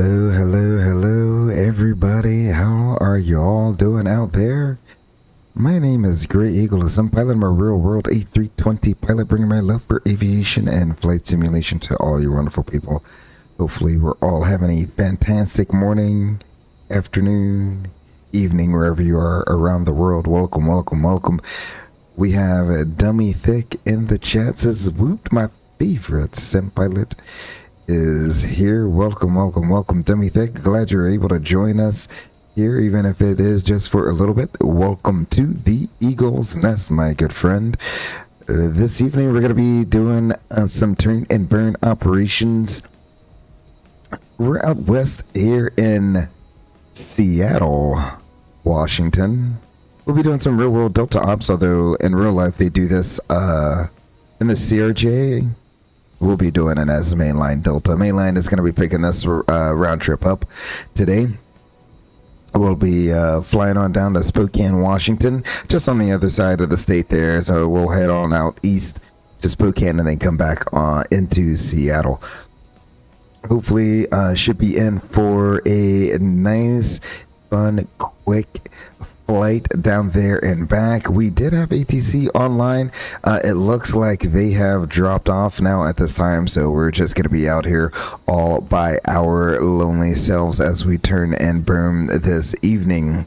Hello, hello, hello, everybody. How are you all doing out there? My name is Gray Eagle, as I'm piloting my real-world A320 pilot, bringing my love for aviation and flight simulation to all you wonderful people. Hopefully, we're all having a fantastic morning, afternoon, evening, wherever you are around the world. Welcome, welcome, welcome. We have a Dummy Thick in the chat. Says, whoop, my favorite sim pilot is here. Welcome, welcome, welcome, Dummy Thick. Glad you're able to join us here, even if it is just for a little bit. Welcome to the Eagle's Nest, my good friend. This evening, we're going to be doing some turn and burn operations. We're out west here in Seattle, Washington. We'll be doing some real-world Delta ops, although in real life they do this in the CRJ. We'll be doing it as mainline Delta. Mainline is going to be picking this round trip up today. We'll be flying on down to Spokane, Washington, just on the other side of the state there. So we'll head on out east to Spokane and then come back into Seattle. Hopefully, should be in for a nice, fun, quick flight down there and back. We did have ATC online. It looks like they have dropped off now at this time, so we're just going to be out here all by our lonely selves as we turn and burn this evening.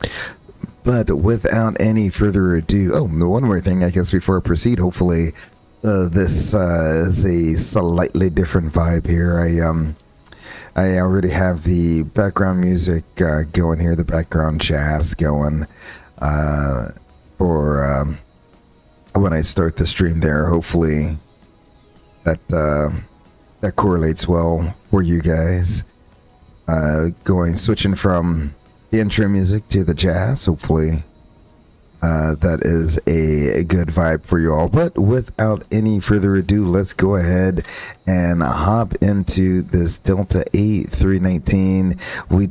But without any further ado, one more thing, I guess, before I proceed. Hopefully this is a slightly different vibe here. I already have the background music going here, the background jazz going for when I start the stream there. Hopefully that correlates well for you guys. Switching from the intro music to the jazz. Hopefully that is a good vibe for you all. But without any further ado, let's go ahead and hop into this Delta A319. We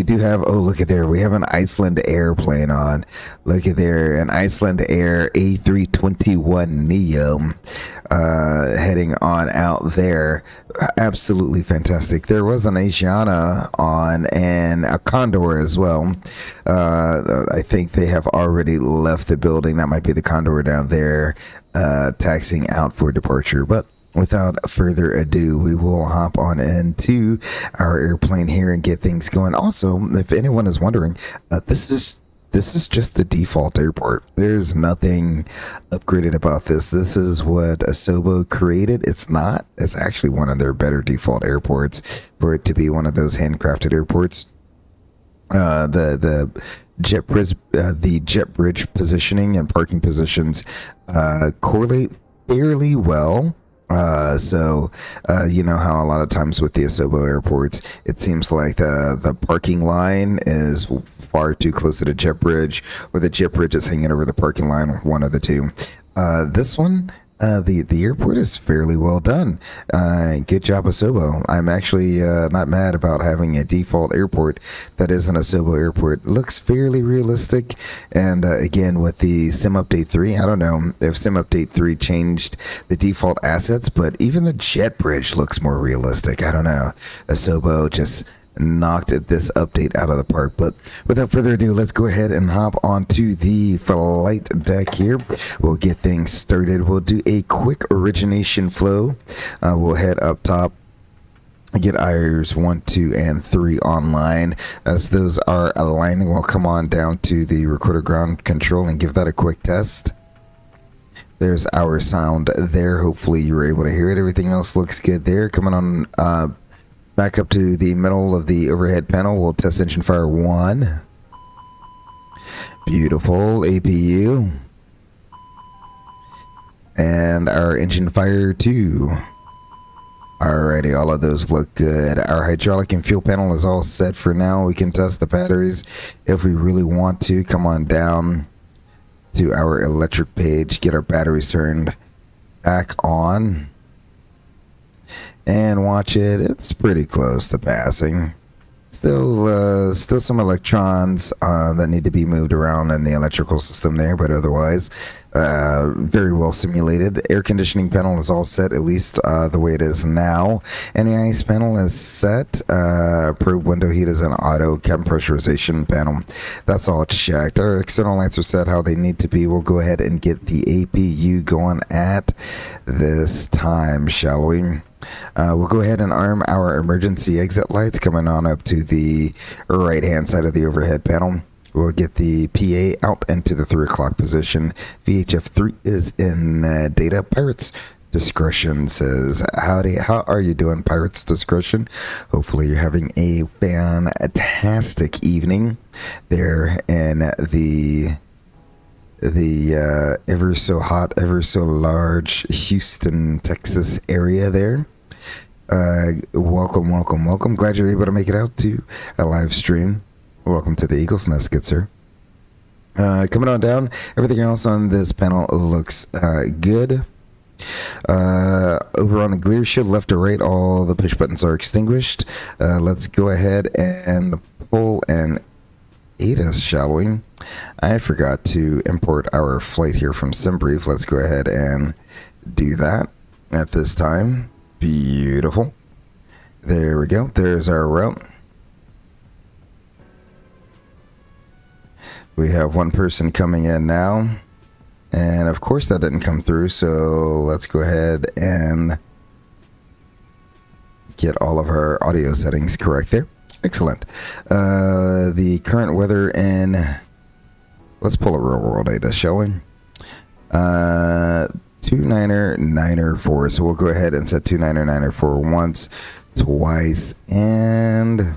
do have, look at there, we have an Iceland airplane on. Look at there, an Iceland Air A321 Neo heading on out there. Absolutely fantastic. There was an Asiana on and a Condor as well. I think they have already left the building. That might be the Condor down there taxiing out for departure. But without further ado, we will hop on into our airplane here and get things going. Also, if anyone is wondering, this is just the default airport. There's nothing upgraded about this. This is what Asobo created. It's not. It's actually one of their better default airports for it to be one of those handcrafted airports. The jet bridge positioning and parking positions correlate fairly well. So you know how a lot of times with the Asobo airports, it seems like the parking line is far too close to the jet bridge, or the jet bridge is hanging over the parking line, one of the two. This one, the airport is fairly well done. Good job, Asobo. I'm actually not mad about having a default airport that is an Asobo airport. Looks fairly realistic, and again with the Sim Update 3, I don't know if Sim Update 3 changed the default assets, but even the jet bridge looks more realistic. I don't know. Asobo just knocked this update out of the park. But without further ado, let's go ahead and hop onto the flight deck here. We'll get things started. We'll do a quick origination flow. We'll head up top, get IRs 1, 2, and 3 online. As those are aligning, we'll come on down to the recorder ground control and give that a quick test. There's our sound there. Hopefully you were able to hear it. Everything else looks good there. Coming on back up to the middle of the overhead panel, we'll test engine fire 1. Beautiful. APU. And our engine fire 2. Alrighty, all of those look good. Our hydraulic and fuel panel is all set for now. We can test the batteries if we really want to. Come on down to our electric page, get our batteries turned back on, and watch it. It's pretty close to passing. Still some electrons that need to be moved around in the electrical system there, but otherwise Very well simulated. Air conditioning panel is all set, at least the way it is now. NAIS panel is set. Probe window heat is an auto. Cabin pressurization panel, that's all checked. Our external lights are set how they need to be. We'll go ahead and get the APU going at this time, shall we? We'll go ahead and arm our emergency exit lights coming on up to the right hand side of the overhead panel. We'll get the PA out into the 3 o'clock position. VHF3 is in data. Pirates Discretion says, howdy, how are you doing, Pirates Discretion? Hopefully you're having a fantastic evening there in the ever so hot, ever so large Houston, Texas area there. Welcome. Glad you're able to make it out to a live stream. Welcome to the Eagle's Nest, good sir. Coming on down, everything else on this panel looks good. Over on the clear shield, left to right, all the push buttons are extinguished. Let's go ahead and pull and aid us, shall we? I forgot to import our flight here from SimBrief. Let's go ahead and do that at this time. Beautiful. There we go. There's our route. We have one person coming in now, and of course that didn't come through, so let's go ahead and get all of our audio settings correct there. Excellent. The current weather in, let's pull a real world data, shall we? 29904, so we'll go ahead and set 29904 once, twice, and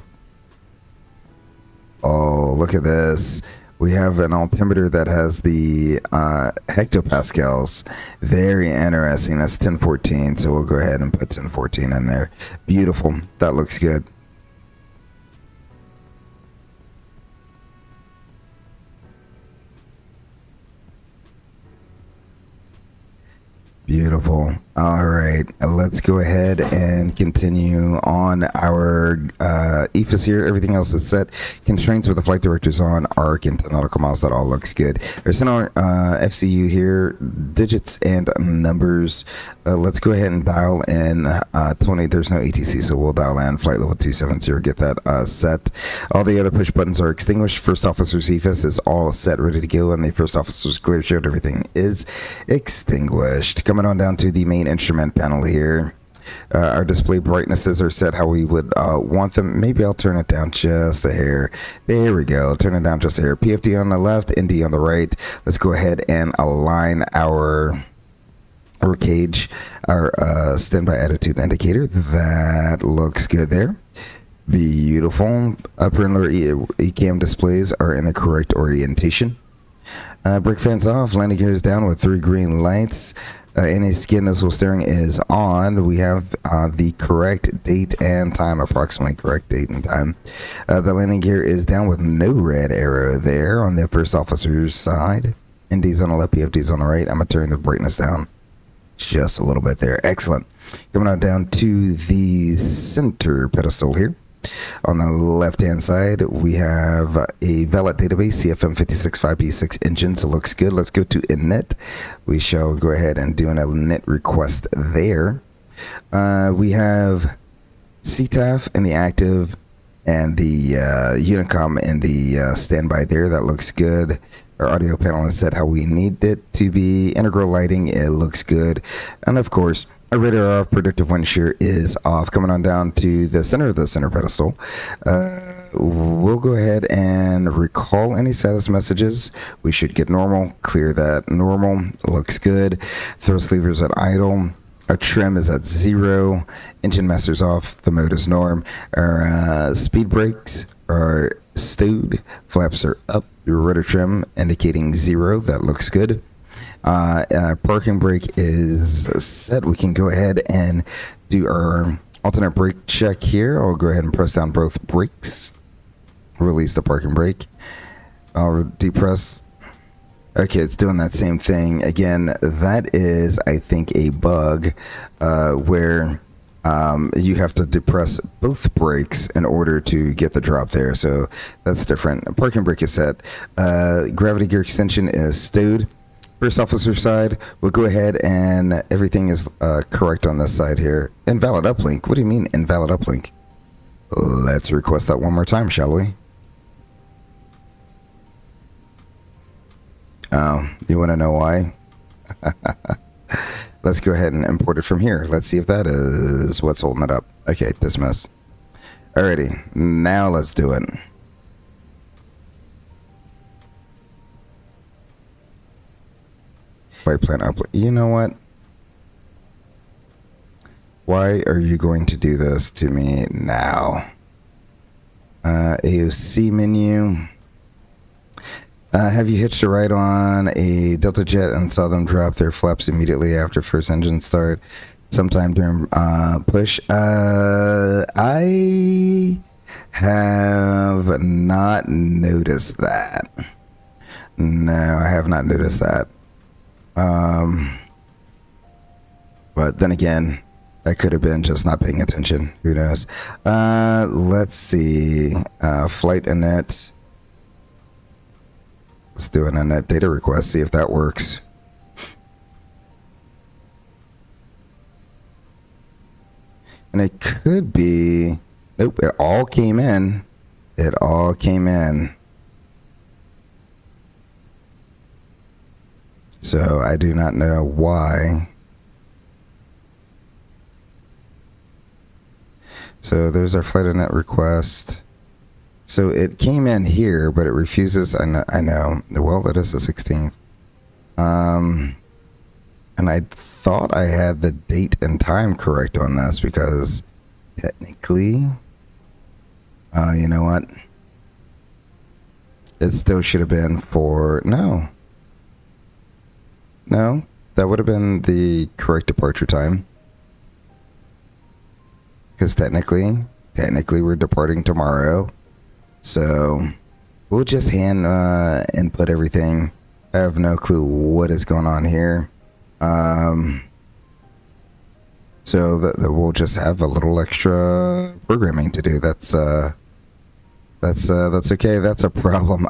oh, look at this. We have an altimeter that has the hectopascals. Very interesting. That's 1014. So we'll go ahead and put 1014 in there. Beautiful. That looks good. Beautiful. All right, let's go ahead and continue on our EFIS here. Everything else is set. Constraints with the flight directors on, arc and 10 nautical miles. That all looks good. There's our FCU here, digits and numbers. Let's go ahead and dial in 20. There's no ATC, so we'll dial in flight level 270. Get that set. All the other push buttons are extinguished. First officer's EFIS is all set, ready to go, and the first officer's clear shield, everything is extinguished. Coming on down to the main instrument panel here. Our display brightnesses are set how we would want them. Maybe I'll turn it down just a hair. There we go. Turn it down just a hair. PFD on the left, ND on the right. Let's go ahead and align our cage, our standby attitude indicator. That looks good there. Beautiful. Upper and lower ECAM displays are in the correct orientation. Brake fans off. Landing gear is down with 3 green lights. NA skin noticeable steering is on. We have the correct date and time, approximately correct date and time. The landing gear is down with no red arrow there on the first officer's side. ND's on the left, PFD's on the right. I'm going to turn the brightness down just a little bit there. Excellent. Coming on down to the center pedestal here. On the left hand side, we have a valid database, CFM565B6 engine, so looks good. Let's go to init. We shall go ahead and do an init request there. We have CTAF in the active and the Unicom in the standby there. That looks good. Our audio panel is set how we need it to be. Integral lighting, it looks good. And of course, our radar off, predictive wind shear is off. Coming on down to the center of the center pedestal. We'll go ahead and recall any status messages. We should get normal, clear that normal, looks good. Thrust levers at idle. Our trim is at 0. Engine master's off, the mode is norm. Our speed brakes are stowed. Flaps are up. Your rudder trim indicating 0, that looks good. Parking brake is set. We can go ahead and do our alternate brake check here. I'll go ahead and press down both brakes. Release the parking brake. I'll depress. Okay, it's doing that same thing again. That is, I think, a bug where you have to depress both brakes in order to get the drop there. So that's different. Parking brake is set. Gravity gear extension is stowed. First officer side, we'll go ahead and everything is correct on this side here. Invalid uplink. What do you mean invalid uplink? Let's request that one more time, shall we? Oh, you want to know why? Let's go ahead and import it from here. Let's see if that is what's holding it up. Okay, dismiss. Alrighty, now let's do it. Flight plan upload. You know what? Why are you going to do this to me now? AOC menu. Have you hitched a ride on a Delta jet and saw them drop their flaps immediately after first engine start sometime during push? I have not noticed that. No, I have not noticed that. But then again, that could have been just not paying attention. Who knows? Let's see. Flight init. Let's do an init data request, see if that works. And it could be... Nope, it all came in. It all came in. So I do not know why. So there's our flight init request. So it came in here, but it refuses. I know. Well, that is the 16th. And I thought I had the date and time correct on this because technically, you know what? It still should have been for no. No, that would have been the correct departure time. Because technically we're departing tomorrow. So we'll just hand input everything. I have no clue what is going on here. So that we'll just have a little extra programming to do. That's okay. That's a problem.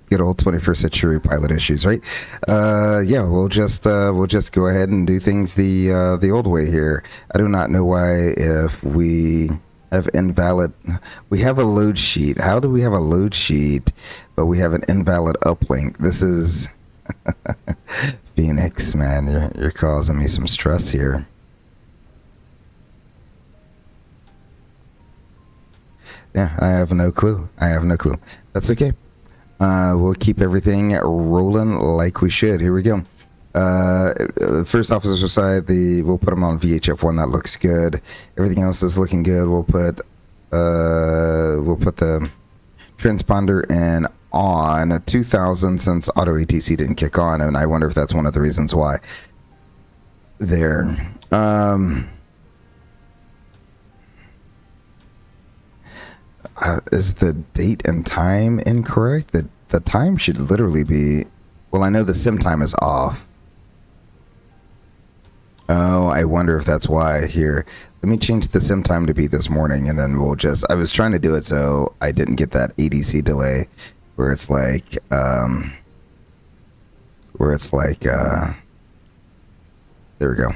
Good old 21st century pilot issues, right? Yeah, we'll just go ahead and do things the old way here. I do not know why if we have invalid. We have a load sheet. How do we have a load sheet, but we have an invalid uplink? This is Phoenix, man. You're causing me some stress here. Yeah, I have no clue. That's okay. We'll keep everything rolling like we should. Here we go. First officer side, we'll put them on VHF1. That looks good. Everything else is looking good. We'll put the transponder in on 2000 since auto ATC didn't kick on, and I wonder if that's one of the reasons why. There. Is the date and time incorrect? The time should literally be... Well, I know the sim time is off. Oh, I wonder if that's why. Here, let me change the sim time to be this morning, and then we'll just... I was trying to do it so I didn't get that ADC delay where it's like... there we go.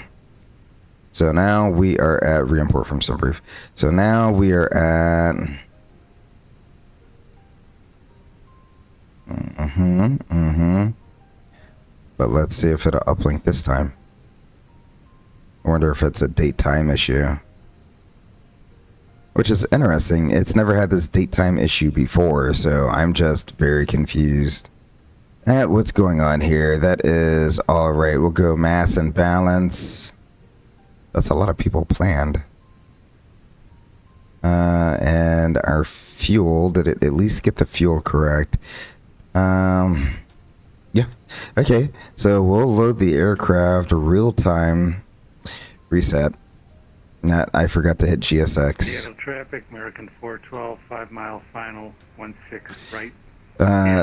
So now we are at... Re-import from sim brief. So now we are at... But let's see if it'll uplink this time. I wonder if it's a date time issue. Which is interesting. It's never had this date time issue before, so I'm just very confused at what's going on here. That is alright. We'll go mass and balance. That's a lot of people planned. And our fuel, did it at least get the fuel correct? Yeah. Okay, so we'll load the aircraft real time. Reset. I forgot to hit GSX. Seattle traffic, American 412, 5 mile final, 16 right.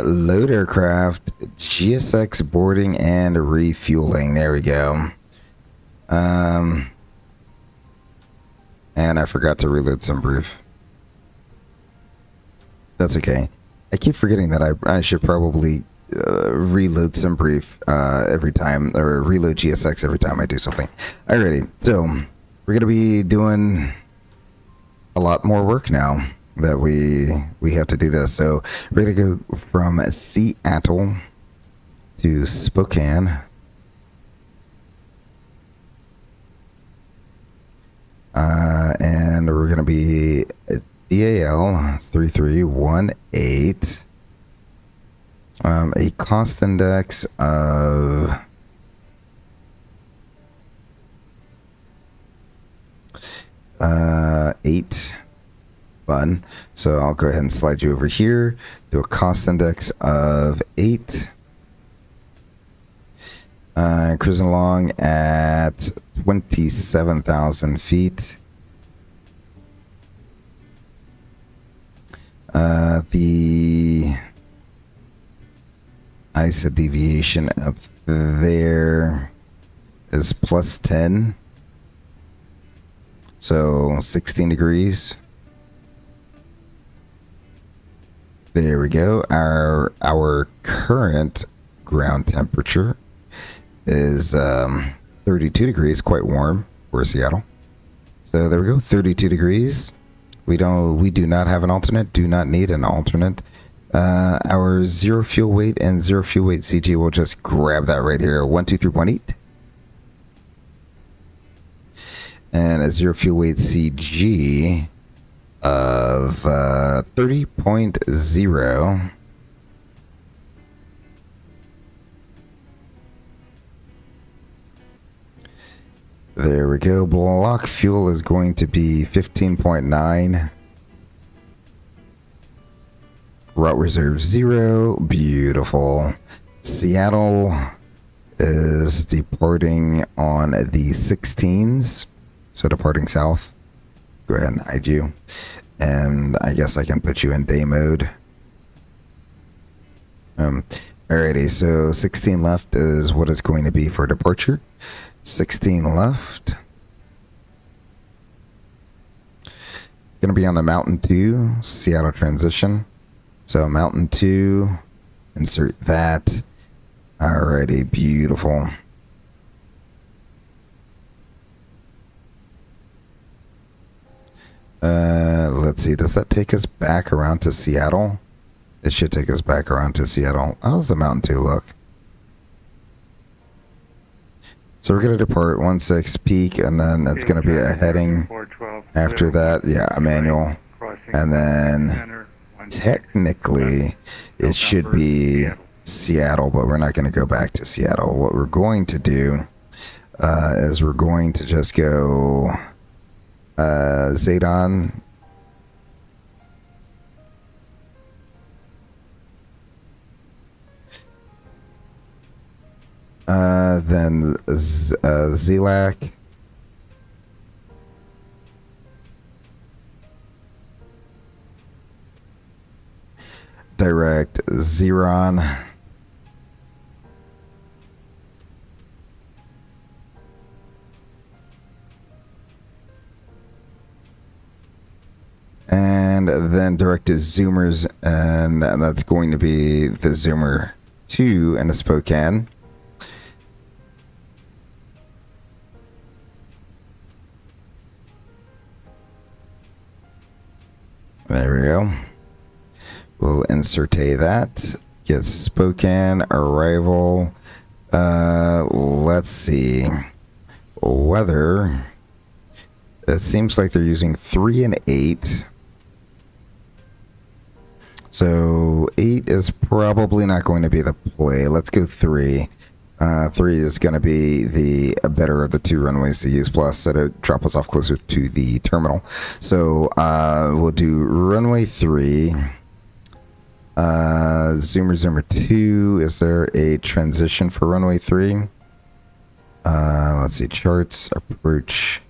Load aircraft, GSX boarding and refueling. There we go. And I forgot to reload some brief. That's okay. I keep forgetting that I should probably reload some brief every time, or reload GSX every time I do something. Alrighty, so we're gonna be doing a lot more work now that we have to do this. So we're gonna go from Seattle to Spokane. And we're gonna be DAL 3318. A cost index of 8. Fun. So I'll go ahead and slide you over here. Do a cost index of 8. Cruising along at 27,000 feet. The ISA deviation up there is plus 10. So 16 degrees. There we go. Our current ground temperature is 32 degrees, quite warm for Seattle. So there we go, 32 degrees. We do not have an alternate, do not need an alternate. Our zero fuel weight and zero fuel weight CG, will just grab that right here, 123.8. And a zero fuel weight CG of 30.0. There we go. Block fuel is going to be 15.9. Route reserve 0. Beautiful. Seattle is departing on the 16s. So departing south. Go ahead and hide you. And I guess I can put you in day mode. Alrighty, so 16 left is what it's going to be for departure. 16 left. Gonna be on the Mountain 2 Seattle transition. So Mountain 2, insert that. Alrighty, beautiful. Let's see, does that take us back around to Seattle? It should take us back around to Seattle. How's the Mountain 2 look? So we're going to depart 16 peak, and then it's going to be a heading after that. Yeah, a manual. And then technically it should be Seattle, but we're not going to go back to Seattle. What we're going to do is we're going to just go Zadon. Then Zelak. Direct Xeron. And then direct to Zoomers, and that's going to be the Zoomer 2 and the Spokane. There we go. We'll insert that. Get Spokane arrival. Let's see. Weather. It seems like they're using 3 and 8. So 8 is probably not going to be the play. Let's go 3. 3 is going to be the better of the 2 runways to use, plus it'll drop us off closer to the terminal. So we'll do runway 3. Zoomer 2. Is there a transition for runway 3? Let's see. Charts, approach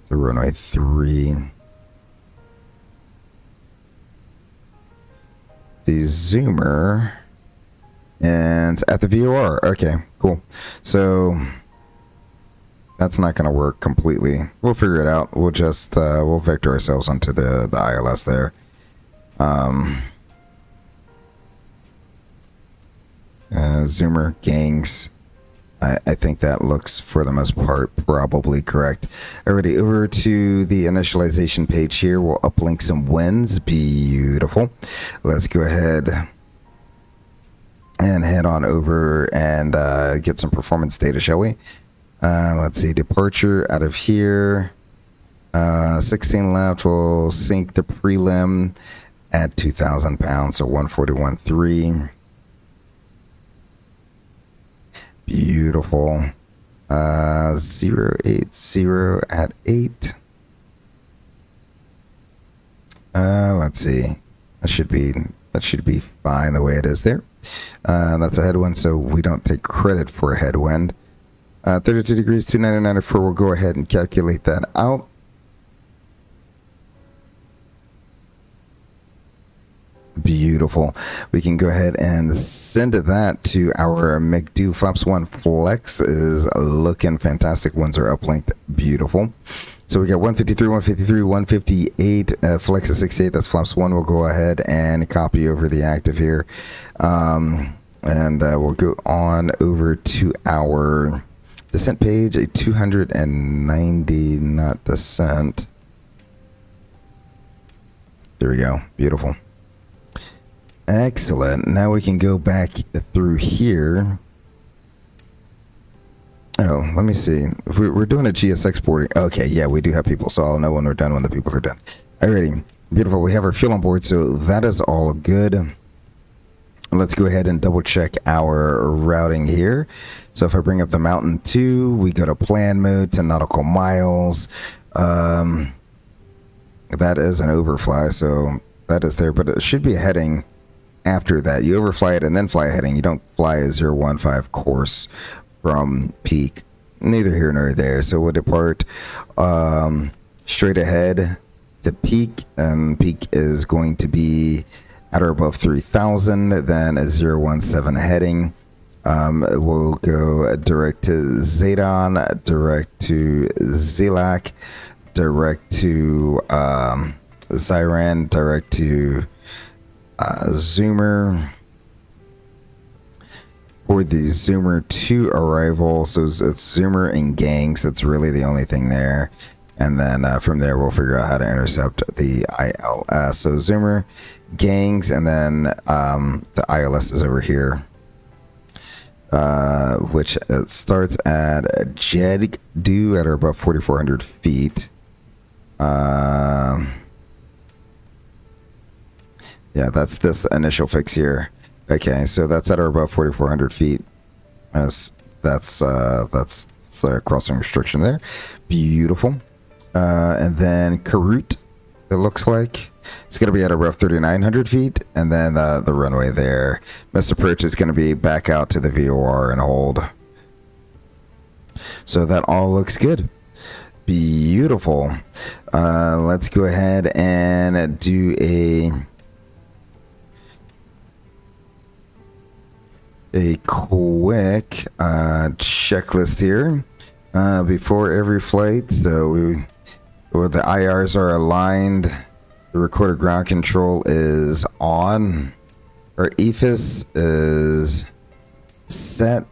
to runway 3. The Zoomer. And at the VOR. Okay, cool. So that's not going to work completely. We'll figure it out. We'll just we'll vector ourselves onto the ILS there. Zoomer, gangs. I think that looks, for the most part, probably correct. Alrighty, over to the initialization page here. We'll uplink some winds. Beautiful. Let's go ahead and head on over and get some performance data, shall we? Let's see, departure out of here. 16 left. We'll sink the prelim at 2,000 pounds, so 141.3. Beautiful. 080 at 8. Let's see. That should be fine the way it is there. That's a headwind, so we don't take credit for a headwind. 32 degrees, 299.4. We'll go ahead and calculate that out. Beautiful. We can go ahead and send that to our McDo. Flaps 1 flex is looking fantastic. Winds are uplinked. Beautiful. So we got 153, 153, 158. Flex at 68. That's flaps 1. We'll go ahead and copy over the active here. And we'll go on over to our descent page. A 290 knot descent. There we go. Beautiful. Excellent. Now we can go back through here. Oh, let me see. If we're doing a GS exporting. Okay, yeah, we do have people, so I'll know when we're done when the people are done. Alrighty. Beautiful. We have our fuel on board, so that is all good. Let's go ahead and double check our routing here. So if I bring up the Mountain 2, we go to plan mode, 10 nautical miles. That is an overfly, so that is there, but it should be a heading. After that, you overfly it and then fly a heading. You don't fly a 015 course from peak. Neither here nor there. So we'll depart straight ahead to peak, and peak is going to be at or above 3,000. Then a 017 heading. We'll go direct to Zedon, direct to Zilak, direct to Zyran, direct to Zoomer for the Zoomer 2 arrival. So it's Zoomer and gangs. That's really the only thing there. And then from there, we'll figure out how to intercept the ILS. So Zoomer, gangs, and then the ILS is over here, which it starts at Jeddu at or above 4,400 feet. Yeah, that's this initial fix here. Okay, so that's at or above 4,400 feet. That's a crossing restriction there. Beautiful. And then Karut, it looks like it's going to be at above 3,900 feet, and then the runway there. Missed approach is going to be back out to the VOR and hold. So that all looks good. Beautiful. Let's go ahead and do a quick checklist here before every flight. So the IRs are aligned, the recorded ground control is on, our EFIS is set.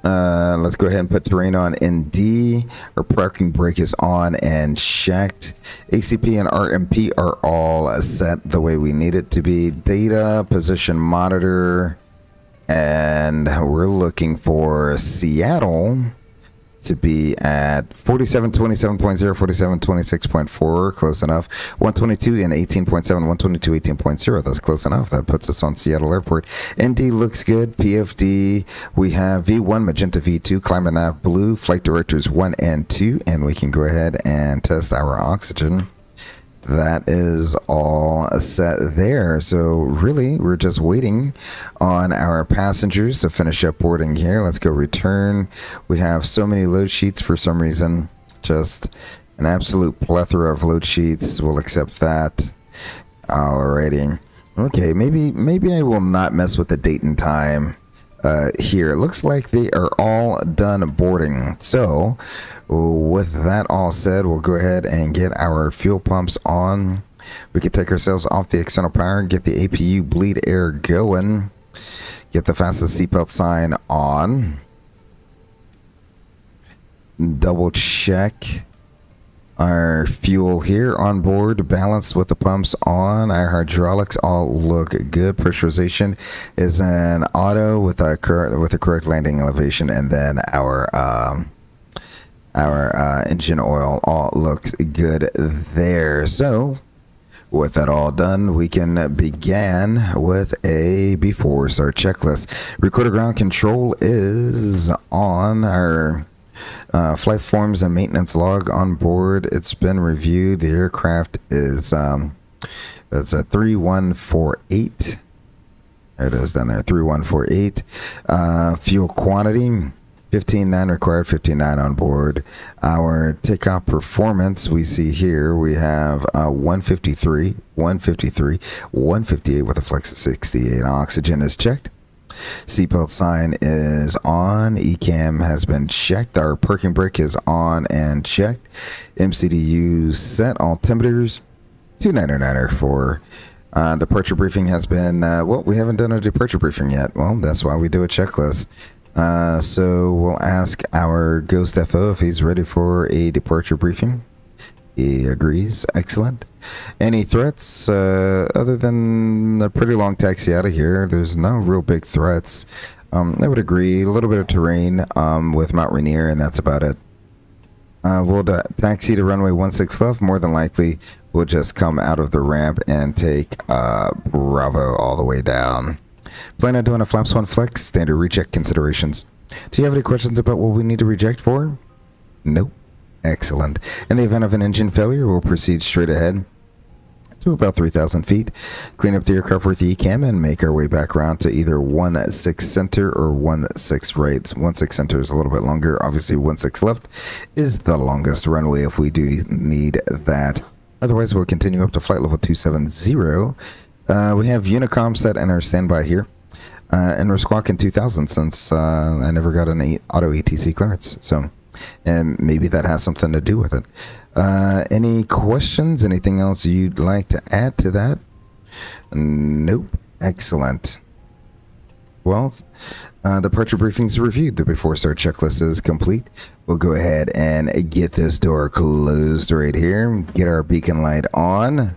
Let's go ahead and put terrain on ND. Our parking brake is on and checked. ACP and RMP are all set the way we need it to be. Data, position monitor, and we're looking for Seattle to be at 4727.0, 4726.4, close enough. 122 and 18.7, 122, 18.0, that's close enough. That puts us on Seattle Airport. ND looks good. PFD, we have V1, Magenta V2, climate nav blue, flight directors 1 and 2, and we can go ahead and test our oxygen. That is all set there. So really, we're just waiting on our passengers to finish up boarding here. Let's go return. We have so many load sheets for some reason. Just an absolute plethora of load sheets. We'll accept that. Alrighty. Okay, maybe I will not mess with the date and time here. It looks like they are all done boarding. So with that all said, we'll go ahead and get our fuel pumps on. We can take ourselves off the external power and get the APU bleed air going. Get the fastest seatbelt sign on. Double check our fuel here on board, balanced with the pumps on. Our hydraulics all look good. Pressurization is an auto with a correct landing elevation, and then our engine oil all looks good there. So with that all done, we can begin with a before start checklist. Recorder ground control is on. Our flight forms and maintenance log on board. It's been reviewed. The aircraft is it's a 3148. There it is down there, 3148. Fuel quantity 15.9 required, 15.9 on board. Our takeoff performance, we see here we have 153, 153, 158 with a flex of 68. Oxygen is checked. Seatbelt sign is on. ECAM has been checked. Our parking brake is on and checked. MCDU set. Altimeters 299er for departure briefing has been well, we haven't done a departure briefing yet. Well, that's why we do a checklist. So we'll ask our Ghost FO if he's ready for a departure briefing. He agrees. Excellent. Any threats other than a pretty long taxi out of here? There's no real big threats. I would agree. A little bit of terrain with Mount Rainier, and that's about it. We'll taxi to runway 16 left. More than likely, we'll just come out of the ramp and take Bravo all the way down. Plan on doing a flaps 1 flex. Standard recheck considerations. Do you have any questions about what we need to reject for? Nope. Excellent. In the event of an engine failure, we'll proceed straight ahead to about 3,000 feet, clean up the aircraft with the ECAM, and make our way back around to either 16 center or 16 right. 16 center is a little bit longer. Obviously, 16 left is the longest runway if we do need that. Otherwise, we'll continue up to flight level 270. We have Unicom set in our standby here. And we're squawking 2,000 since I never got an auto ATC clearance. So, and maybe that has something to do with it. Any questions? Anything else you'd like to add to that? Nope. Excellent. Well, departure briefings reviewed. The before start checklist is complete. We'll go ahead and get this door closed right here. Get our beacon light on.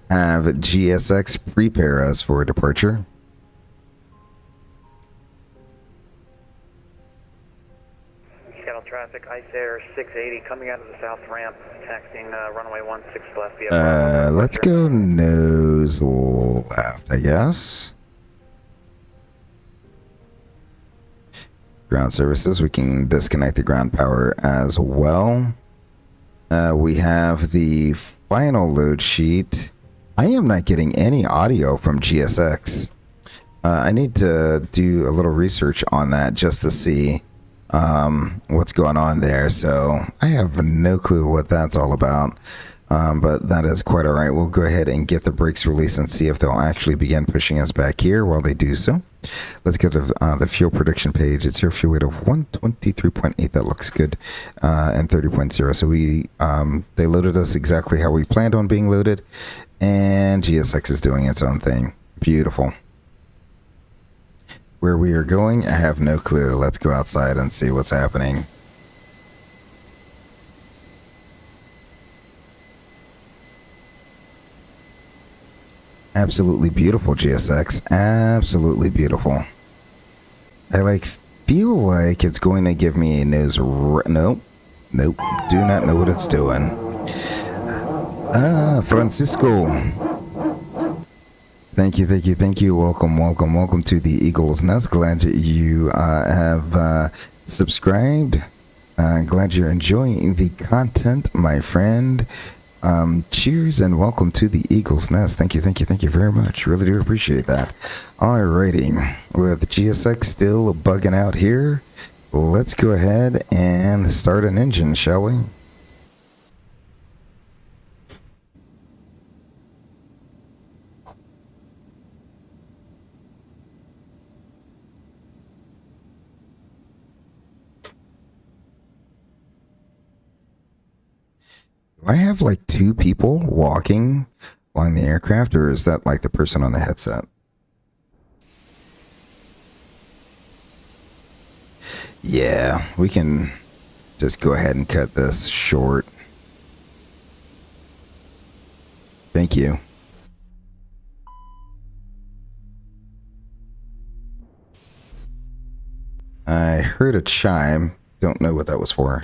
Have GSX prepare us for departure. Traffic, ICE Air 680 coming out of the south ramp, taxiing runway 16 left. Let's go nose left, I guess. Ground services, we can disconnect the ground power as well. We have the final load sheet. I am not getting any audio from GSX. I need to do a little research on that just to see what's going on there. So I have no clue what that's all about, but that is quite all right. We'll go ahead and get the brakes released and see if they'll actually begin pushing us back here. While they do so, let's go to the fuel prediction page. It's your fuel weight of 123.8. That looks good, and 30.0. So we they loaded us exactly how we planned on being loaded, and GSX is doing its own thing. Beautiful. Where we are going, I have no clue. Let's go outside and see what's happening. Absolutely beautiful, GSX. Absolutely beautiful. I feel like it's going to give me a nose. Nope. Nope. Do not know what it's doing. Francisco. Thank you. Welcome to the Eagle's Nest. Glad you have subscribed. Glad you're enjoying the content, my friend. Cheers and welcome to the Eagle's Nest. Thank you very much. Really do appreciate that. Alrighty, with GSX still bugging out here, let's go ahead and start an engine, shall we? Do I have like two people walking along the aircraft, or is that like the person on the headset? Yeah, we can just go ahead and cut this short. Thank you. I heard a chime. Don't know what that was for.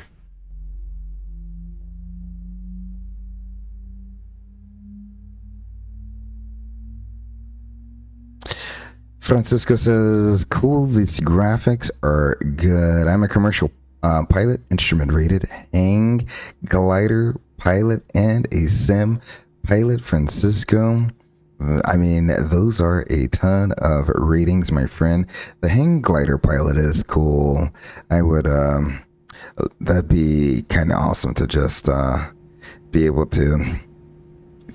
Francisco says, cool, these graphics are good. I'm a commercial pilot, instrument rated, hang glider pilot, and a sim pilot, Francisco. I mean, those are a ton of ratings, my friend. The hang glider pilot is cool. I would, that'd be kind of awesome to just be able to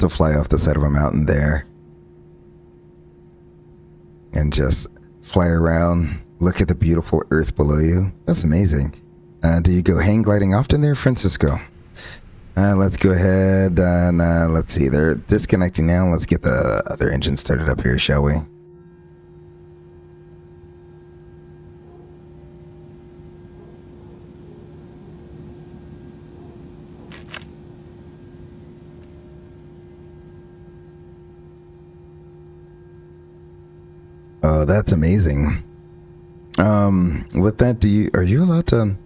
fly off the side of a mountain there. And just fly around, look at the beautiful earth below you. That's amazing. Do you go hang gliding often there, Francisco? Let's go ahead and let's see. They're disconnecting now. Let's get the other engine started up here, shall we? Oh, that's amazing. With that, are you allowed to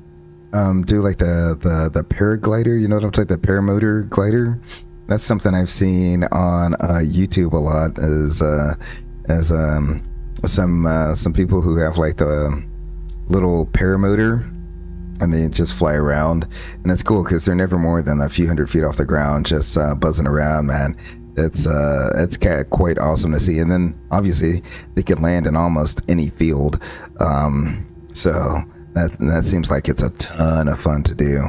do like the paraglider? You know what I'm talking, the paramotor glider? That's something I've seen on YouTube a lot. As some people who have like the little paramotor, and they just fly around, and it's cool because they're never more than a few hundred feet off the ground, just buzzing around, man. It's quite awesome to see. And then obviously they can land in almost any field, so that seems like it's a ton of fun to do.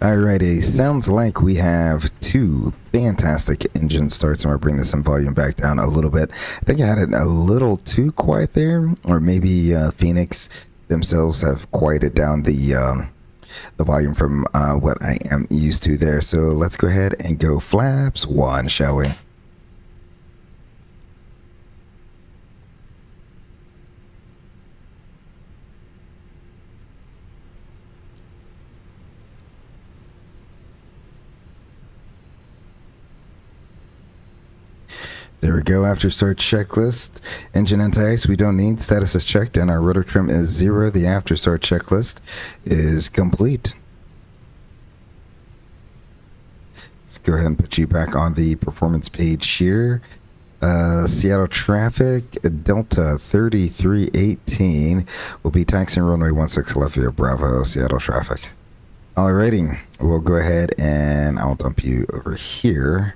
Alrighty, sounds like we have two fantastic engine starts. I'm gonna bring this volume back down a little bit. I think I had it a little too quiet there, or maybe Fenix themselves have quieted down the volume from what I am used to there. So let's go ahead and go flaps 1, shall we? There we go. After start checklist. Engine anti-ice we don't need. Status is checked and our rotor trim is 0. The after start checklist is complete. Let's go ahead and put you back on the performance page here. Seattle traffic, Delta 3318 will be taxiing runway 16 left via Bravo, Seattle traffic. Alrighty, we'll go ahead and I'll dump you over here.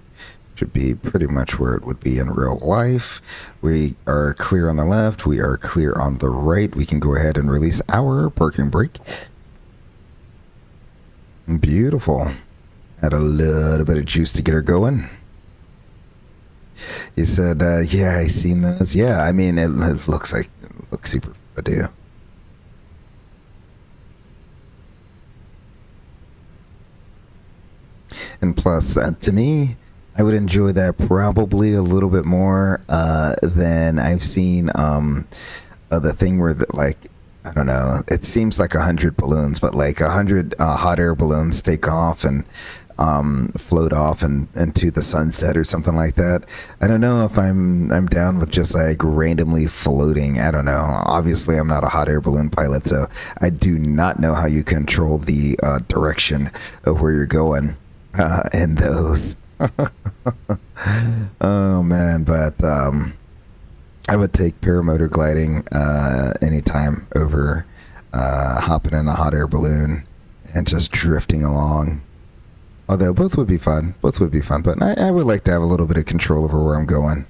Should be pretty much where it would be in real life. We are clear on the left. We are clear on the right. We can go ahead and release our parking brake. Beautiful. Had a little bit of juice to get her going. He said, yeah, I seen those. Yeah, I mean, it looks super to do. And plus, to me, I would enjoy that probably a little bit more than I've seen the thing where like, I don't know, it seems like 100 balloons, but like 100 hot air balloons take off and float off and into the sunset or something like that. I don't know if I'm down with just like randomly floating. I don't know. Obviously, I'm not a hot air balloon pilot, so I do not know how you control the direction of where you're going in those. Oh man, but I would take paramotor gliding anytime over hopping in a hot air balloon and just drifting along. Although both would be fun, but I would like to have a little bit of control over where I'm going.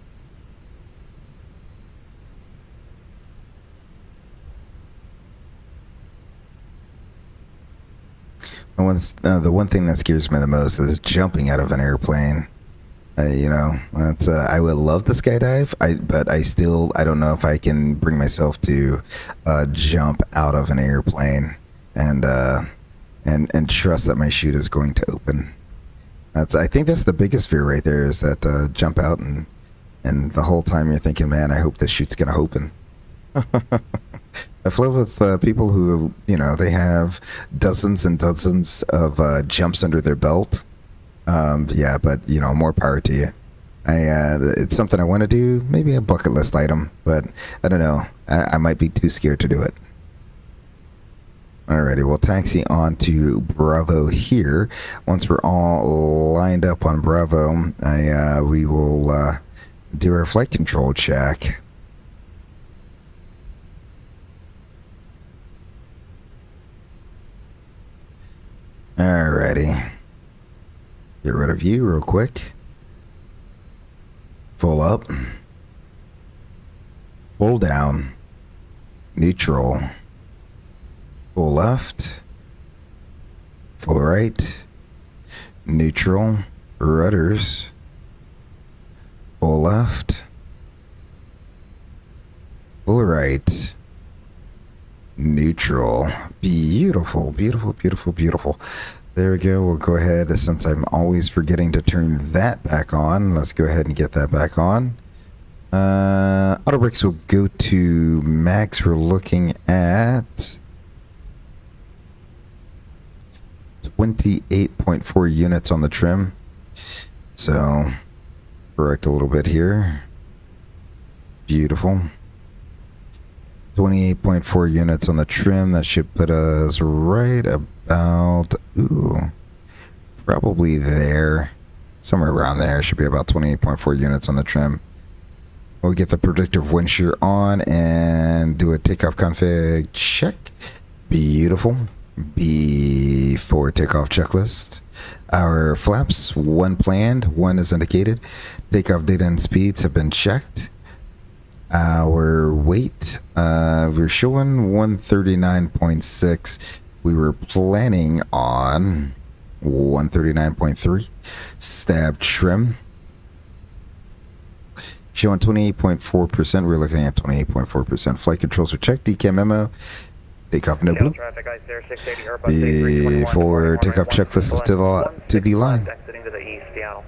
The one thing that scares me the most is jumping out of an airplane. You know, that's I would love to skydive, but I don't know if I can bring myself to jump out of an airplane and trust that my chute is going to open. I think that's the biggest fear right there, is that jump out and the whole time you're thinking, man, I hope this chute's gonna open. I flew with people who, you know, they have dozens and dozens of jumps under their belt. Yeah, but you know, more power to you. It's something I want to do, maybe a bucket list item, but I don't know. I might be too scared to do it. Alrighty, we'll taxi on to Bravo here. Once we're all lined up on Bravo, we will do our flight control check. Alrighty. Get rid of you real quick. Full up. Full down. Neutral. Full left. Full right. Neutral. Rudders. Full left. Full right. Neutral. Beautiful, beautiful, beautiful, beautiful. There we go. We'll go ahead, since I'm always forgetting to turn that back on. Let's go ahead and get that back on. Auto brakes will go to max. We're looking at 28.4 units on the trim. So, correct a little bit here. Beautiful. 28.4 units on the trim. That should put us right about, probably there. Somewhere around there. Should be about 28.4 units on the trim. We'll get the predictive wind shear on and do a takeoff config check. Beautiful. Before takeoff checklist. Our flaps, 1 planned, 1 is indicated. Takeoff data and speeds have been checked. Our weight, we're showing 139.6. We were planning on 139.3. Stab trim. Showing 28.4%. We're looking at 28.4%. Flight controls are checked. DCAM memo. Takeoff no blue. Before takeoff checklist is to the line. Exiting to the east, Seattle.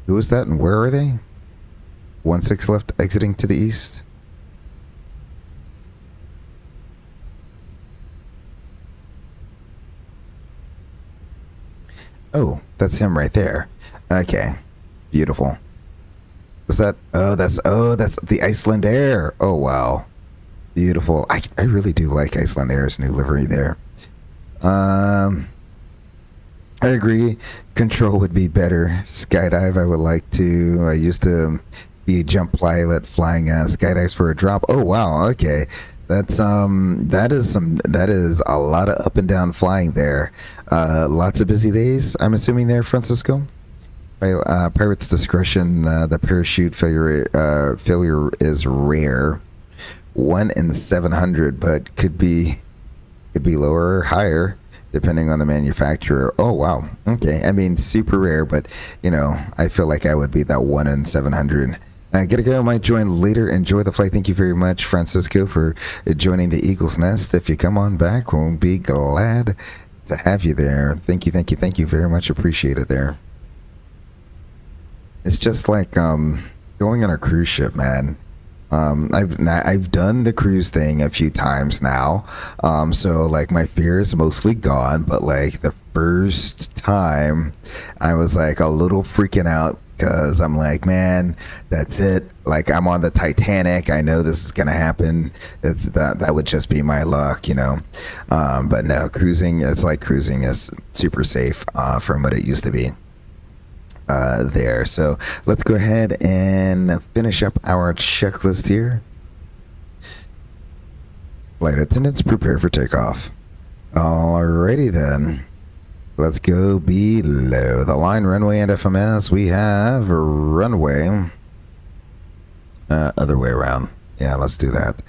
Who is that and where are they? 1-6 left exiting to the east. Oh, that's him right there. Okay. Beautiful. Is that that's the Iceland Air. Oh wow. Beautiful. I really do like Iceland Air's new livery there. I agree. Control would be better. Skydive, I would like to. I used to be a jump pilot flying skydives for a drop. Oh wow, okay. That's that is a lot of up and down flying there. Lots of busy days, I'm assuming there, Francisco. Pirate's discretion, the parachute failure is rare. 1 in 700, but could be lower or higher depending on the manufacturer. Oh wow, okay. I mean, super rare, but you know, I feel like I would be that 1 in 700. Gotta go. Might join later. Enjoy the flight. Thank you very much, Francisco, for joining the Eagle's Nest. If you come on back, we'll be glad to have you there. Thank you, thank you, thank you very much. Appreciate it there. It's just like going on a cruise ship, man. I've done the cruise thing a few times now, so like my fear is mostly gone. But like the first time, I was like a little freaking out because I'm like, man, that's it. Like I'm on the Titanic. I know this is gonna happen. That would just be my luck, you know. But no, cruising. It's like cruising is super safe from what it used to be. There. So let's go ahead and finish up our checklist here. Flight attendants, prepare for takeoff. Alrighty then. Let's go below the line. Runway and FMS. We have runway. Other way around. Yeah, let's do that.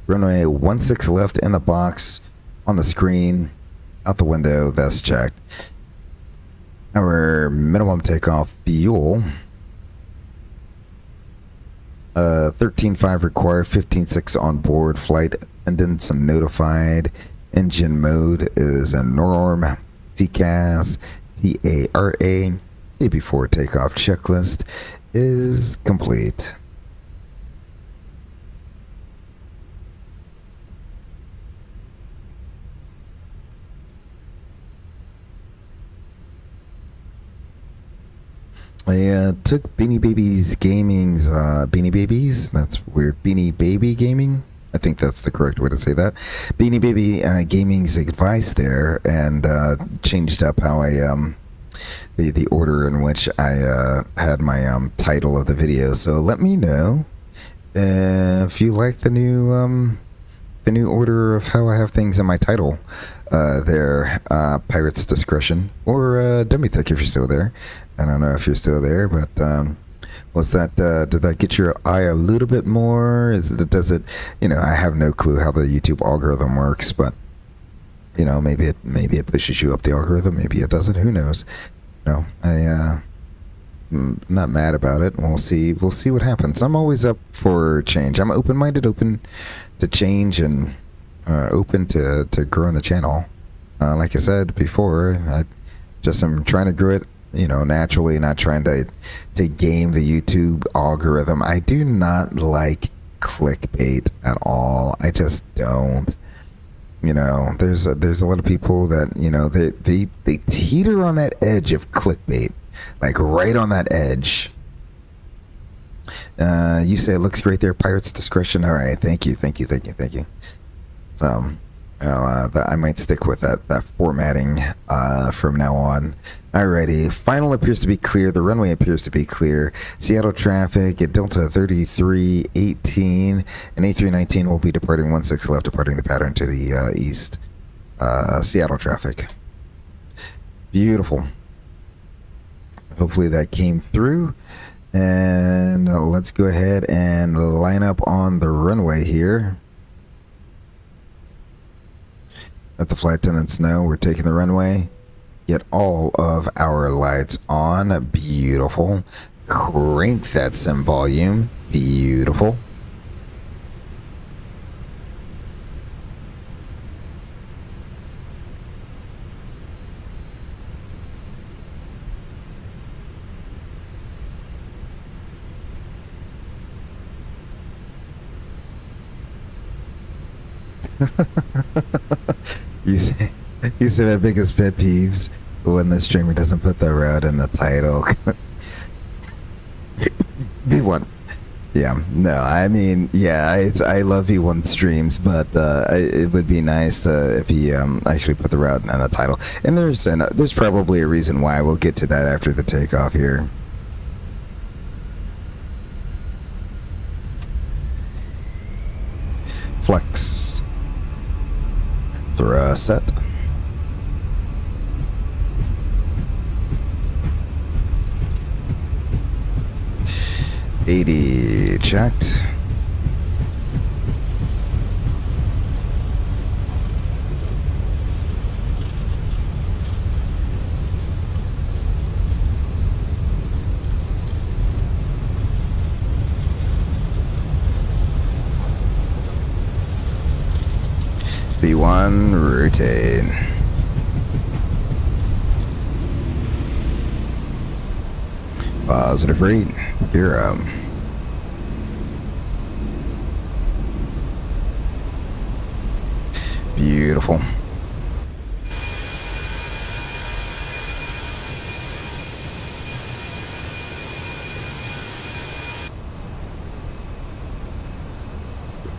Runway 16 left in the box on the screen. Out the window. That's checked. Our minimum takeoff fuel, 13.5 required, 15.6 on board. Flight attendants notified. Engine mode is a norm. TCAS, TARA. Day before takeoff checklist is complete. I took Beanie Babies Gaming's Beanie Babies. That's weird. Beanie Baby Gaming. I think that's the correct way to say that. Beanie Baby Gaming's advice there, and changed up how I the order in which I had my title of the video. So let me know if you like the new order of how I have things in my title. There, Pirate's Discretion, or Dummy Thick if you're still there. I don't know if you're still there, but was that did that get your eye a little bit more? Does it? I have no clue how the YouTube algorithm works, but maybe it pushes you up the algorithm, maybe it doesn't. Who knows? I'm not mad about it. We'll see what happens. I'm always up for change. I'm open-minded, open to change, and open to growing the channel. Like I said before, I just am trying to grow it, naturally, not trying to game the YouTube algorithm. I do not like clickbait at all. I just don't. There's a lot of people that they teeter on that edge of clickbait, like right on that edge. You say it looks great there, Pirate's Discretion. All right, thank you. So, I might stick with that formatting from now on. Alrighty, final appears to be clear. The runway appears to be clear. Seattle traffic at Delta 3318. An A319 will be departing 16 left, departing the pattern to the east. Seattle traffic. Beautiful. Hopefully that came through. And let's go ahead and line up on the runway here. Let the flight attendants know we're taking the runway. Get all of our lights on. Beautiful. Crank that sim volume. Beautiful. You say my biggest pet peeves when the streamer doesn't put the route in the title. V1. Yeah, no, I mean, yeah, I love V1 streams, but it would be nice if he actually put the route in the title. And there's probably a reason why. We'll get to that after the takeoff here. Flex. Thrust set. $80 checked. B1 rotate. Positive rate. Gear up. Beautiful.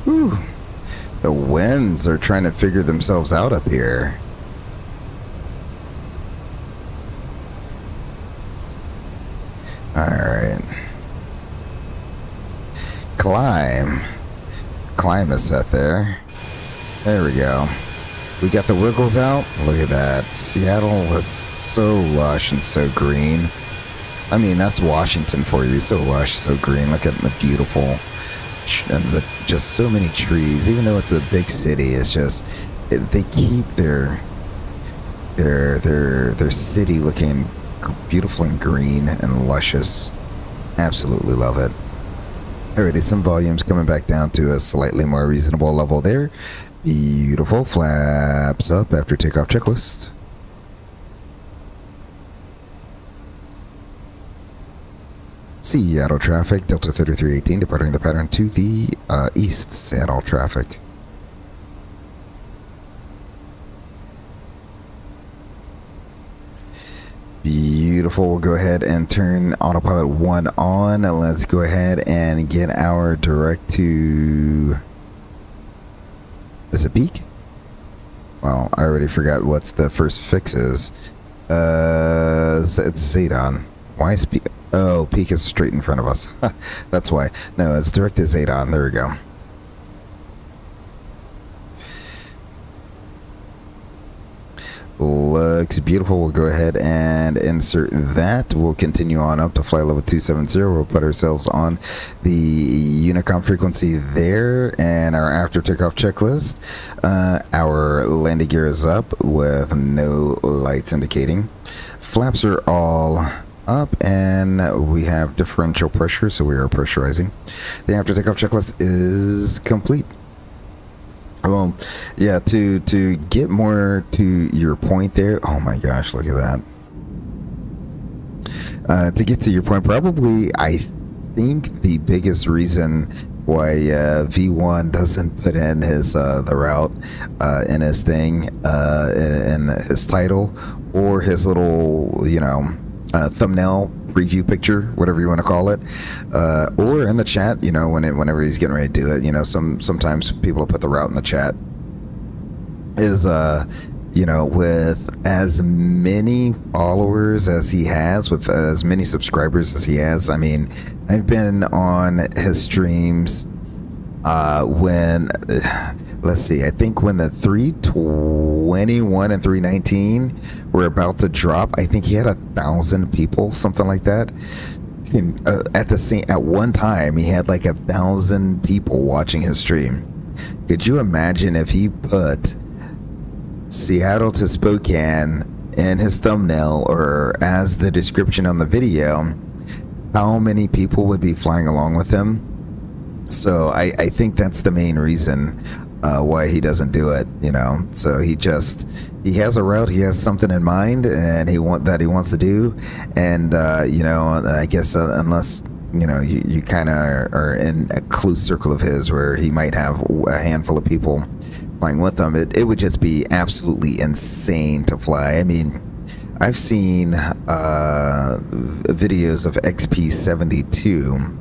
Whew. The winds are trying to figure themselves out up here. Alright. Climb is set there. There we go. We got the wiggles out. Look at that. Seattle is so lush and so green. I mean, that's Washington for you. So lush, so green. Look at the beautiful, and just so many trees. Even though it's a big city, it's just they keep their city looking beautiful and green and luscious. Absolutely love it. Alrighty, some volumes coming back down to a slightly more reasonable level there. Beautiful. Flaps up after takeoff checklist. Seattle traffic, Delta 3318 departing the pattern to the east. Seattle traffic. Beautiful. beautiful. We'll go ahead and turn autopilot 1 on. Let's go ahead and get our direct to... Is it peak? Well, I already forgot what's the first fix is. It's Zadon. Why is peak? Oh, peak is straight in front of us. That's why. No, it's direct to Zadon. There we go. Looks beautiful. We'll go ahead and insert that. We'll continue on up to flight level 270. We'll put ourselves on the Unicom frequency there, and our after takeoff checklist. Our landing gear is up with no lights indicating. Flaps are all up, and we have differential pressure, so we are pressurizing. The after takeoff checklist is complete. Well, yeah, to get more to your point there, oh my gosh, look at that. To get to your point, probably, I think the biggest reason why V1 doesn't put in his the route in his thing, in his title, or his little, you know, thumbnail preview picture, whatever you want to call it, or in the chat, you know, whenever he's getting ready to do it, you know, sometimes people will put the route in the chat, is you know, with as many followers as he has, with as many subscribers as he has. I mean, I've been on his streams when, let's see, I think when the 321 and 319 were about to drop, I think he had 1,000 people, something like that. At one time, he had like 1,000 people watching his stream. Could you imagine if he put Seattle to Spokane in his thumbnail or as the description on the video, how many people would be flying along with him? So I think that's the main reason why he doesn't do it, you know. So he has a route, he has something in mind, and he wants to do, and you know, I guess unless, you know, you kind of are in a close circle of his where he might have a handful of people flying with him, it would just be absolutely insane to fly. I mean, I've seen videos of XP72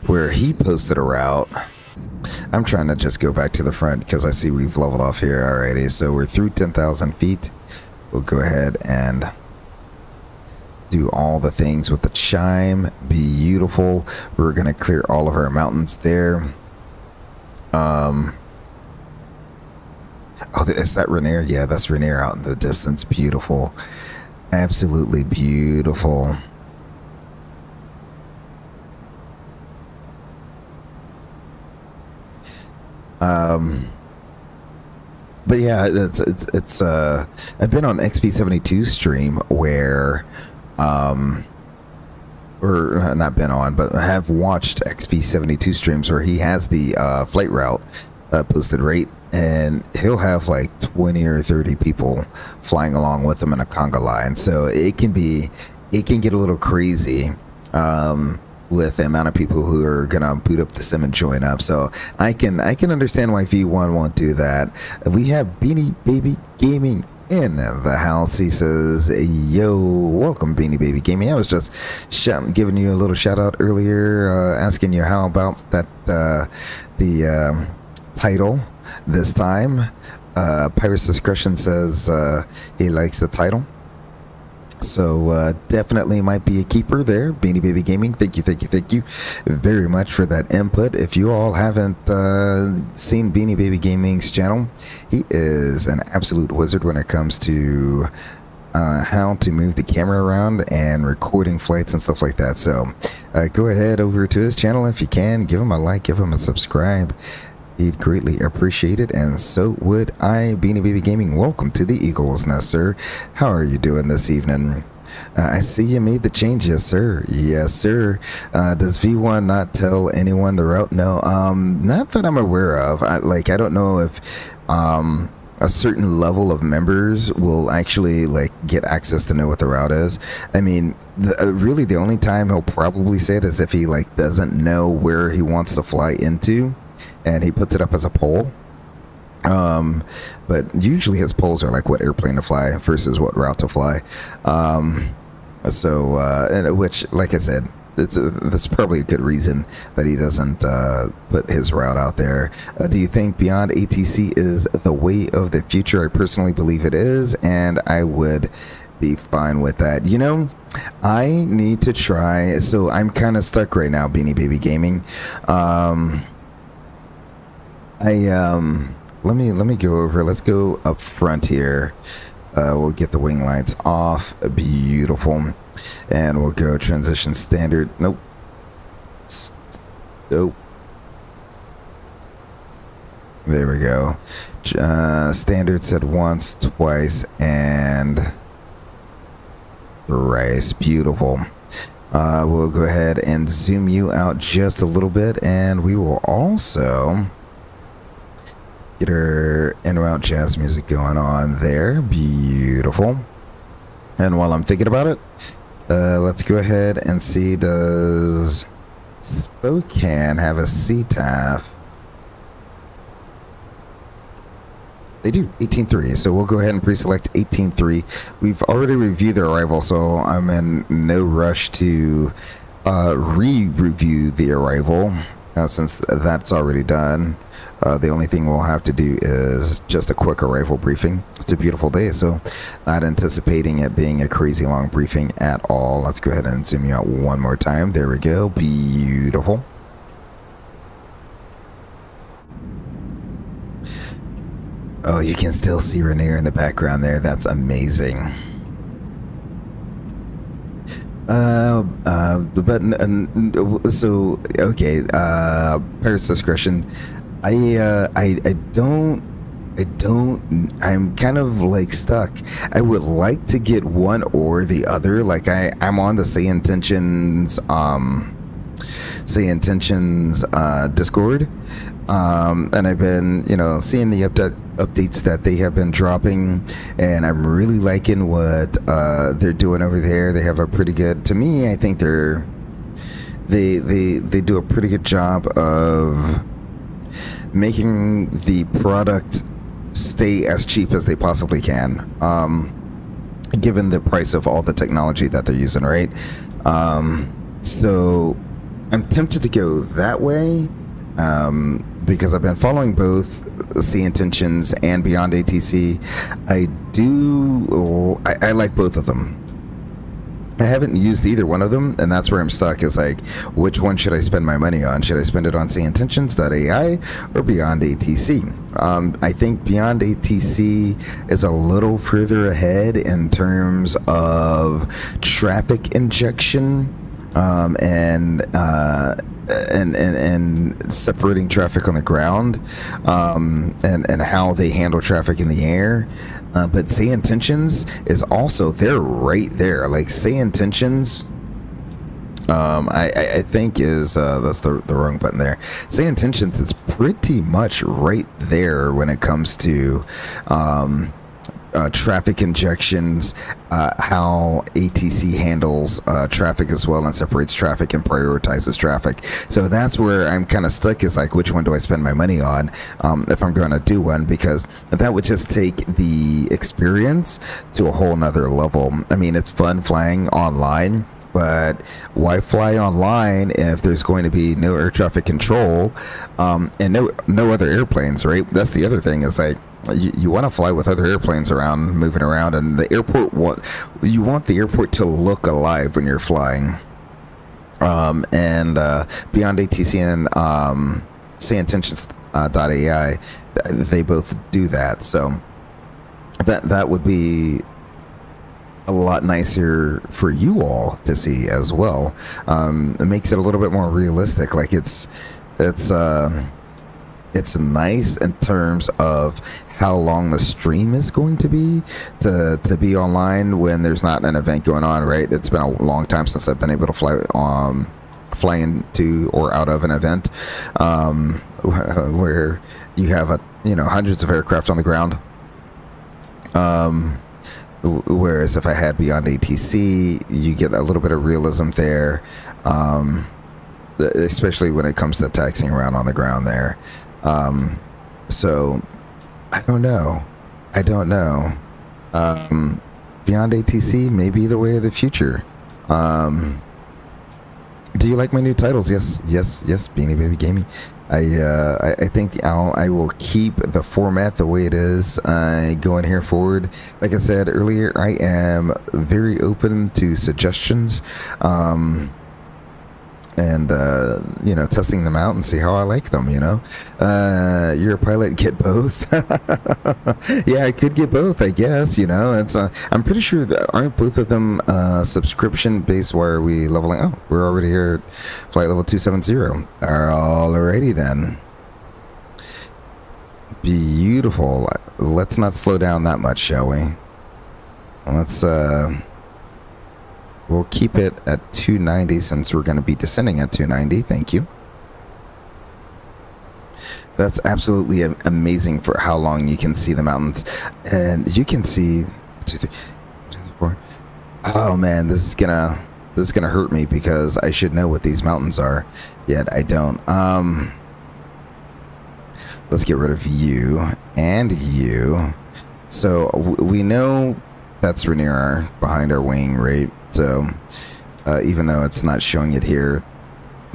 where he posted a route. I'm trying to just go back to the front because I see we've leveled off here already. So we're through 10,000 feet. We'll go ahead and do all the things with the chime. Beautiful. We're going to clear all of our mountains there. Oh, is that Rainier? Yeah, that's Rainier out in the distance. Beautiful. Absolutely beautiful. But yeah, it's I've been on XP72 stream where or not been on, but I have watched XP72 streams where he has the flight route posted right, and he'll have like 20 or 30 people flying along with him in a conga line. So it can get a little crazy with the amount of people who are gonna boot up the sim and join up. So I can understand why V1 won't do that. We have Beanie Baby Gaming in the house. He says, yo, welcome Beanie Baby Gaming. I was just giving you a little shout out earlier, asking you how about that the title this time. Pirate's Discretion says he likes the title. So definitely might be a keeper there. Beanie Baby Gaming, thank you very much for that input. If you all haven't seen Beanie Baby Gaming's channel, he is an absolute wizard when it comes to how to move the camera around and recording flights and stuff like that. So go ahead over to his channel if you can. Give him a like, give him a subscribe. He'd greatly appreciate it, and so would I. Beanie Baby Gaming, welcome to the Eagle's Nest, sir. How are you doing this evening? I see you made the change, yes, sir. Yes, sir. Does V1 not tell anyone the route? No, not that I'm aware of. I don't know if a certain level of members will actually get access to know what the route is. I mean, really the only time he'll probably say it is if he doesn't know where he wants to fly into, and he puts it up as a poll. But usually his polls are what airplane to fly versus what route to fly. So, and which, like I said, that's probably a good reason that he doesn't put his route out there. Do you think Beyond ATC is the way of the future? I personally believe it is, and I would be fine with that. You know, I need to try. So I'm kind of stuck right now, Beanie Baby Gaming. Let me go over. Let's go up front here. We'll get the wing lights off. Beautiful. And we'll go transition standard. Nope. Nope. There we go. Standard said once, twice, and thrice. Beautiful. We'll go ahead and zoom you out just a little bit, and we will also get our en route jazz music going on there. Beautiful. And while I'm thinking about it, let's go ahead and see, does Spokane have a CTAF? They do, 18.3. So we'll go ahead and pre-select 18.3. We've already reviewed their arrival, so I'm in no rush to re-review the arrival since that's already done. The only thing we'll have to do is just a quick arrival briefing. It's a beautiful day, so not anticipating it being a crazy long briefing at all. Let's go ahead and zoom you out one more time. There we go. Beautiful. Oh, you can still see Rainier in the background there. That's amazing. So okay, Pirate's Discretion. I'm kind of like stuck. I would like to get one or the other. Like I'm on the Say Intentions Discord, and I've been, seeing the updates that they have been dropping, and I'm really liking what they're doing over there. They have a pretty good, to me, I think they do a pretty good job of making the product stay as cheap as they possibly can, given the price of all the technology that they're using, right? So I'm tempted to go that way, because I've been following both Sea Intentions and Beyond ATC. I like both of them. I haven't used either one of them, and that's where I'm stuck, is like, which one should I spend my money on? Should I spend it on SeeIntentions.ai or Beyond ATC? I think Beyond ATC is a little further ahead in terms of traffic injection, and separating traffic on the ground, and how they handle traffic in the air. But Say Intentions is also, they're right there. Like Say Intentions, I think is that's the wrong button there. Say Intentions is pretty much right there when it comes to traffic injections, how ATC handles traffic as well, and separates traffic and prioritizes traffic. So that's where I'm kind of stuck, is like, which one do I spend my money on if I'm going to do one, because that would just take the experience to a whole nother level. I mean, it's fun flying online, but why fly online if there's going to be no air traffic control, and no other airplanes, right? That's the other thing, is like, you want to fly with other airplanes around, moving around, and the airport, you want the airport to look alive when you're flying. And Beyond ATC and SeeIntentions.ai, they both do that. So that would be a lot nicer for you all to see as well. It makes it a little bit more realistic. Like it's nice in terms of how long the stream is going to be be online when there's not an event going on, right? It's been a long time since I've been able to fly into or out of an event, where you have hundreds of aircraft on the ground. Whereas if I had Beyond ATC, you get a little bit of realism there, especially when it comes to taxiing around on the ground there. So I don't know. Beyond ATC may be the way of the future. Do you like my new titles? Yes, Beanie Baby Gaming. I think I will keep the format the way it is going here forward. Like I said earlier, I am very open to suggestions, and you know, testing them out and see how I like them. You know, you're a pilot, get both. Yeah, I could get both, I guess. You know, it's I'm pretty sure that aren't both of them subscription based. Why are we leveling? Oh, we're already here at flight level 270. Alrighty then. Beautiful. Let's not slow down that much, shall we? Let's we'll keep it at 290 since we're going to be descending at 290. Thank you. That's absolutely amazing for how long you can see the mountains. And you can see 2, 3, 4. Oh man, this is gonna hurt me because I should know what these mountains are, yet I don't. Let's get rid of you and you. So we know that's Rainier behind our wing, right? So even though it's not showing it here,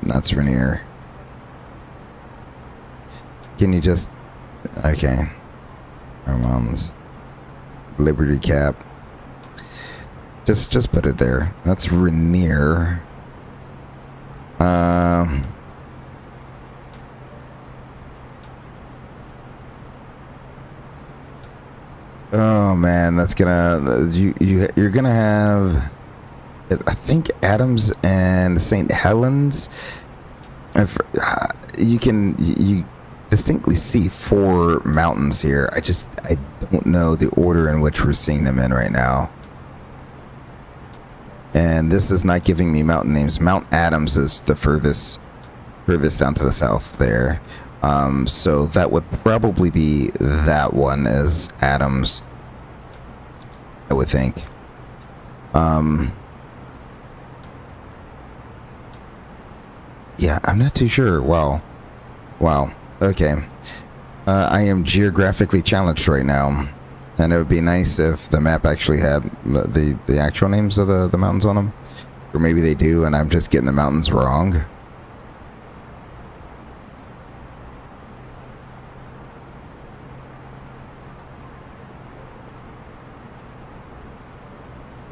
that's Rainier. Can you just... Okay. Our mountains. Liberty Cap. Just put it there. That's Rainier. Oh man, that's gonna... You're gonna have... I think Adams and St. Helens. If you distinctly see 4 mountains here. I don't know the order in which we're seeing them in right now. And this is not giving me mountain names. Mount Adams is the furthest down to the south there. So that would probably be that one as Adams, I would think. Yeah, I'm not too sure. Wow. Okay. I am geographically challenged right now. And it would be nice if the map actually had the actual names of the mountains on them. Or maybe they do and I'm just getting the mountains wrong.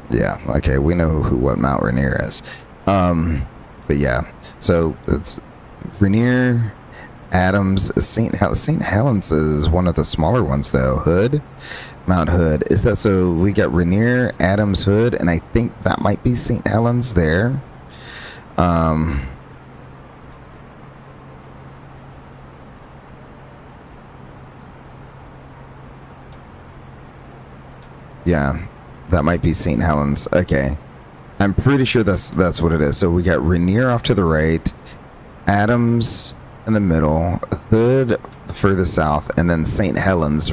Yeah, okay, we know what Mount Rainier is. But yeah, so it's Rainier, Adams, St. Helens is one of the smaller ones though. Hood, Mount Hood. Is that so? We got Rainier, Adams, Hood, and I think that might be St. Helens there. Yeah, that might be St. Helens. Okay. I'm pretty sure that's what it is. So we got Rainier off to the right, Adams in the middle, Hood further south, and then St. Helens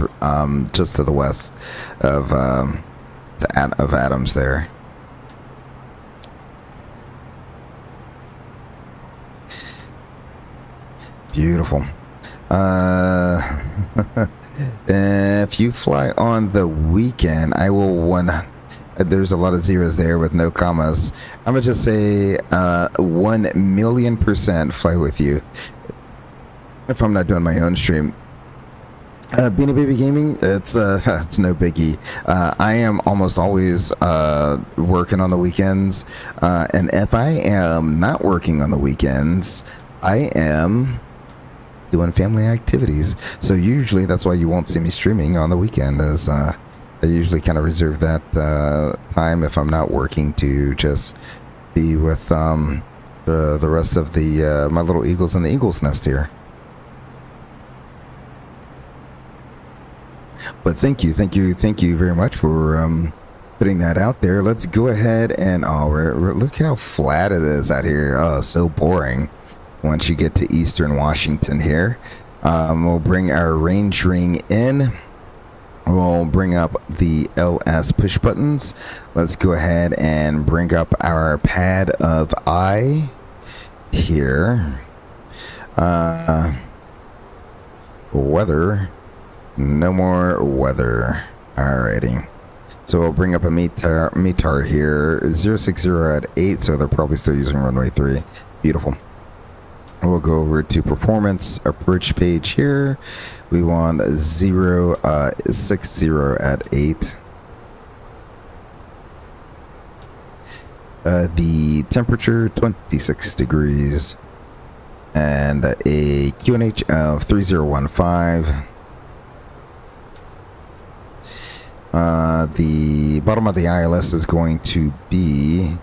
just to the west of Adams there. Beautiful. If you fly on the weekend, I will there's a lot of zeros there with no commas. I'm gonna just say 1,000,000% fly with you if I'm not doing my own stream. Beanie Baby Gaming, it's no biggie. I am almost always working on the weekends, and if I am not working on the weekends, I am doing family activities. So usually that's why you won't see me streaming on the weekend, as I usually kind of reserve that time if I'm not working to just be with the rest of the my little eagles in the eagle's nest here. But thank you very much for putting that out there. Let's go ahead and look how flat it is out here. Oh, so boring. Once you get to Eastern Washington here, we'll bring our range ring in. We'll bring up the LS push buttons. Let's go ahead and bring up our pad of I here. Weather. No more weather. Alrighty. So we'll bring up a METAR here, 060 at 8, so they're probably still using runway 3. Beautiful. We'll go over to performance approach page here. We want 060 at 8. The temperature 26 degrees and a QNH of 3015. The bottom of the ILS is going to be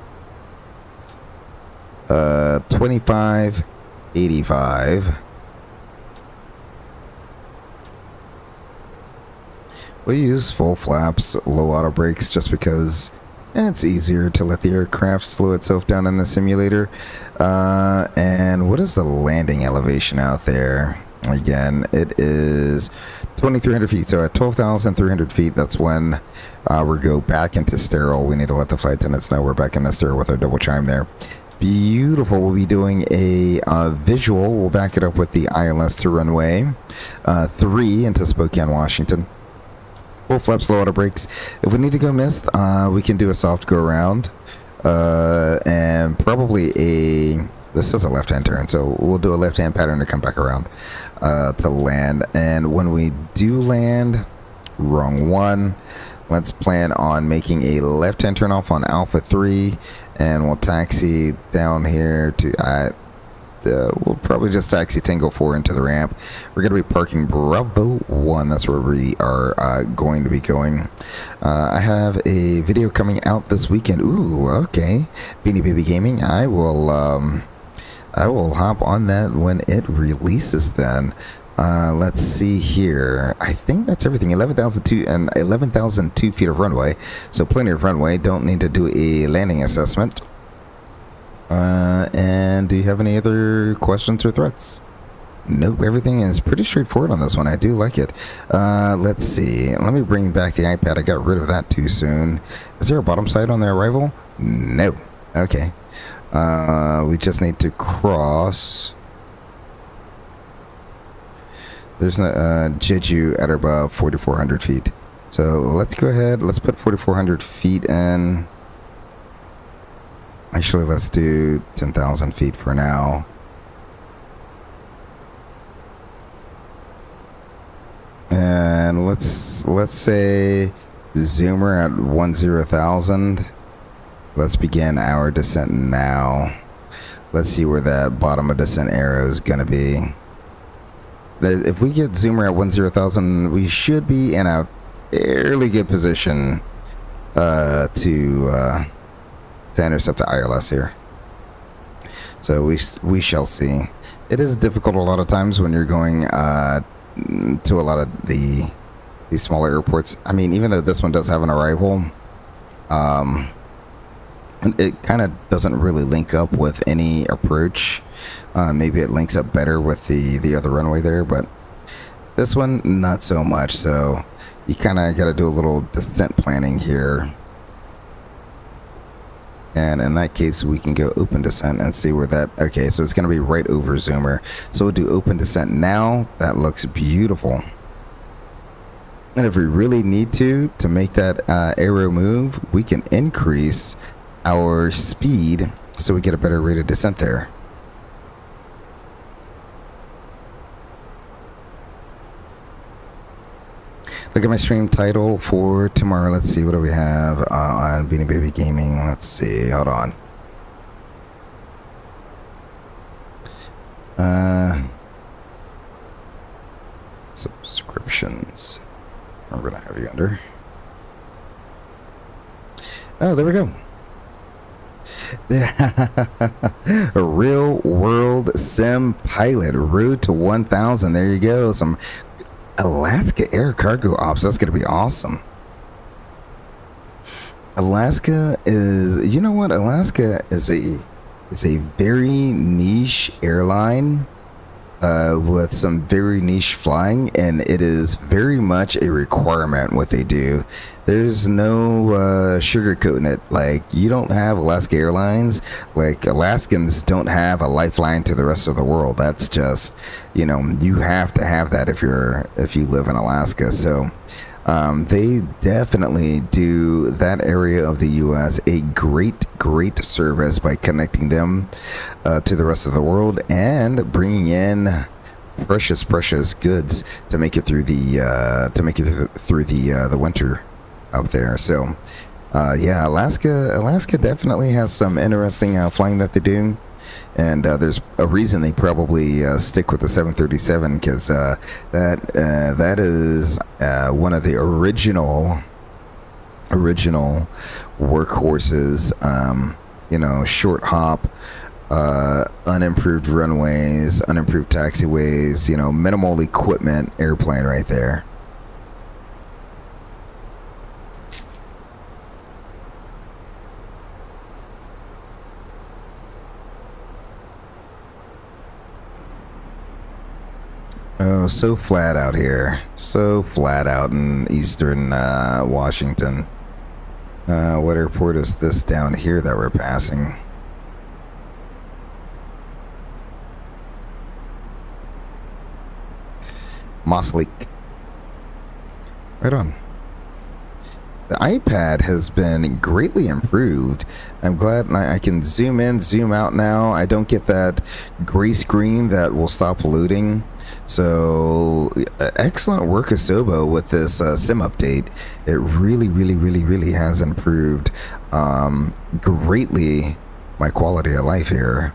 2585. We use full flaps, low auto brakes, just because it's easier to let the aircraft slow itself down in the simulator. And what is the landing elevation out there? Again, it is 2,300 feet. So at 12,300 feet, that's when we go back into sterile. We need to let the flight attendants know we're back in the sterile with our double chime there. Beautiful. We'll be doing a visual. We'll back it up with the ILS to runway 3 into Spokane, Washington. Full flaps, low auto brakes. If we need to go missed, we can do a soft go around. And probably this is a left-hand turn, so we'll do a left-hand pattern to come back around to land. And when we do land, wrong one, let's plan on making a left-hand turn off on Alpha 3, and we'll taxi down here to we'll probably just taxi Tango 4 into the ramp. We're going to be parking Bravo 1. That's where we are going to be going. I have a video coming out this weekend. Ooh, okay. Beanie Baby Gaming. I will hop on that when it releases then. Let's see here. I think that's everything. 11,002 feet of runway. So plenty of runway. Don't need to do a landing assessment. And do you have any other questions or threats? Nope, everything is pretty straightforward on this one. I do like it. Let's see. Let me bring back the iPad. I got rid of that too soon. Is there a bottom side on the arrival? No. Okay. We just need to cross. There's a Jeju at above 4,400 feet. So let's go ahead. Let's put 4,400 feet in. Actually, let's do 10,000 feet for now. And let's say zoomer at 10,000. Let's begin our descent now. Let's see where that bottom of descent arrow is going to be. If we get zoomer at 10,000, we should be in a fairly good position to intercept the ILS here. So we shall see. It is difficult a lot of times when you're going to a lot of these smaller airports. I mean, even though this one does have an arrival, it kind of doesn't really link up with any approach. Maybe it links up better with the other runway there, but this one not so much. So you kind of got to do a little descent planning here. And in that case, we can go open descent and see where that... Okay, so it's going to be right over zoomer. So we'll do open descent now. That looks beautiful. And if we really need to make that arrow move, we can increase our speed so we get a better rate of descent there. Look at my stream title for tomorrow. Let's see, what do we have on Beanie Baby Gaming? Let's see, hold on. Subscriptions. We're going to have you under. Oh, there we go. A real world sim pilot, road to 1,000. There you go. Some Alaska air cargo ops. That's going to be awesome. Alaska is, you know what? Alaska is a very niche airline with some very niche flying, and it is very much a requirement what they do. There's no sugarcoating it. Like, you don't have Alaska Airlines. Like, Alaskans don't have a lifeline to the rest of the world. That's just, you know, you have to have that if you live in Alaska. So They definitely do that area of the U.S. a great service by connecting them to the rest of the world and bringing in precious goods to make it through the winter up there. So yeah, Alaska definitely has some interesting flying that they do, and there's a reason they probably stick with the 737, because that is one of the original workhorses. Short hop, unimproved runways, unimproved taxiways, minimal equipment airplane right there. Oh, so flat out here. So flat out in eastern Washington. What airport is this down here that we're passing? Moss Lake. Right on. The iPad has been greatly improved. I'm glad I can zoom in, zoom out now. I don't get that gray screen that will stop loading. So excellent work, Asobo, with this sim update. It really has improved greatly my quality of life here.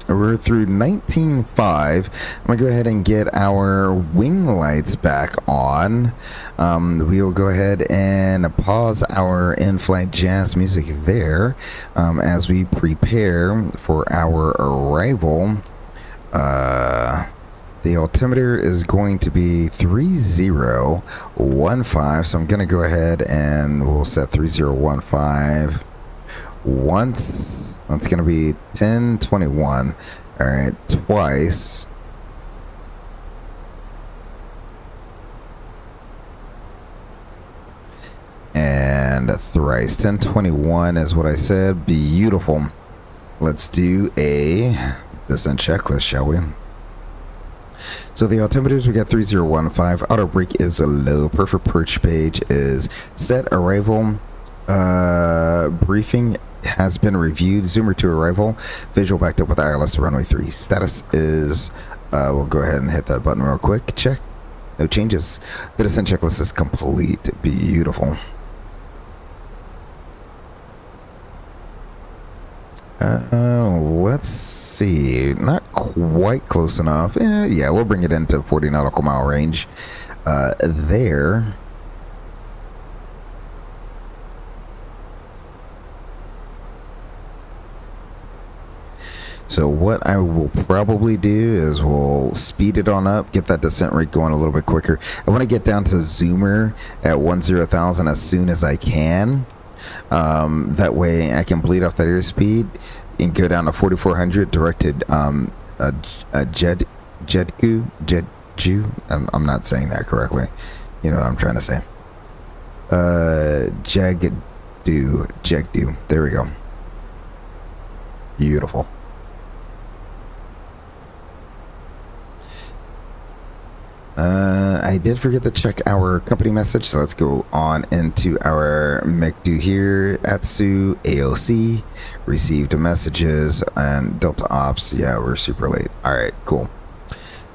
We're through 19.5. I'm gonna go ahead and get our wing lights back on. We will go ahead and pause our in-flight jazz music there as we prepare for our arrival. The altimeter is going to be 3015, so I'm gonna go ahead and we'll set 3015 once. That's going to be 1021. All right, twice. And thrice. 1021 is what I said. Beautiful. Let's do a descent checklist, shall we? So the altimeters, we got 3015. Auto brake is a low. Perfect perch page is set. Arrival briefing has been reviewed. Zoomer to arrival. Visual backed up with ILS to runway 3. Status is, we'll go ahead and hit that button real quick. Check. No changes. The descent checklist is complete. Beautiful. Let's see. Not quite close enough. Yeah, we'll bring it into 40 nautical mile range. There. So what I will probably do is we'll speed it on up, get that descent rate going a little bit quicker. I want to get down to Zoomer at 10,000 as soon as I can. That way I can bleed off that airspeed and go down to 4,400 directed Jedju. I'm not saying that correctly. You know what I'm trying to say. Jegdu. There we go. Beautiful. I did forget to check our company message, so let's go on into our MECDU here. Atsu AOC received messages, and Delta Ops. Yeah, we're super late. All right, cool.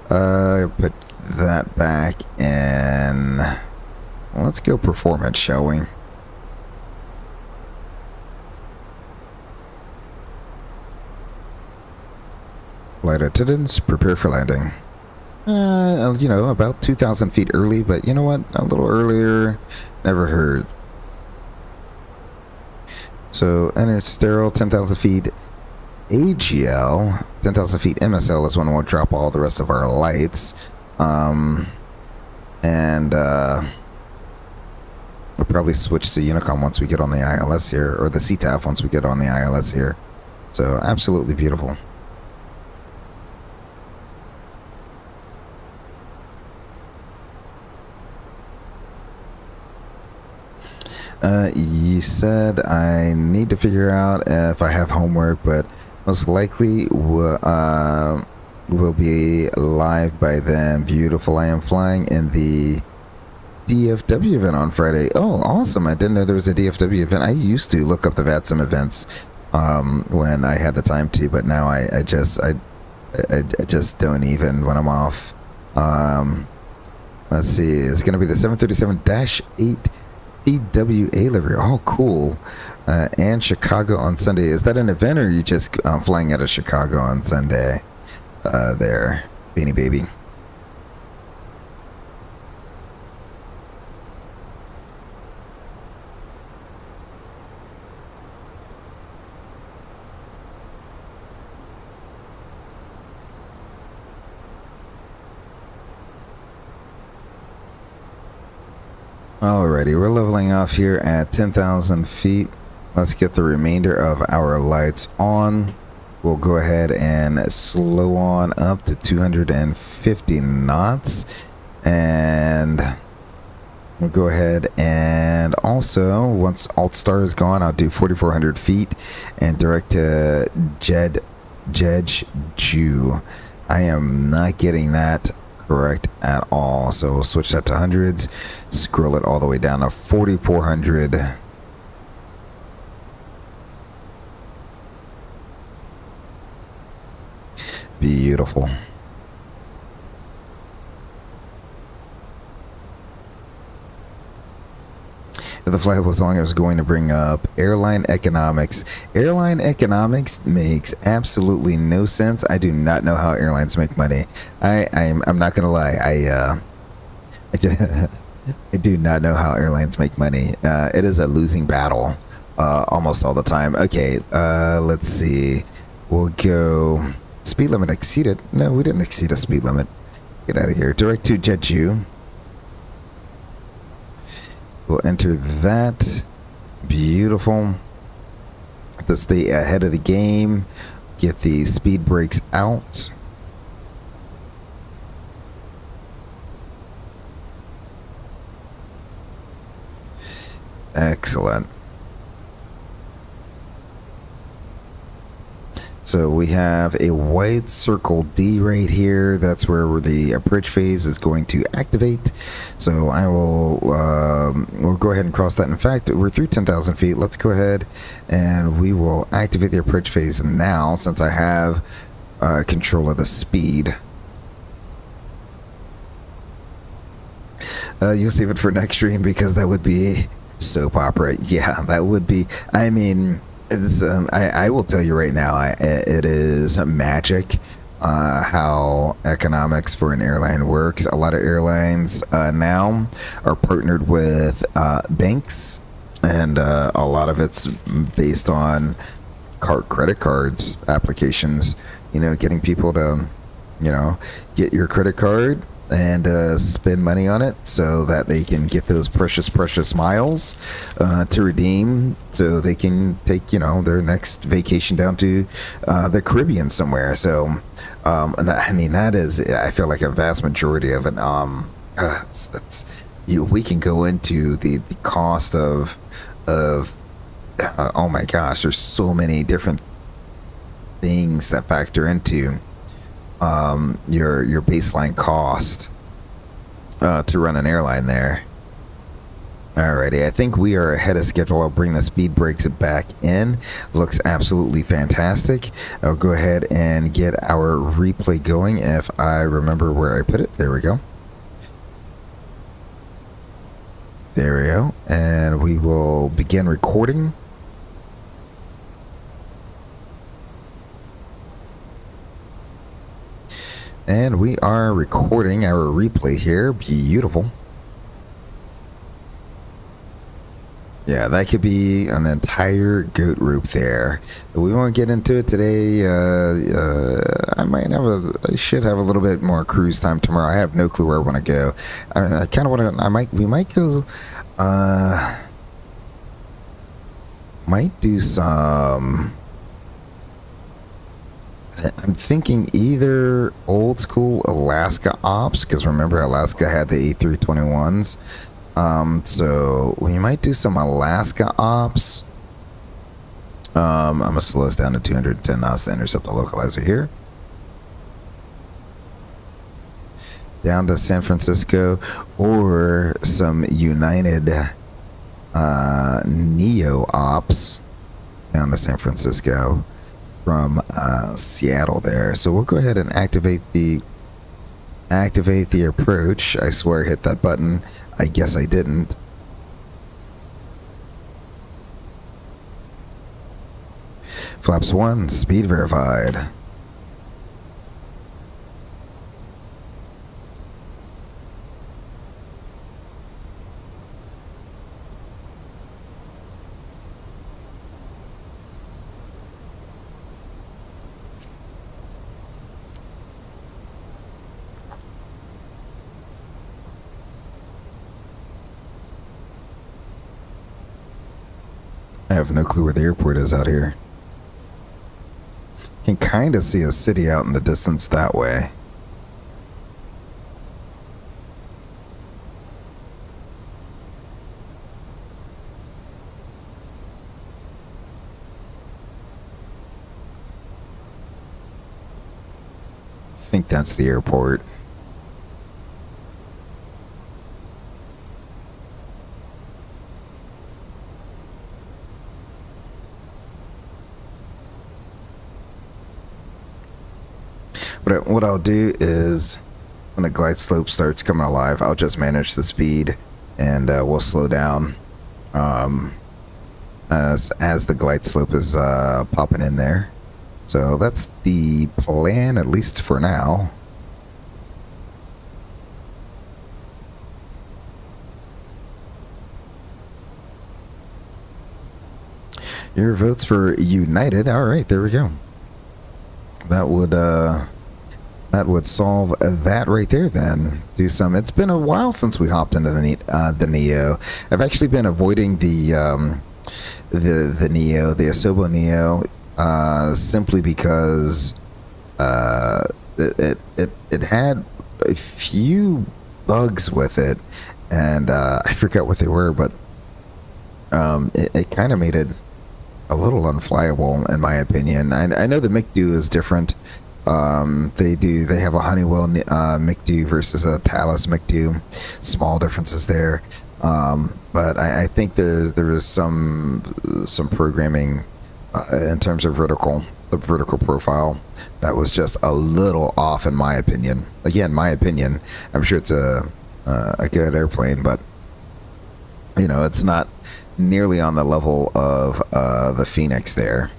Put that back, and let's go performance, shall we? Flight attendants, prepare for landing. About 2,000 feet early, but you know what? A little earlier never hurt. So, enter sterile, 10,000 feet AGL, 10,000 feet MSL is when we'll drop all the rest of our lights. We'll probably switch to Unicom once we get on the ILS here, or the CTAF once we get on the ILS here. So, absolutely beautiful. You said I need to figure out if I have homework, but most likely will be live by then. Beautiful. I am flying in the DFW event on Friday. Oh, awesome. I didn't know there was a DFW event. I used to look up the VATSIM events when I had the time to, but now I just don't even when I'm off. Let's see. It's going to be the 737-8 TWA livery. Oh, cool. And Chicago on Sunday. Is that an event, or are you just flying out of Chicago on Sunday? There, Beanie Baby. Alrighty, we're leveling off here at 10,000 feet. Let's get the remainder of our lights on. We'll go ahead and slow on up to 250 knots. And we'll go ahead and also, once Alt Star is gone, I'll do 4,400 feet and direct to Jeju. I am not getting that correct at all, so we'll switch that to hundreds, scroll it all the way down to 4,400. Beautiful. The flight was long. I was going to bring up airline economics. Airline economics makes absolutely no sense. I do not know how airlines make money. I'm not gonna lie. I do not know how airlines make money. It is a losing battle almost all the time. Okay, let's see. We'll go speed limit exceeded. No, we didn't exceed a speed limit. Get out of here. Direct to Jeju. We'll enter that. Beautiful. To stay ahead of the game, get the speed brakes out. Excellent. So we have a white circle D right here. That's where the approach phase is going to activate. So I will, we'll go ahead and cross that. In fact, we're through 10,000 feet. Let's go ahead and we will activate the approach phase now, since I have control of the speed. You'll save it for next stream, because that would be soap opera. Yeah, that would be, I mean, it's, I will tell you right now, it is magic how economics for an airline works. A lot of airlines now are partnered with banks, and a lot of it's based on credit cards applications. You know, getting people to, you know, get your credit card and spend money on it so that they can get those precious miles to redeem, so they can take, you know, their next vacation down to the Caribbean somewhere. So I mean, that is, I feel like a vast majority of it. We can go into the cost of oh my gosh, there's so many different things that factor into your baseline cost to run an airline there. Alrighty, I think we are ahead of schedule. I'll bring the speed brakes back in. Looks absolutely fantastic. I'll go ahead and get our replay going if I remember where I put it. There we go. There we go. And we will begin recording. And we are recording our replay here. Beautiful. Yeah, that could be an entire goat roop there. We won't get into it today. I should have a little bit more cruise time tomorrow. I have no clue where I want to go. I kind of want to, we might go, might do some, I'm thinking either old school Alaska ops, because remember Alaska had the A321s. So we might do some Alaska ops. I'm gonna slow us down to 210 knots to intercept the localizer here. down to San Francisco, or some United Neo ops down to San Francisco from Seattle there. So we'll go ahead and activate the approach. I swear I hit that button. I guess I didn't. Flaps 1, speed verified. I have no clue where the airport is out here. Can kind of see a city out in the distance that way. I think that's the airport. But what I'll do is, when the glide slope starts coming alive, I'll just manage the speed, and we'll slow down as the glide slope is popping in there. So that's the plan, at least for now. Your votes for United. All right, there we go. That would solve that right there. Then do some. It's been a while since we hopped into the Neo. I've actually been avoiding the Neo, the Asobo Neo, simply because it had a few bugs with it, and I forgot what they were, but it kind of made it a little unflyable, in my opinion. I know the McDo is different. They have a Honeywell McDo versus a Thales McDo. Small differences there, but I think there is some programming in terms of the vertical profile that was just a little off, in my opinion. Again, my opinion. I'm sure it's a good airplane, but you know, it's not nearly on the level of the Fenix there.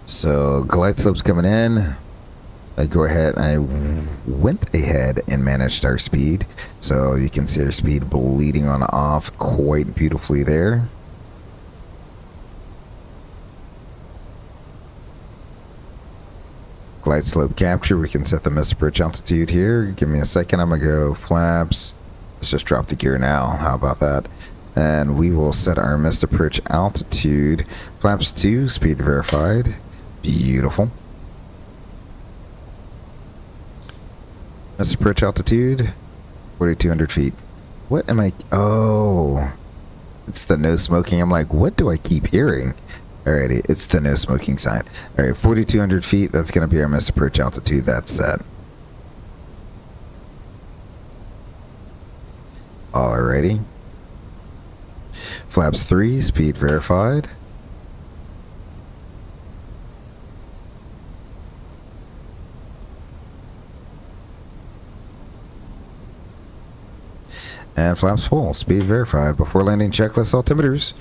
So glide slopes coming in. I went ahead and managed our speed, so you can see our speed bleeding on off quite beautifully there. Glide slope capture. We can set the missed approach altitude here. Give me a second. I'm gonna go flaps. Let's just drop the gear now. How about that? And we will set our missed approach altitude. Flaps 2, speed verified. Beautiful. Missed approach altitude, 4,200 feet. What am I? Oh, it's the no smoking. I'm like, what do I keep hearing? Alrighty, it's the no smoking sign. Alright, 4,200 feet. That's going to be our missed approach altitude. That's set. Alrighty. Flaps 3, speed verified. And flaps full, speed verified. Before landing, checklist altimeters.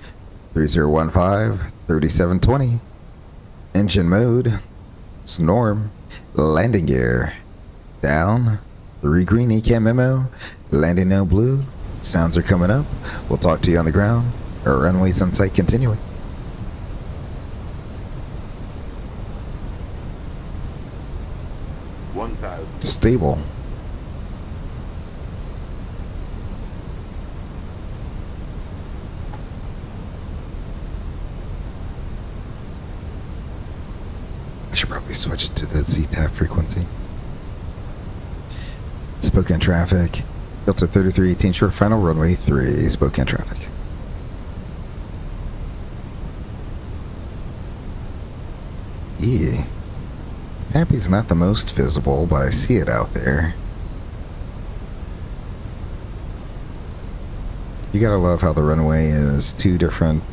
3015, 3720. Engine mode. Snorm. Landing gear. Down. 3 green ECAM memo. Landing no blue. Sounds are coming up. We'll talk to you on the ground. Our runways on site continuing. Stable. I should probably switch to the ZTAF frequency. Spokane traffic. Delta 3318 short final runway 3. Spokane traffic. Yeah. Happy's not the most visible, but I see it out there. You gotta love how the runway is two different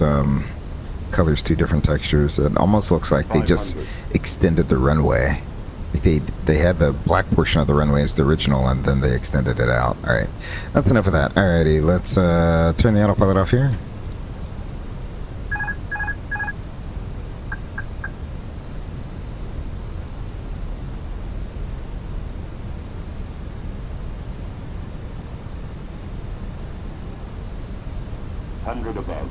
colors, two different textures. It almost looks like they just extended the runway. Like they had the black portion of the runway as the original, and then they extended it out. All right, that's enough of that. Alrighty, let's turn the autopilot off here. Above.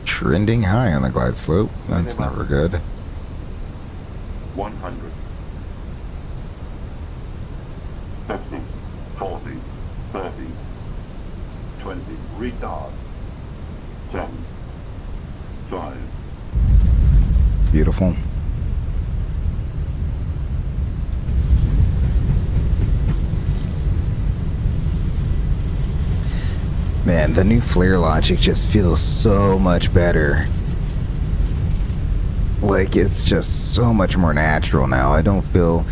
Trending high on the glide slope. That's never good. 100. 50, 40, 30, 20, retard. 10, 5. Beautiful. Man, the new flare logic just feels so much better. Like, it's just so much more natural now. I don't feel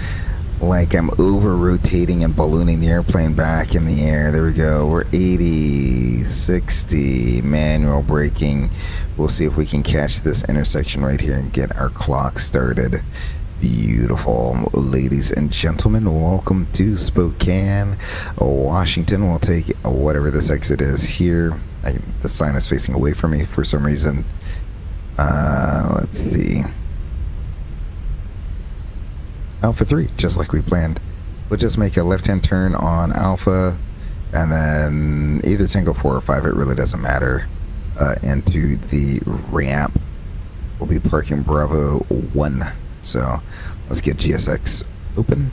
like I'm over rotating and ballooning the airplane back in the air. There we go. We're 80, 60, manual braking. We'll see if we can catch this intersection right here and get our clock started. Beautiful. Ladies and gentlemen, welcome to Spokane, Washington. We'll take whatever this exit is here. The sign is facing away from me for some reason. Let's see. Alpha 3, just like we planned. We'll just make a left-hand turn on Alpha, and then either Tango 4 or 5, it really doesn't matter, into the ramp. We'll be parking Bravo 1. So let's get GSX open.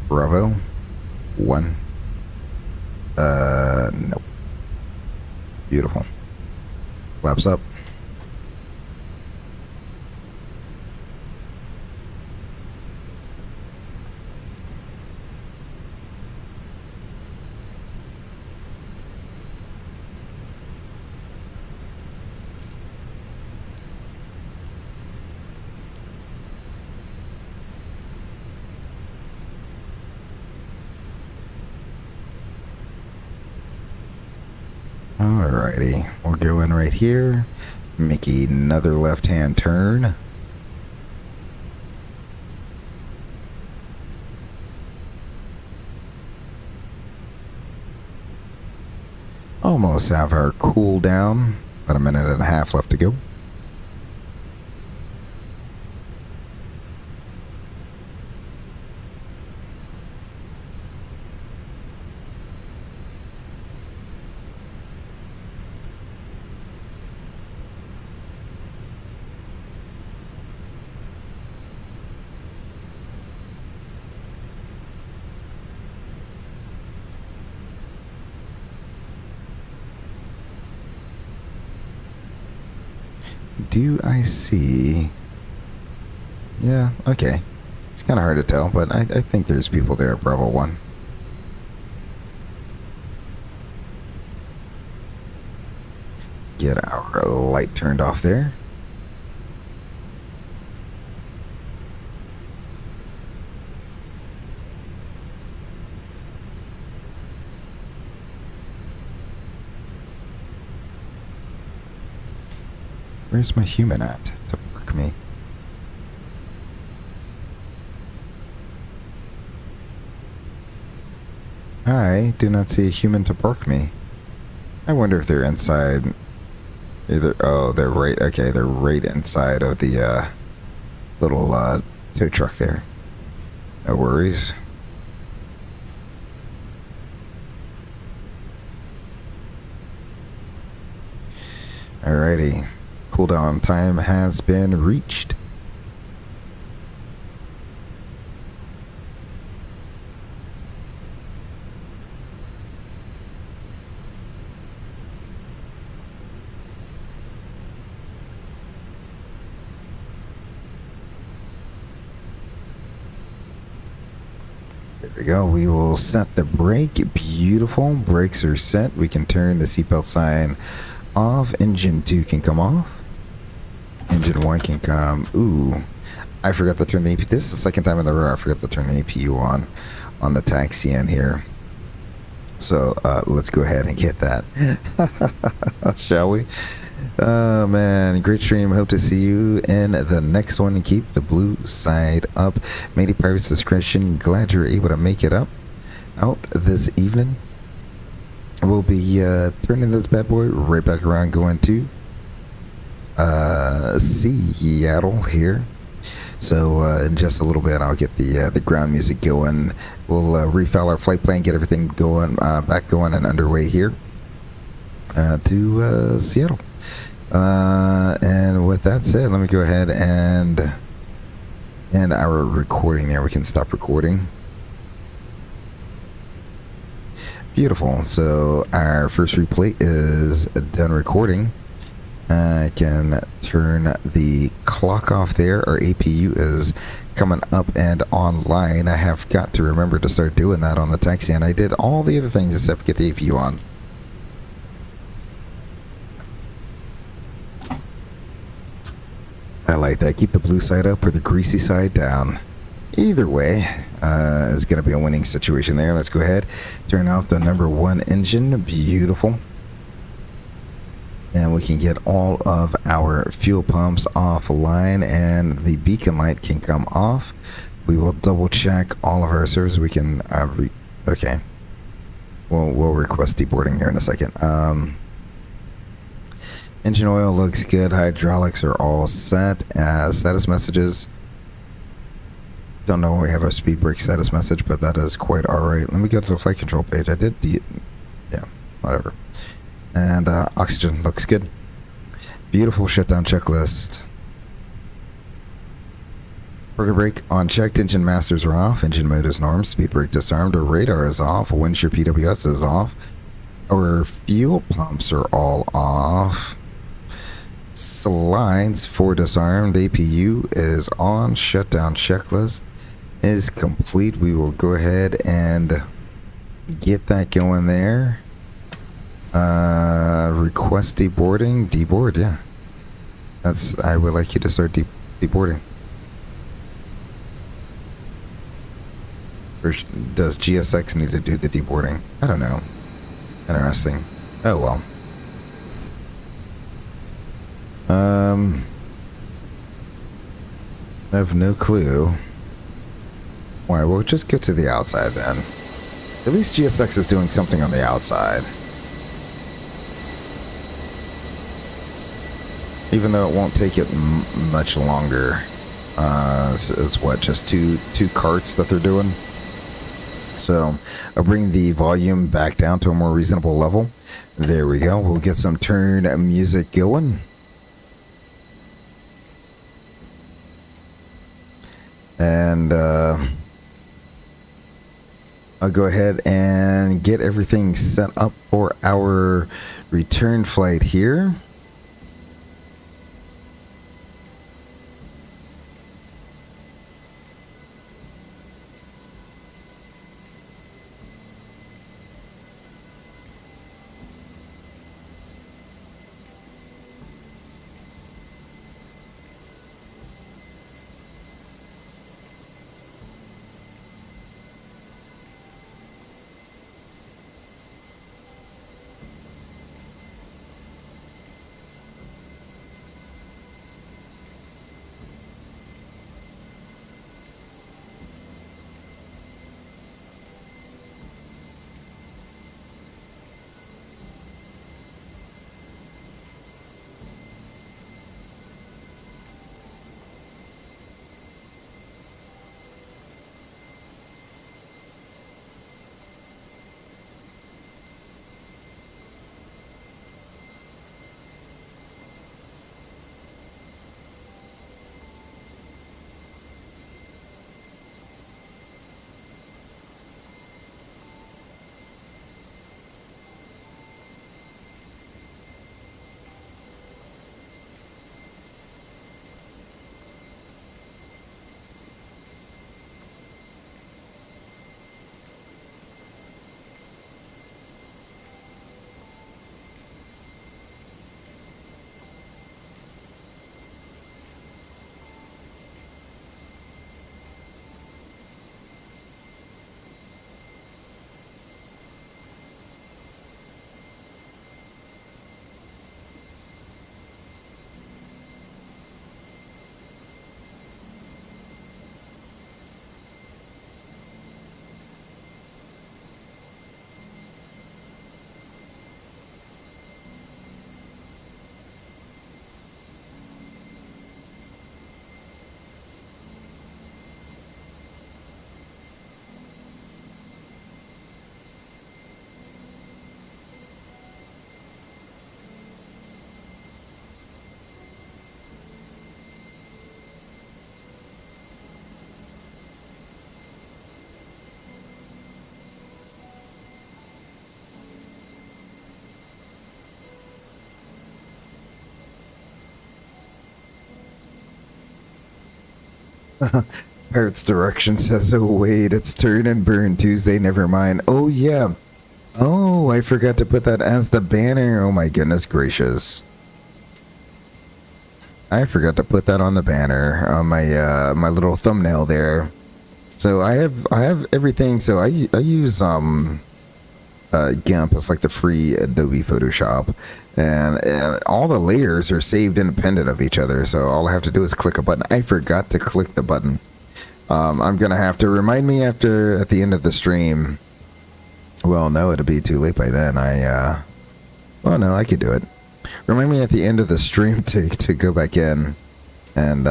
Bravo 1. Nope. Beautiful. Flaps up. Alrighty, we'll go in right here, make another left-hand turn. Almost have our cool down, about a minute and a half left to go. Do I see? Yeah, okay. It's kind of hard to tell, but I think there's people there at Bravo 1. Get our light turned off there. Where's my human at to park me? I do not see a human to park me. I wonder if they're inside. Either, oh, they're right. Okay, they're right inside of the little tow truck there. No worries. Alrighty. Cooldown time has been reached. There we go. We will set the brake. Beautiful. Brakes are set. We can turn the seatbelt sign off. Engine 2 can come off. Engine 1 can come. Ooh, I forgot to turn the AP. This is the second time in the row I forgot to turn the APU on the taxi in here. So let's go ahead and get that. Shall we? Oh man, great stream. Hope to see you in the next one. Keep the blue side up. Matey Pirates Discretion. Glad you're able to make it up out this evening. We'll be turning this bad boy right back around, going to Seattle here. So in just a little bit, I'll get the ground music going. We'll refill our flight plan, get everything going, back going and underway here to Seattle. And with that said, let me go ahead and end our recording there. We can stop recording. Beautiful. So our first replay is done recording. I can turn the clock off there. Our APU is coming up and online. I have got to remember to start doing that on the taxi, and I did all the other things except get the APU on. I like that. Keep the blue side up or the greasy side down. Either way is going to be a winning situation there. Let's go ahead, turn off the number 1 engine. Beautiful. And we can get all of our fuel pumps offline, and the beacon light can come off. We will double check all of our services. We can okay. We'll request deboarding here in a second. Engine oil looks good. Hydraulics are all set. Status messages. Don't know why we have a speed brake status message, but that is quite alright. Let me go to the flight control page. I did yeah, whatever. And oxygen looks good. Beautiful shutdown checklist. Burger brake unchecked. Engine masters are off. Engine mode is norm. Speed brake disarmed. Our radar is off. Windshield PWS is off. Our fuel pumps are all off. Slides for disarmed. APU is on. Shutdown checklist is complete. We will go ahead and get that going there. Request deboarding. Deboard, yeah. I would like you to start deboarding. Or does GSX need to do the deboarding? I don't know. Interesting. Oh well. I have no clue. Why? We'll just get to the outside then. At least GSX is doing something on the outside. Even though it won't take it much longer. It's what, just two carts that they're doing? So I'll bring the volume back down to a more reasonable level. There we go. We'll get some turn music going. And I'll go ahead and get everything set up for our return flight here. Pirate's Direction says, oh wait, it's Turn and Burn Tuesday, never mind. Oh yeah. Oh, I forgot to put that as the banner. Oh my goodness gracious. I forgot to put that on the banner on my my little thumbnail there. So I have everything. So I use GIMP. It's like the free Adobe Photoshop, and all the layers are saved independent of each other. So all I have to do is click a button. I forgot to click the button. I'm gonna have to remind me at the end of the stream. Well, no, it'll be too late by then. Well, no, I could do it. Remind me at the end of the stream to go back in and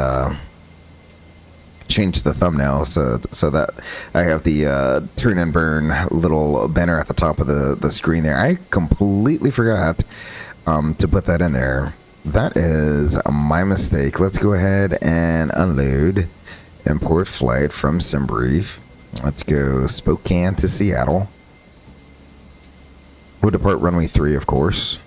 change the thumbnail so that I have the Turn and Burn little banner at the top of the screen there. I completely forgot to put that in there. That is my mistake. Let's go ahead and unload. Import flight from SimBrief. Let's go Spokane to Seattle. We'll depart runway 3, of course.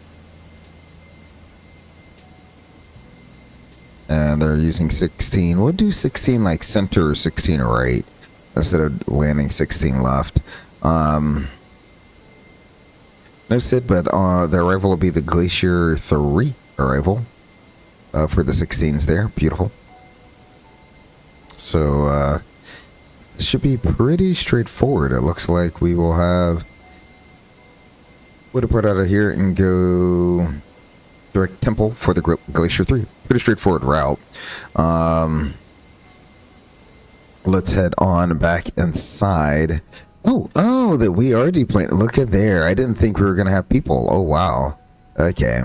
And they're using 16. We'll do 16 like center or 16 right instead of landing 16 left. No Sid, but the arrival will be the Glacier 3 arrival for the 16s there. Beautiful. So it should be pretty straightforward. It looks like we will have. We'll depart out of here and go direct Temple for the Glacier 3. Pretty straightforward route. Let's head on back inside. Oh, that we are deplaned. Look at there. I didn't think we were going to have people. Oh, wow. Okay.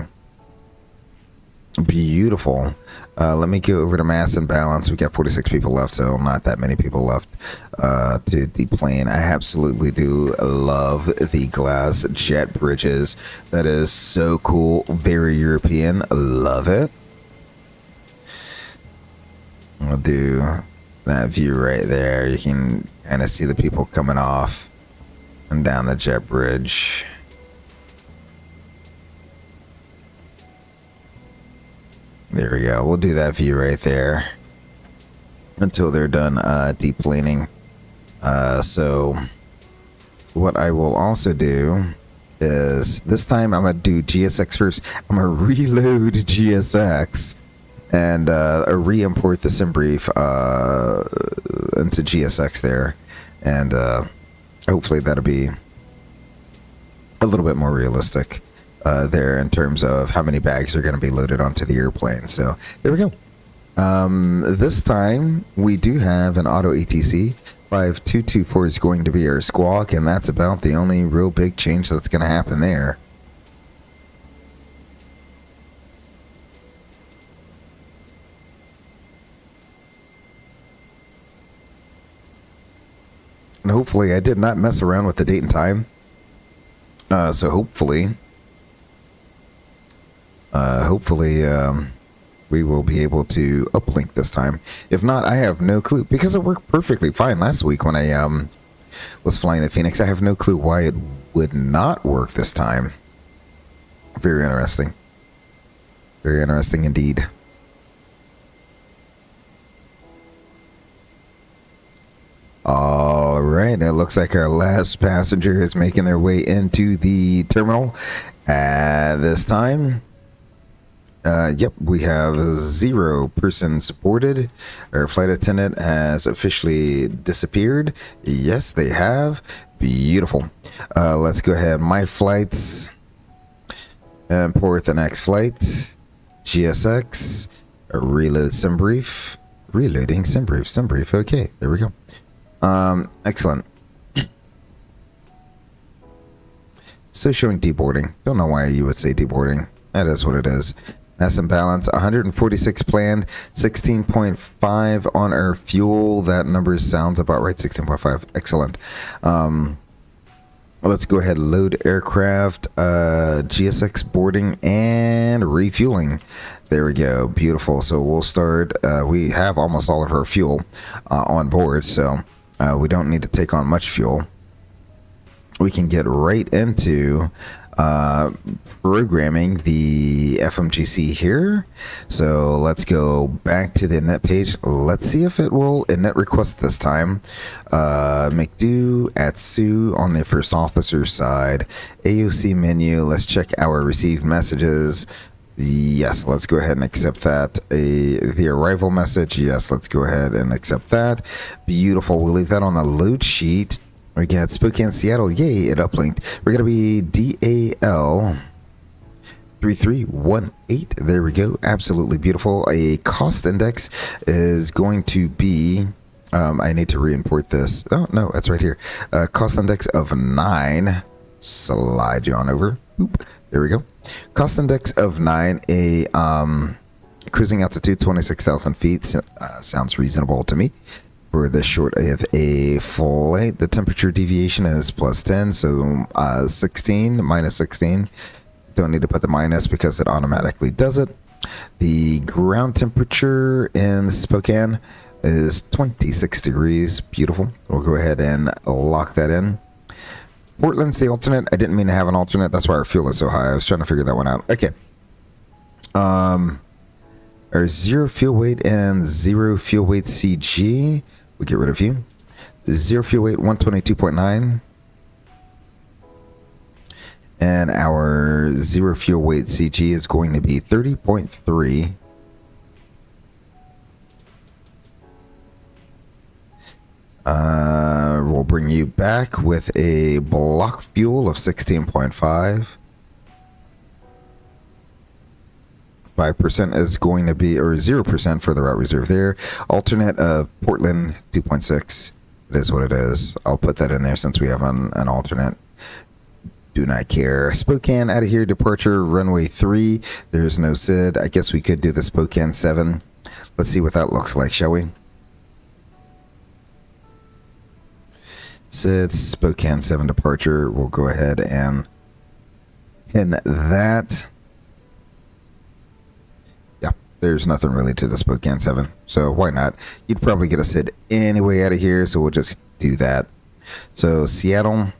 Beautiful. Let me go over to mass and balance. We got 46 people left, so not that many people left to deplane. I absolutely do love the glass jet bridges. That is so cool. Very European. Love it. I'll do that view right there. You can kind of see the people coming off and down the jet bridge. There we go. We'll do that view right there until they're done deplaning. So what I will also do is this time I'm going to do GSX first. I'm going to reload GSX and re-import the SimBrief into GSX there. And hopefully that'll be a little bit more realistic. There in terms of how many bags are going to be loaded onto the airplane. So there we go. This time we do have an auto ATC. 5224 is going to be our squawk, and that's about the only real big change that's going to happen there. And hopefully I did not mess around with the date and time. So hopefully we will be able to uplink this time. If not, I have no clue, because it worked perfectly fine last week when I was flying the Phoenix. I have no clue why it would not work this time. Very interesting. Very interesting indeed. All right, it looks like our last passenger is making their way into the terminal at this time. Yep, we have 0 persons boarded. Our flight attendant has officially disappeared. Yes, they have. Beautiful. Let's go ahead. My flights. Import the next flight. GSX. Reload SimBrief. Reloading SimBrief. SimBrief. Okay, there we go. Excellent. So showing deboarding. Don't know why you would say deboarding. That is what it is. Mass and balance, 146 planned, 16.5 on our fuel. That number sounds about right, 16.5. Excellent. Let's go ahead, load aircraft, GSX boarding and refueling. There we go. Beautiful. So we'll start. We have almost all of our fuel on board, so we don't need to take on much fuel. We can get right into programming the FMGC here. So let's go back to the init page. Let's see if it will init request this time. Make do at Sue on the first officer side. AOC menu. Let's check our received messages. Yes, let's go ahead and accept that. The arrival message. Yes, let's go ahead and accept that. Beautiful. We'll leave that on the load sheet. We got Spokane, Seattle. Yay, it uplinked. We're going to be DAL 3318. There we go. Absolutely beautiful. A cost index is going to be, I need to re-import this. Oh, no, that's right here. Cost index of 9. Slide you on over. Boop. There we go. Cost index of 9. A cruising altitude 26,000 feet. Sounds reasonable to me. For this short of a flight, the temperature deviation is +10, so 16, -16. Don't need to put the minus because it automatically does it. The ground temperature in Spokane is 26 degrees. Beautiful. We'll go ahead and lock that in. Portland's the alternate. I didn't mean to have an alternate. That's why our fuel is so high. I was trying to figure that one out. Okay. Our 0 fuel weight and 0 fuel weight CG. We'll get rid of you. The 0 fuel weight 122.9. And our 0 fuel weight CG is going to be 30.3. We'll bring you back with a block fuel of 16.5. 5% is going to be, or 0% for the route reserve there. Alternate of Portland 2.6. It is what it is. I'll put that in there since we have an alternate. Do not care. Spokane out of here. Departure runway 3. There's no SID. I guess we could do the Spokane 7. Let's see what that looks like, shall we? SID Spokane 7 departure. We'll go ahead and pin that. There's nothing really to the Spokane 7, so why not? You'd probably get a SID anyway out of here, so we'll just do that. So Seattle,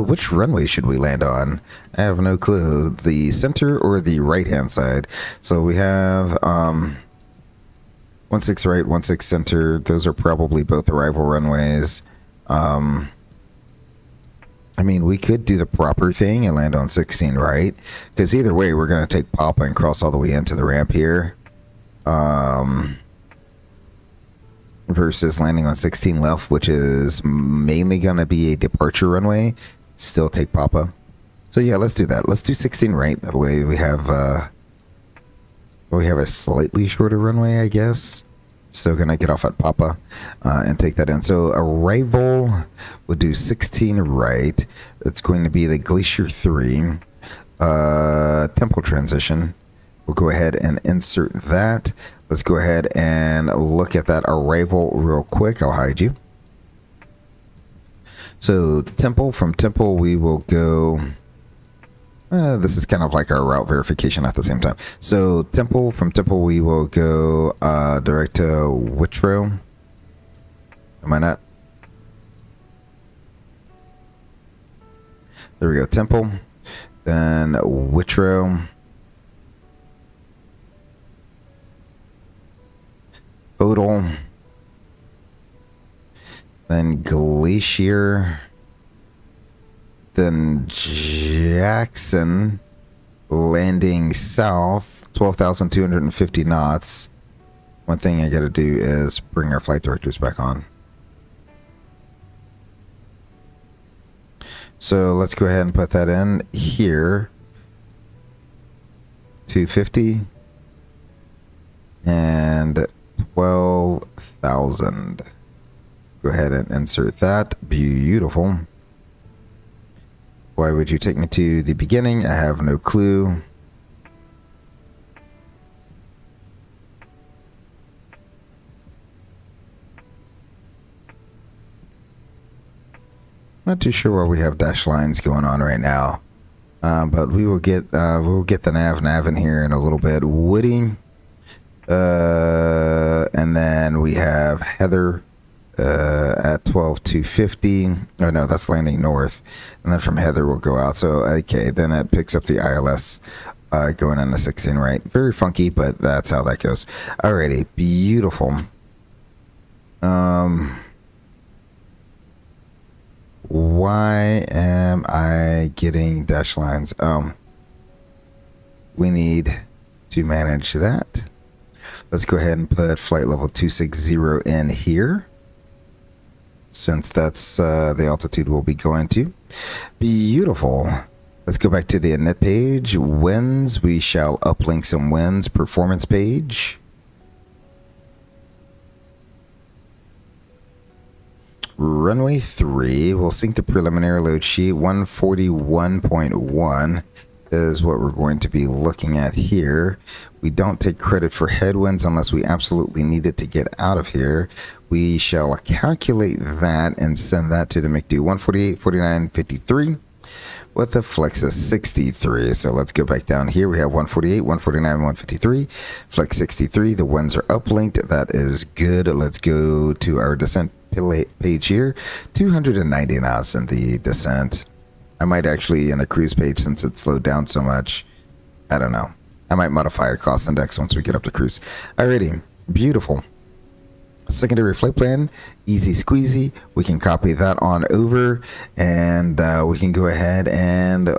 which runway should we land on? I have no clue. The center or the right hand side? So we have 16 right, 16 center. Those are probably both arrival runways. I mean, we could do the proper thing and land on 16 right, because either way, we're going to take Papa and cross all the way into the ramp here. Versus landing on 16 left, which is mainly going to be a departure runway. Still take Papa. So yeah, let's do that. Let's do 16 right. That way we have a slightly shorter runway, I guess. Still gonna get off at Papa and take that in. So arrival would do 16 right. It's going to be the Glacier 3 tempo transition. We'll go ahead and insert that. Let's go ahead and look at that arrival real quick. I'll hide you. So Temple, from Temple we will go. This is kind of like our route verification at the same time. So Temple, from Temple we will go direct to Whitro. Am I not? There we go, Temple. Then Whitro. Odal. Then Glacier. Then Jackson, landing south, 12,250 knots. One thing I gotta do is bring our flight directors back on. So let's go ahead and put that in here. 250 and 12,000. Go ahead and insert that. Beautiful. Why would you take me to the beginning? I have no clue. Not too sure why we have dash lines going on right now, but we'll get the nav in here in a little bit. Woody, and then we have Heather at 12,250. Oh no, that's landing north, and then from Heather we'll go out. So okay, then it picks up the ILS going on the 16 right. Very funky, but that's how that goes. Alrighty, beautiful. Why am I getting dash lines? We need to manage that. Let's go ahead and put flight level 260 in here, since that's the altitude we'll be going to. Beautiful. Let's go back to the init page. Winds, we shall uplink some winds. Performance page. Runway 3, we'll sync the preliminary load sheet. 141.1 is what we're going to be looking at here. We don't take credit for headwinds unless we absolutely need it to get out of here. We shall calculate that and send that to the McDo. 148.49.53 with a flex of 63. So let's go back down here. We have 148, 149, 153, flex 63. The winds are uplinked. That is good. Let's go to our descent page here. 290 knots in the descent. I might actually, in the cruise page, since it slowed down so much, I don't know. I might modify our cost index once we get up to cruise. Alrighty, beautiful. Secondary flight plan, easy squeezy. We can copy that on over, and we can go ahead and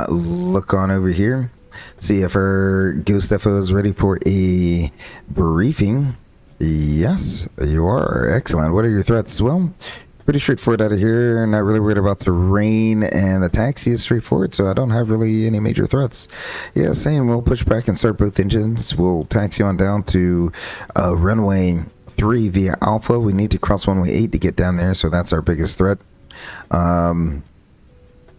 look on over here. See if our Ghost FO is ready for a briefing. Yes, you are. Excellent. What are your threats? Well, pretty straightforward out of here. Not really worried about the rain, and the taxi is straightforward, so I don't have really any major threats. Yeah, same. We'll push back and start both engines. We'll taxi on down to runway 3 via Alpha. We need to cross runway 8 to get down there, so that's our biggest threat. When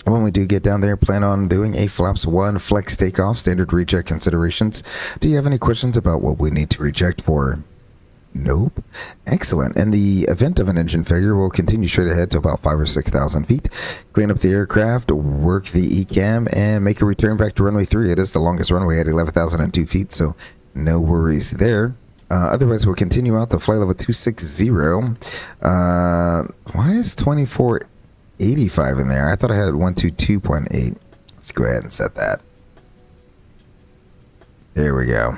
we do get down there, plan on doing a flaps 1 flex takeoff, standard reject considerations. Do you have any questions about what we need to reject for? Nope. Excellent. In the event of an engine failure, we'll continue straight ahead to about 5,000 or 6,000 feet, clean up the aircraft, work the ECAM, and make a return back to runway 3. It is the longest runway at 11,002 feet, so no worries there. Otherwise, we'll continue out the flight level 260. Why is 2485 in there? I thought I had 122.8. Let's go ahead and set that. There we go.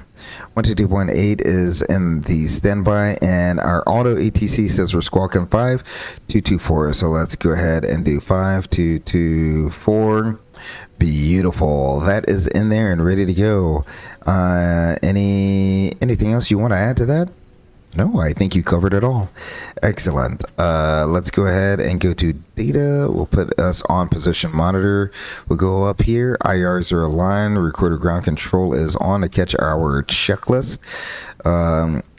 122.8 is in the standby, and our auto ATC says we're squawking 5224. So let's go ahead and do 5224. Beautiful. That is in there and ready to go. Anything else you want to add to that? No, I think you covered it all. Excellent. Let's go ahead and go to data. We'll put us on position monitor. We'll go up here. IRs are aligned. Recorder ground control is on to catch our checklist.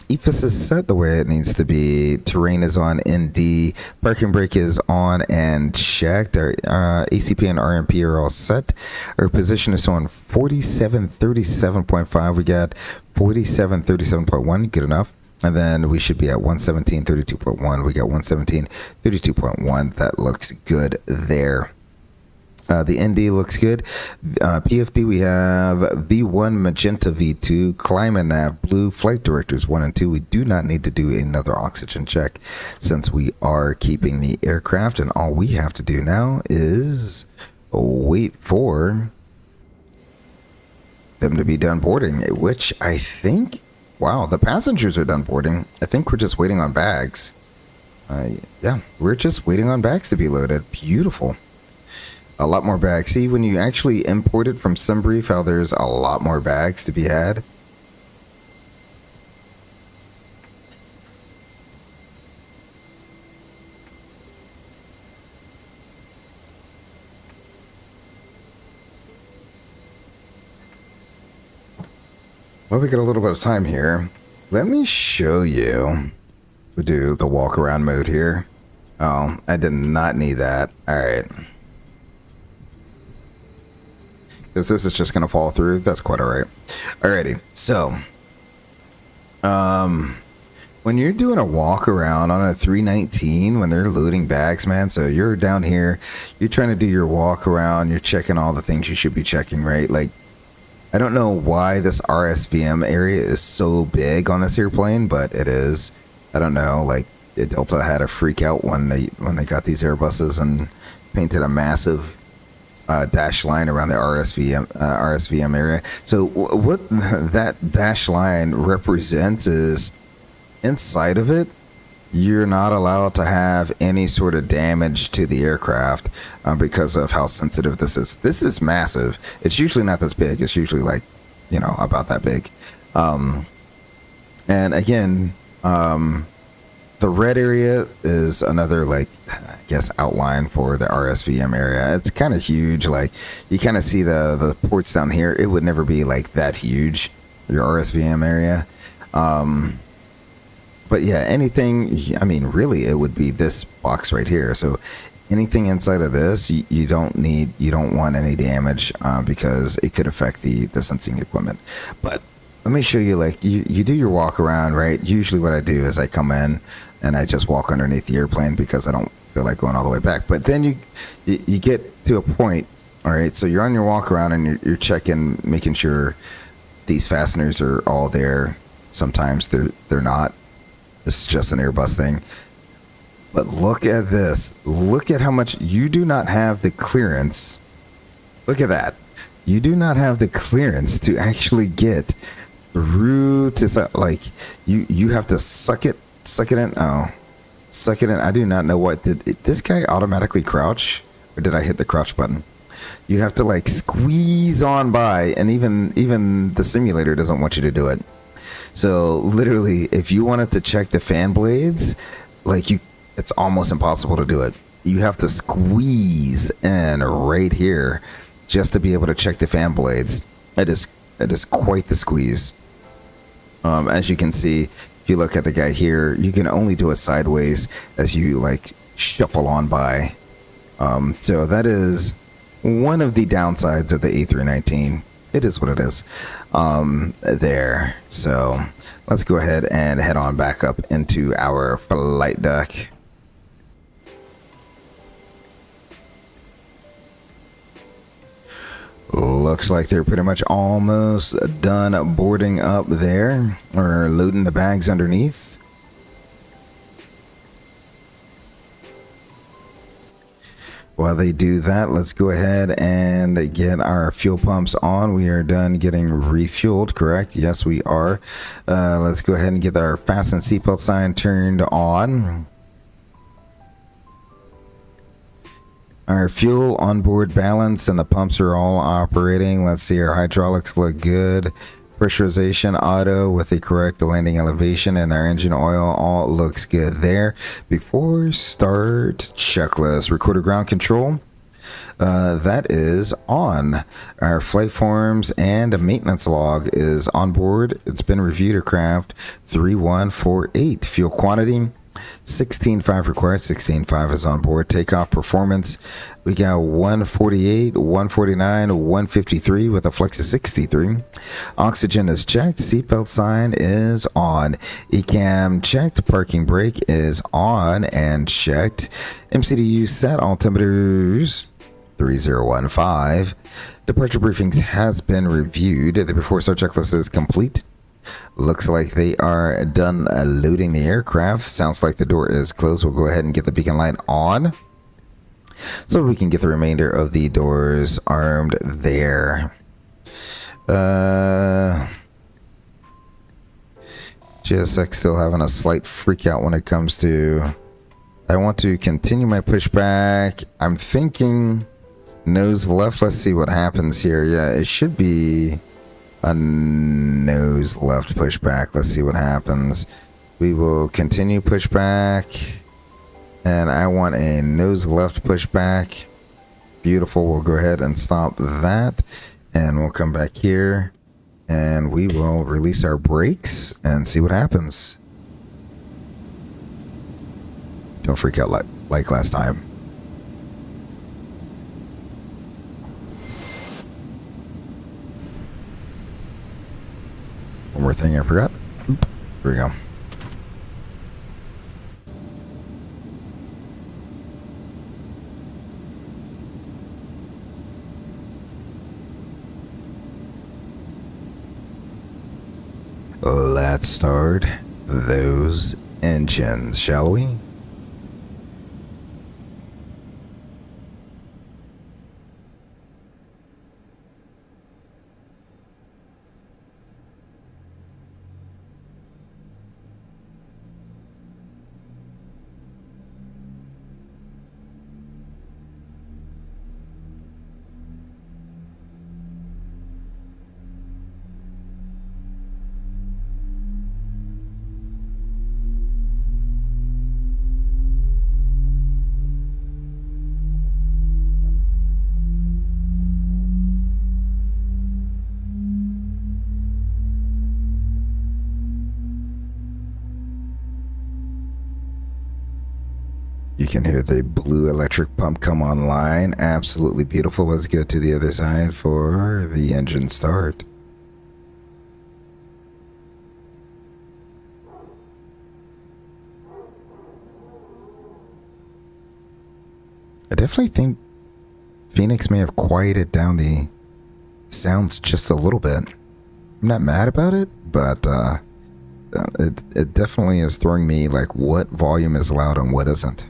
EPIS is set the way it needs to be. Terrain is on ND. Parking brake is on and checked. Our ACP and RMP are all set. Our position is on 4737.5. We got 4737.1. Good enough. And then we should be at 117.32.1. We got 117.32.1. That looks good there. The ND looks good. PFD, we have V1 magenta, V2 climate nav blue, flight directors 1 and 2. We do not need to do another oxygen check since we are keeping the aircraft, and all we have to do now is wait for them to be done boarding, which I think, wow, the passengers are done boarding. I think we're just waiting on bags. Yeah, we're just waiting on bags to be loaded. Beautiful. A lot more bags. See, when you actually import it from SimBrief, how there's a lot more bags to be had. Well, we got a little bit of time here. Let me show you. We do the walk around mode here. Oh, I did not need that. All right. Because this is just going to fall through. That's quite all right. Alrighty. So, when you're doing a walk around on a 319, when they're loading bags, man, so you're down here, you're trying to do your walk around, you're checking all the things you should be checking, right? Like, I don't know why this RSVM area is so big on this airplane, but it is. I don't know, like, Delta had a freak out when they got these Airbuses and painted a massive dash line around the RSVM area. So what that dash line represents is inside of it, you're not allowed to have any sort of damage to the aircraft because of how sensitive this is. This is massive. It's usually not this big. It's usually like, about that big. And again, the red area is another, like, I guess, outline for the RSVM area. It's kind of huge. Like, you kind of see the ports down here. It would never be like that huge, your RSVM area. But yeah, anything, I mean, really, it would be this box right here. So anything inside of this, you don't want any damage because it could affect the sensing equipment. But let me show you, like, you do your walk around, right? Usually what I do is I come in and I just walk underneath the airplane because I don't feel like going all the way back. But then you get to a point, all right? So you're on your walk around and you're checking, making sure these fasteners are all there. Sometimes they're not. It's just an Airbus thing. But look at this. Look at how much you do not have the clearance. Look at that. You do not have the clearance to actually get through to, like, you have to suck it in. Oh, suck it in. I do not know what did this guy automatically crouch, or did I hit the crouch button? You have to, like, squeeze on by, and even the simulator doesn't want you to do it. So literally, if you wanted to check the fan blades, like, it's almost impossible to do it. You have to squeeze in right here just to be able to check the fan blades. It is quite the squeeze. As you can see, if you look at the guy here, you can only do it sideways as you, like, shuffle on by. So that is one of the downsides of the A319. It is what it is there. So let's go ahead and head on back up into our flight deck. Looks like they're pretty much almost done boarding up there, or loading the bags underneath. While they do that, let's go ahead and get our fuel pumps on. We are done getting refueled, correct? Yes, we are. Let's go ahead and get our fasten seatbelt sign turned on. Our fuel onboard balance and the pumps are all operating. Let's see, our hydraulics look good. Pressurization auto with the correct landing elevation, and our engine oil all looks good there. Before start checklist, recorder ground control, that is on. Our flight forms and maintenance log is on board. It's been reviewed. Aircraft 3148. Fuel quantity 16.5 required. 16.5 is on board. Takeoff performance, we got 148, 149, 153 with a flex of 63. Oxygen is checked. Seatbelt sign is on. ECAM checked. Parking brake is on and checked. MCDU set. Altimeters 3015. Departure briefings has been reviewed. The before start checklist is complete. Looks like they are done loading the aircraft. Sounds like the door is closed. We'll go ahead and get the beacon light on so we can get the remainder of the doors armed there. GSX still having a slight freak out when it comes to, I want to continue my pushback. I'm thinking nose left. Let's see what happens here. Yeah, it should be a nose left pushback. Let's see what happens. We will continue pushback, and I want a nose left pushback. Beautiful. We'll go ahead and stop that, and we'll come back here and we will release our brakes and see what happens. Don't freak out like last time. One more thing I forgot. Oop, here we go. Let's start those engines, shall we? You can hear the blue electric pump come online. Absolutely beautiful. Let's go to the other side for the engine start. I definitely think Fenix may have quieted down the sounds just a little bit. I'm not mad about it, but it definitely is throwing me like what volume is loud and what isn't.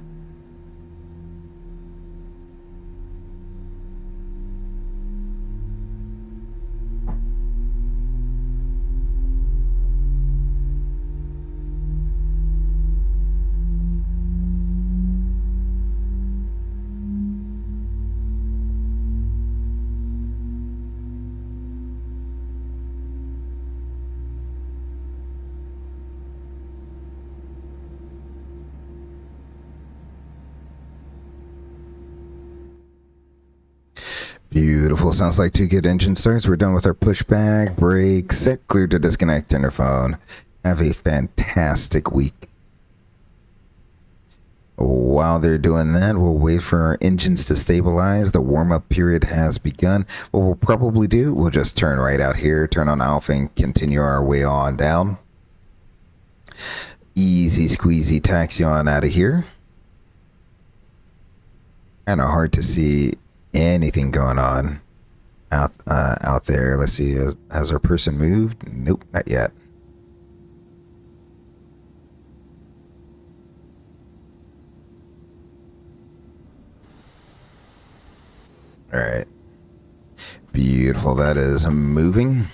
Beautiful. Sounds like two good engine starts. We're done with our pushback, brake, set, clear to disconnect interphone. Have a fantastic week. While they're doing that, we'll wait for our engines to stabilize. The warm-up period has begun. What we'll probably do, we'll just turn right out here, turn on alpha, and continue our way on down. Easy squeezy taxi on out of here. Kind of hard to see anything going on out there. Let's see, has our person moved? Nope, not yet. All right, beautiful. That is moving.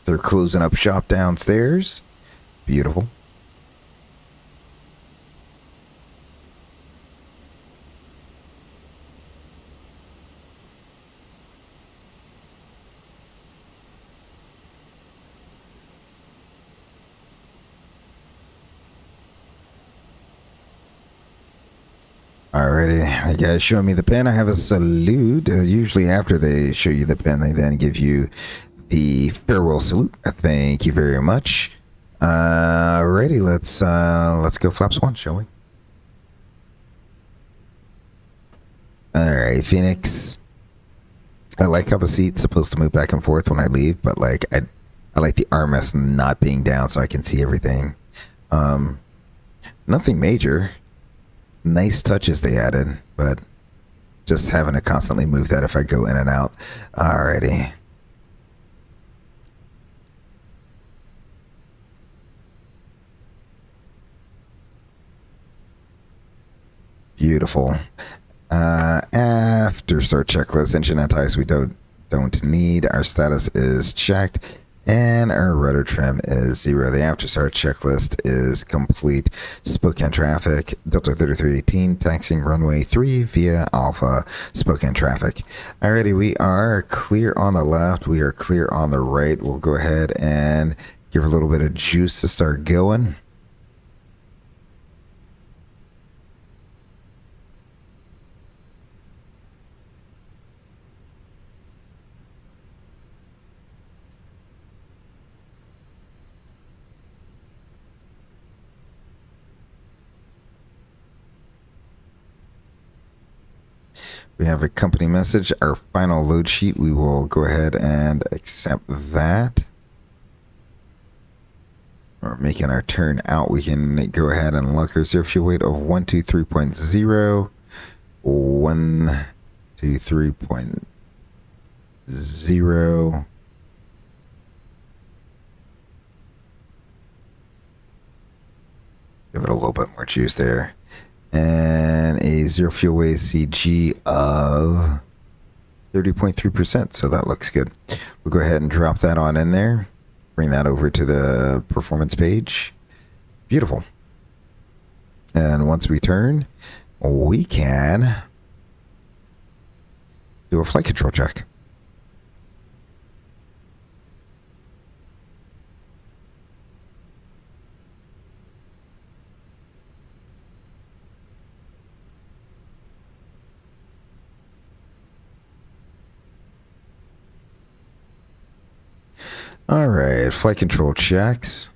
They're closing up shop downstairs. Beautiful. Alrighty, you guys show me the pin. I have a salute. Usually after they show you the pin, they then give you the farewell salute. Thank you very much. Alrighty, let's go flaps one, shall we? Alright, Phoenix. I like how the seat's supposed to move back and forth when I leave, but like I like the armrest not being down so I can see everything. Nothing major. Nice touches they added, but just having to constantly move that if I go in and out. Alrighty. Beautiful. After start checklist, engine anti-ice we don't need. Our status is checked. And our rudder trim is 0. The after start checklist is complete. Spokane traffic, Delta 3318, taxiing runway 3 via Alpha, Spokane traffic. Alrighty, we are clear on the left. We are clear on the right. We'll go ahead and give a little bit of juice to start going. We have a company message, our final load sheet. We will go ahead and accept that. We're making our turn out. We can go ahead and lock our zero fuel weight of 123.0. 123.0. juice there. And a zero fuel weight CG of 30.3%. So that looks good. We'll go ahead and drop that on in there. Bring that over to the performance page. Beautiful. And once we turn, we can do a flight control check. All right, flight control checks.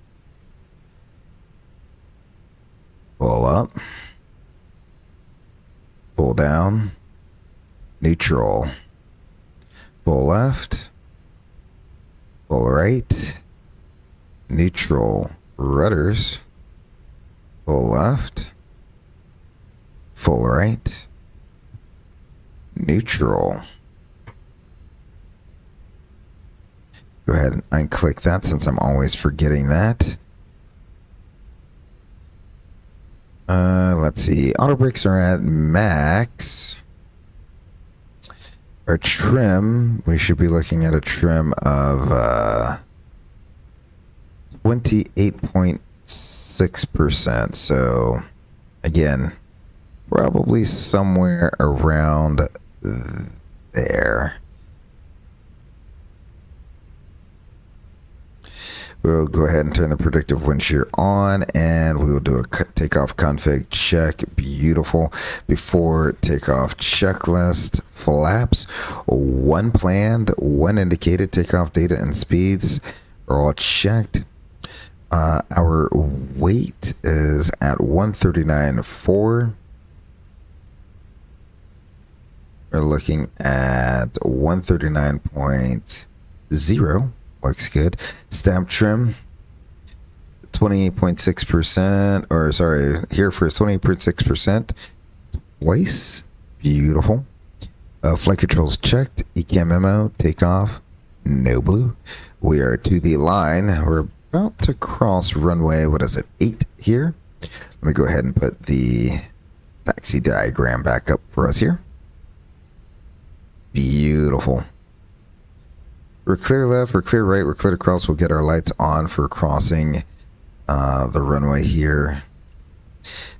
Pull up. Pull down. Neutral. Pull left. Pull right. Neutral. Rudders. Pull left. Full right. Neutral. Go ahead and unclick that since I'm always forgetting that. Let's see. Auto brakes are at max. Our trim, we should be looking at a trim of 28.6%. So, again, probably somewhere around there. We'll go ahead and turn the predictive wind shear on, and we will do a takeoff config check. Beautiful. Before takeoff checklist, flaps, one planned, one indicated. Takeoff data and speeds are all checked. Our weight is at 139.4. We're looking at 139.0. Looks good. Stamp trim 28.6%, or sorry, here for 28.6%. Twice. Beautiful. Flight controls checked. ECAM memo. Takeoff. No blue. We are to the line. We're about to cross runway. What is it? 8 here. Let me go ahead and put the taxi diagram back up for us here. Beautiful. We're clear left, we're clear right, we're clear to cross. We'll get our lights on for crossing the runway here.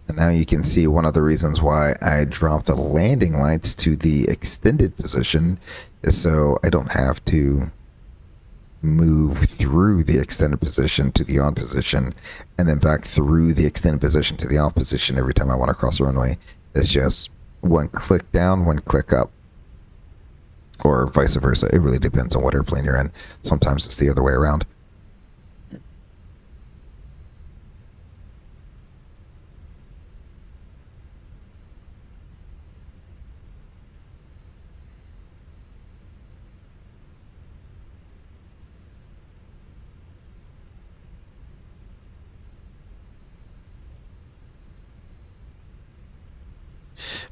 And now you can see one of the reasons why I dropped the landing lights to the extended position is so I don't have to move through the extended position to the on position and then back through the extended position to the off position every time I want to cross the runway. It's just one click down, one click up. Or vice versa. It really depends on what airplane you're in. Sometimes it's the other way around.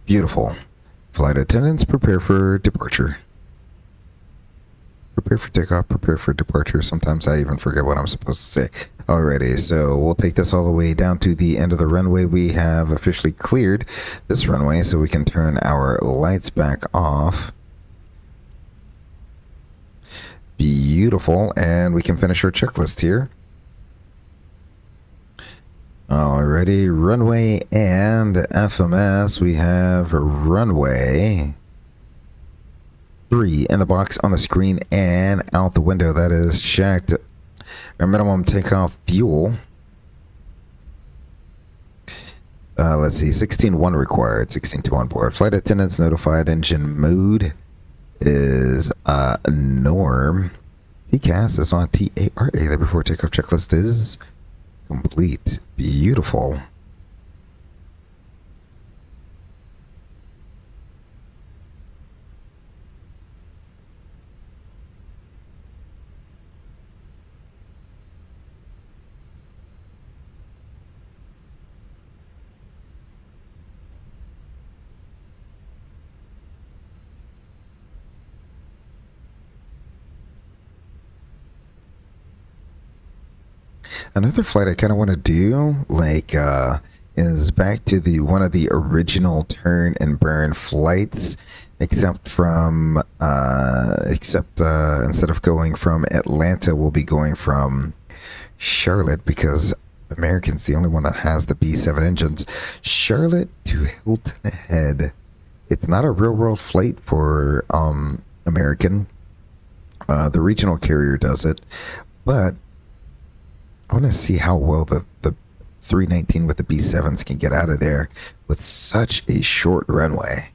Beautiful. Flight attendants, prepare for departure. Prepare for takeoff, prepare for departure. Sometimes I even forget what I'm supposed to say. Alrighty, so we'll take this all the way down to the end of the runway. We have officially cleared this runway, so we can turn our lights back off. Beautiful, and we can finish our checklist here. Alrighty, runway and FMS. We have runway 3 in the box on the screen and out the window. That is checked. Our minimum takeoff fuel. Let's see, 16.1 required, 16.2 on board. Flight attendants notified. Engine mode is norm. TCAS is on TARA. The before takeoff checklist is complete. Beautiful. Another flight I kind of want to do, like is back to the one of the original turn and burn flights, except instead of going from Atlanta, we'll be going from Charlotte, because American's the only one that has the B7 engines. Charlotte to Hilton Head. It's not a real world flight for American. The regional carrier does it, but I want to see how well the 319 with the B7s can get out of there with such a short runway.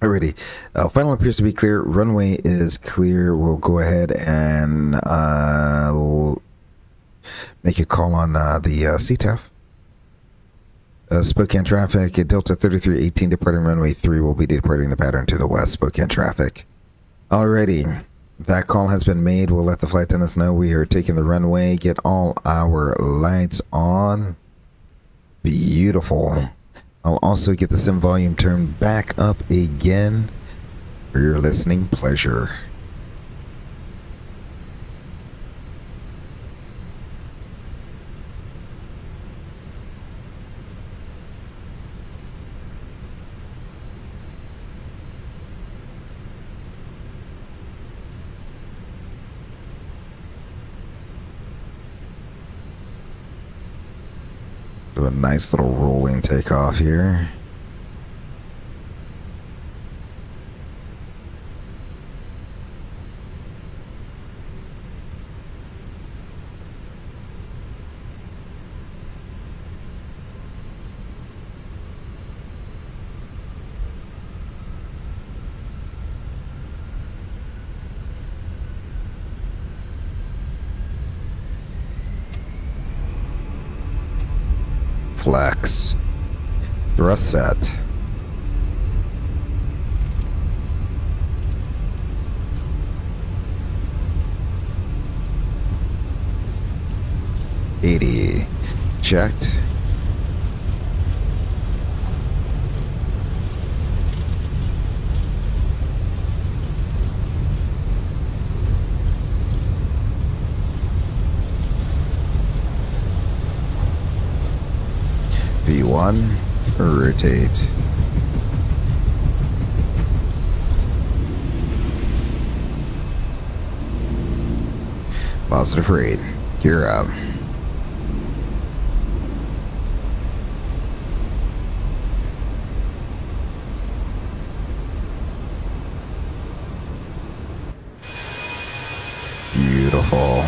Alrighty, final appears to be clear. Runway is clear. We'll go ahead and we'll make a call on the CTAF. Spokane traffic, Delta 3318 departing runway 3 will be departing the pattern to the west. Spokane traffic. Alrighty, that call has been made. We'll let the flight attendants know we are taking the runway. Get all our lights on. Beautiful. I'll also get the sim volume turned back up again for your listening pleasure. Do a nice little rolling takeoff here. Flex. Thrust set. $80. Checked. V1, rotate. Positive rate. Gear up. Beautiful.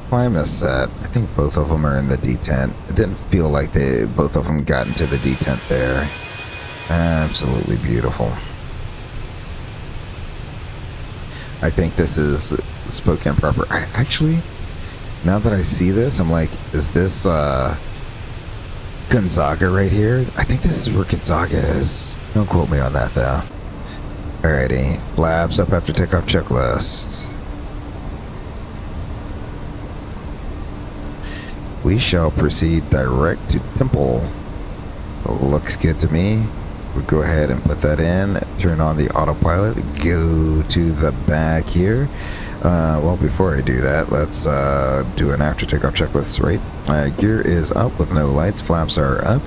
Climb is set. I think both of them are in the detent. It didn't feel like both of them got into the detent there. Absolutely beautiful. I think this is Spokane proper. Actually, now that I see this, I'm like, is this Gonzaga right here? I think this is where Gonzaga is. Don't quote me on that though. Alrighty, flaps up after takeoff checklist. We shall proceed direct to Temple. Looks good to me. We'll go ahead and put that in. Turn on the autopilot. Go to the back here. Well, before I do that, let's do an after takeoff checklist, right? Gear is up with no lights. Flaps are up.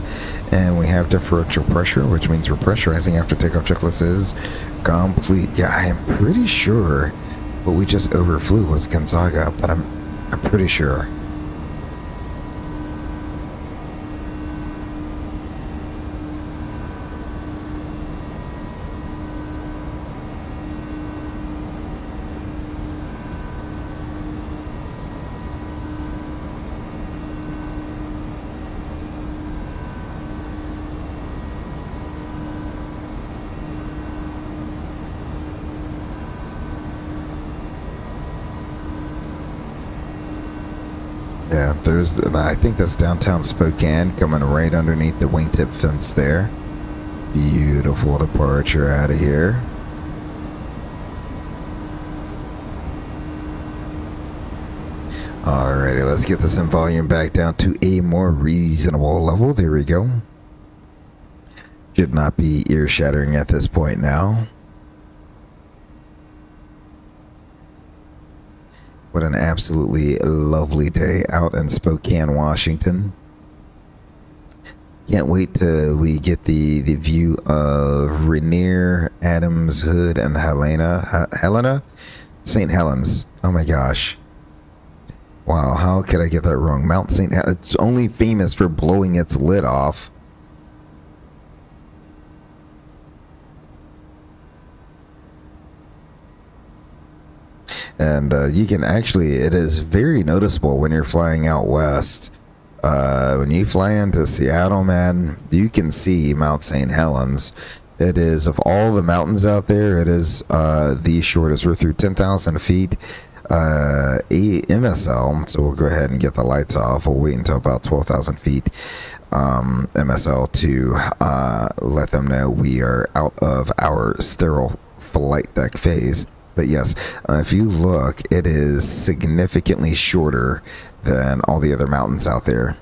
And we have differential pressure, which means we're pressurizing. After takeoff checklist is complete. Yeah, I am pretty sure what we just overflew was Gonzaga, but I'm pretty sure. Yeah, I think that's downtown Spokane, coming right underneath the wingtip fence there. Beautiful departure out of here. Alrighty, let's get this in volume back down to a more reasonable level. There we go. Should not be ear shattering at this point now. What an absolutely lovely day out in Spokane, Washington. Can't wait till we get the view of Rainier, Adams, Hood, and Helena? St. Helens. Oh my gosh. Wow, how could I get that wrong? Mount St. Helens. It's only famous for blowing its lid off. And you can actually, it is very noticeable when you're flying out west. When you fly into Seattle, man, you can see Mount St. Helens. It is, of all the mountains out there, it is the shortest. We're through 10,000 feet. MSL, so we'll go ahead and get the lights off. We'll wait until about 12,000 feet MSL to let them know we are out of our sterile flight deck phase. But yes, if you look, it is significantly shorter than all the other mountains out there.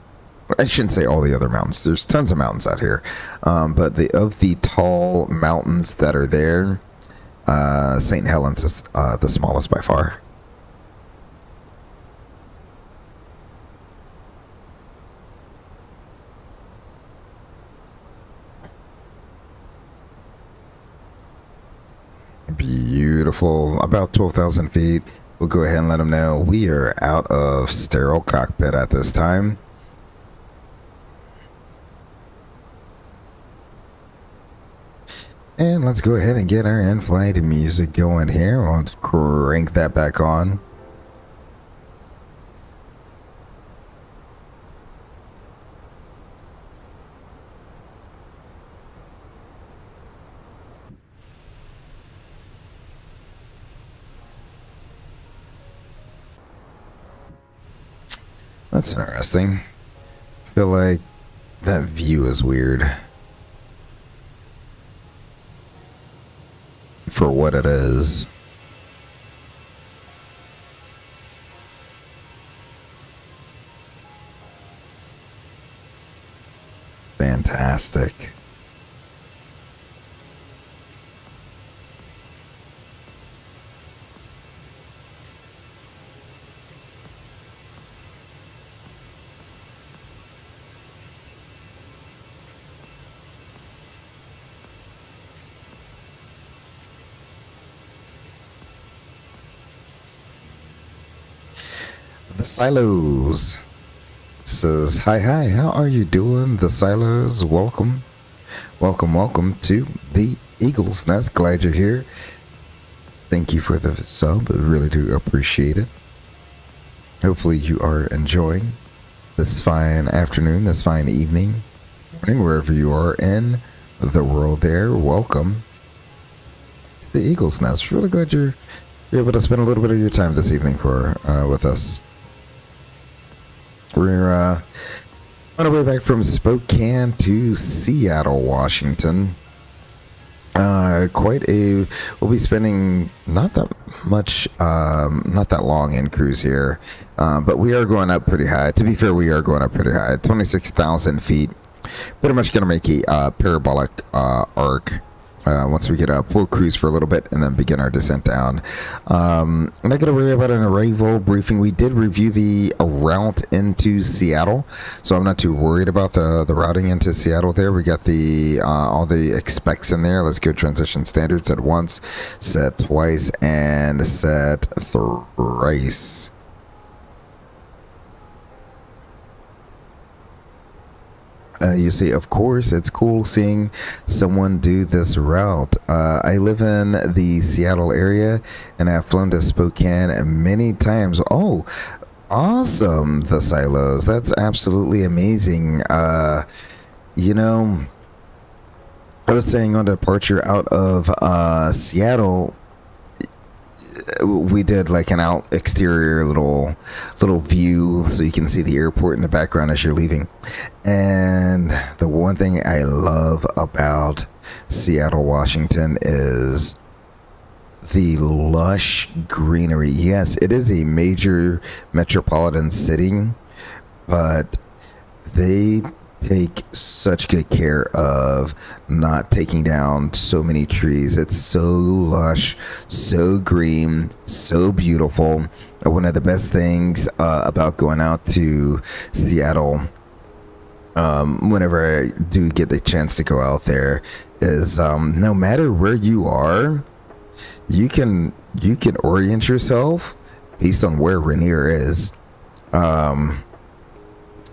I shouldn't say all the other mountains. There's tons of mountains out here. But of the tall mountains that are there, St. Helens is the smallest by far. Beautiful. About 12,000 feet. We'll go ahead and let them know we are out of sterile cockpit at this time. And let's go ahead and get our in-flight music going here. I'll crank that back on. That's interesting. I feel like that view is weird. For what it is. Fantastic. The Silos says, hi, how are you doing? The Silos, welcome to the Eagles Nest. Glad you're here. Thank you for the sub. I really do appreciate it. Hopefully you are enjoying this fine afternoon, this fine evening, morning, wherever you are in the world there. Welcome to the Eagles Nest. Really glad you're able to spend a little bit of your time this evening with us. We're on our way back from Spokane to Seattle, Washington. We'll be spending not that much, not that long in cruise here, but we are going up pretty high. To be fair, we are going up pretty high, 26,000 feet. Pretty much going to make a parabolic arc. Once we get up, we'll cruise for a little bit and then begin our descent down. I'm not going to worry about an arrival briefing. We did review the route into Seattle, so I'm not too worried about the routing into Seattle there. We got the all the specs in there. Let's go transition standards at once, set twice, and set thrice. You see, of course, it's cool seeing someone do this route. I live in the Seattle area, and I've flown to Spokane many times. Oh, awesome, the Silos. That's absolutely amazing. You know, I was saying on departure out of Seattle, we did like an exterior little view so you can see the airport in the background as you're leaving. And the one thing I love about Seattle, Washington is the lush greenery. Yes, it is a major metropolitan city, but they take such good care of not taking down so many trees. It's so lush, so green, so beautiful. One of the best things about going out to Seattle, whenever I do get the chance to go out there, is no matter where you are, you can orient yourself based on where Rainier is.